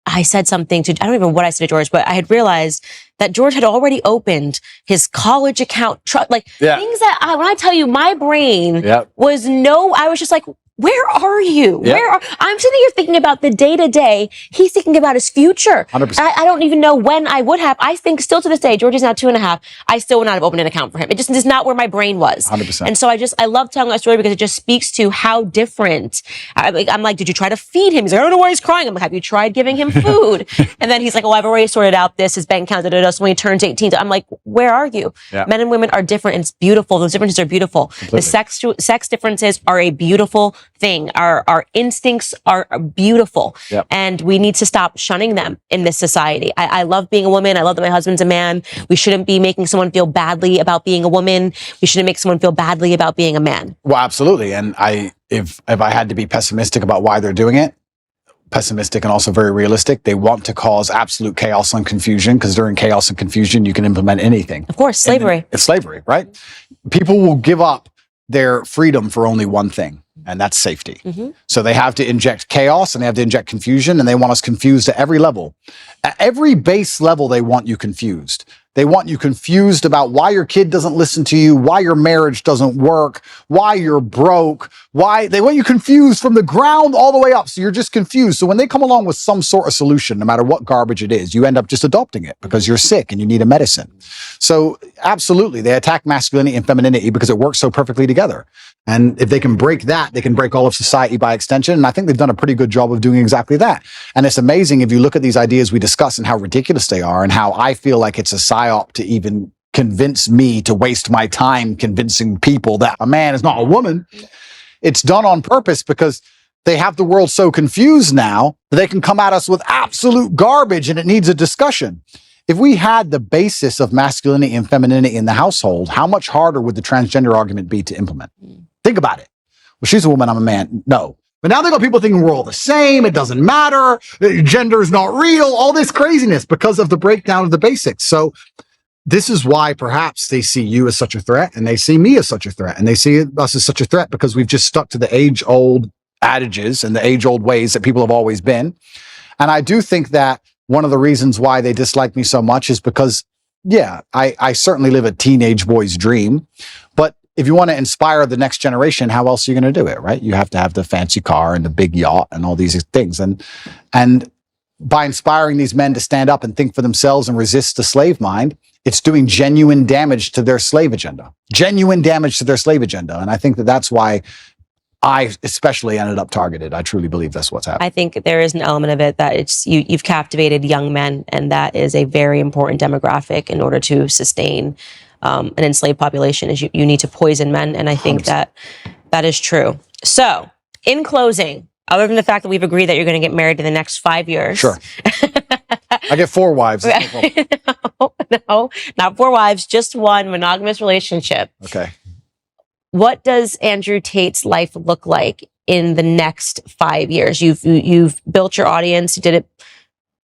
I said something I don't even know what I said to George, but I had realized that George had already opened his college account, things that when I tell you my brain was I was just like, where are you? Yep. I'm sitting here thinking about the day to day. He's thinking about his future. 100%. I don't even know when I would have. I think still to this day, George is now 2.5. I still would not have opened an account for him. It just is not where my brain was. 100%. And so I love telling that story because it just speaks to how different. I'm like, did you try to feed him? He's like, I don't know why he's crying. I'm like, have you tried giving him food? And then he's like, I've already sorted out his bank account. So when he turns 18, I'm like, where are you? Yeah. Men and women are different, and it's beautiful. Those differences are beautiful. Completely. The sex differences are a beautiful thing. Our instincts are beautiful. Yep. And we need to stop shunning them in this society. I love being a woman. I love that my husband's a man. We shouldn't be making someone feel badly about being a woman. We shouldn't make someone feel badly about being a man. Well, absolutely. And if I had to be pessimistic about why they're doing it, pessimistic and also very realistic. They want to cause absolute chaos and confusion, because during chaos and confusion, you can implement anything. Of course, slavery. It's slavery, right? People will give up their freedom for only one thing, and that's safety. So they have to inject chaos and they have to inject confusion, and they want us confused at every level. At every base level, they want you confused. They want you confused about why your kid doesn't listen to you, why your marriage doesn't work, why you're broke, why they want you confused from the ground all the way up. So you're just confused. So when they come along with some sort of solution, no matter what garbage it is, you end up just adopting it because you're sick and you need a medicine. So absolutely, they attack masculinity and femininity because it works so perfectly together. And if they can break that, they can break all of society by extension. And I think they've done a pretty good job of doing exactly that. And it's amazing if you look at these ideas we discuss and how ridiculous they are, and how I feel like it's a psyop to even convince me to waste my time convincing people that a man is not a woman. It's done on purpose because they have the world so confused now that they can come at us with absolute garbage, and it needs a discussion. If we had the basis of masculinity and femininity in the household, how much harder would the transgender argument be to implement? Think about it. Well, she's a woman, I'm a man. No. But now they got people thinking we're all the same. It doesn't matter. Gender is not real. All this craziness because of the breakdown of the basics. So this is why perhaps they see you as such a threat, and they see me as such a threat, and they see us as such a threat because we've just stuck to the age-old adages and the age-old ways that people have always been. And I do think that one of the reasons why they dislike me so much is because, yeah, I certainly live a teenage boy's dream, but if you want to inspire the next generation, how else are you going to do it, right? You have to have the fancy car and the big yacht and all these things. And by inspiring these men to stand up and think for themselves and resist the slave mind, it's doing genuine damage to their slave agenda. Genuine damage to their slave agenda. And I think that that's why I especially ended up targeted. I truly believe that's what's happening. I think there is an element of it that it's you've captivated young men, and that is a very important demographic in order to sustain an enslaved population. Is you need to poison men, and I think 100%. that is true. So, in closing, other than the fact that we've agreed that you're going to get married in the next 5 years, Sure. I get 4 wives. no, not 4 wives, just one monogamous relationship. Okay. What does Andrew Tate's life look like in the next 5 years? You've built your audience. You did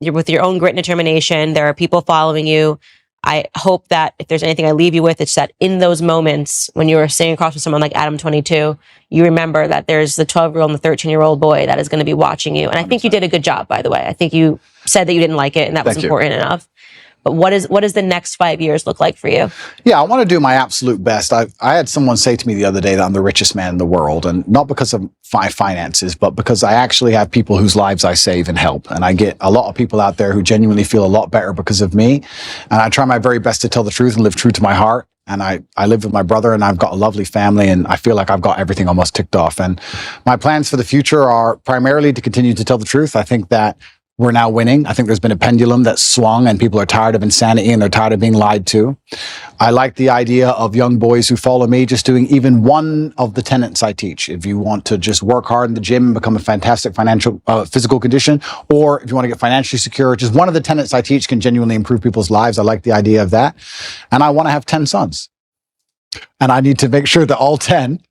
it with your own grit and determination. There are people following you. I hope that if there's anything I leave you with, it's that in those moments when you are sitting across from someone like Adam 22, you remember that there's the 12-year-old and the 13-year-old boy that is going to be watching you. And I think you did a good job, by the way. I think you said that you didn't like it, and that was important enough. But what does the next 5 years look like for you? Yeah, I want to do my absolute best. I had someone say to me the other day that I'm the richest man in the world, and not because of my finances, but because I actually have people whose lives I save and help. And I get a lot of people out there who genuinely feel a lot better because of me. And I try my very best to tell the truth and live true to my heart. And I live with my brother, and I've got a lovely family, and I feel like I've got everything almost ticked off. And my plans for the future are primarily to continue to tell the truth. I think that we're now winning. I think there's been a pendulum that swung, and people are tired of insanity and they're tired of being lied to. I like the idea of young boys who follow me just doing even one of the tenets I teach. If you want to just work hard in the gym and become a fantastic physical condition, or if you want to get financially secure, just one of the tenets I teach can genuinely improve people's lives. I like the idea of that. And I want to have 10 sons. And I need to make sure that all 10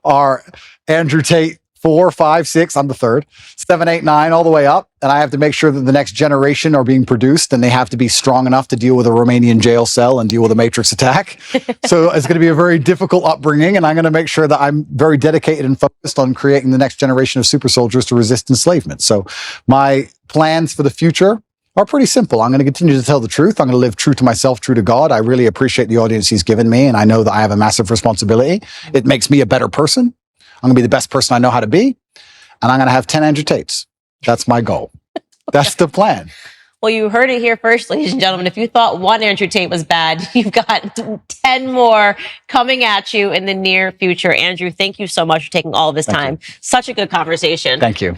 are Andrew Tate 4, 5, 6, I'm the third, 7, 8, 9, all the way up. And I have to make sure that the next generation are being produced, and they have to be strong enough to deal with a Romanian jail cell and deal with a matrix attack. So it's going to be a very difficult upbringing, and I'm going to make sure that I'm very dedicated and focused on creating the next generation of super soldiers to resist enslavement. So my plans for the future are pretty simple. I'm going to continue to tell the truth. I'm going to live true to myself, true to God. I really appreciate the audience he's given me, and I know that I have a massive responsibility. It makes me a better person. I'm going to be the best person I know how to be, and I'm going to have 10 Andrew Tates. That's my goal. That's the plan. Well, you heard it here first, ladies and gentlemen. If you thought one Andrew Tate was bad, you've got 10 more coming at you in the near future. Andrew, thank you so much for taking all of this time. Such a good conversation. Thank you.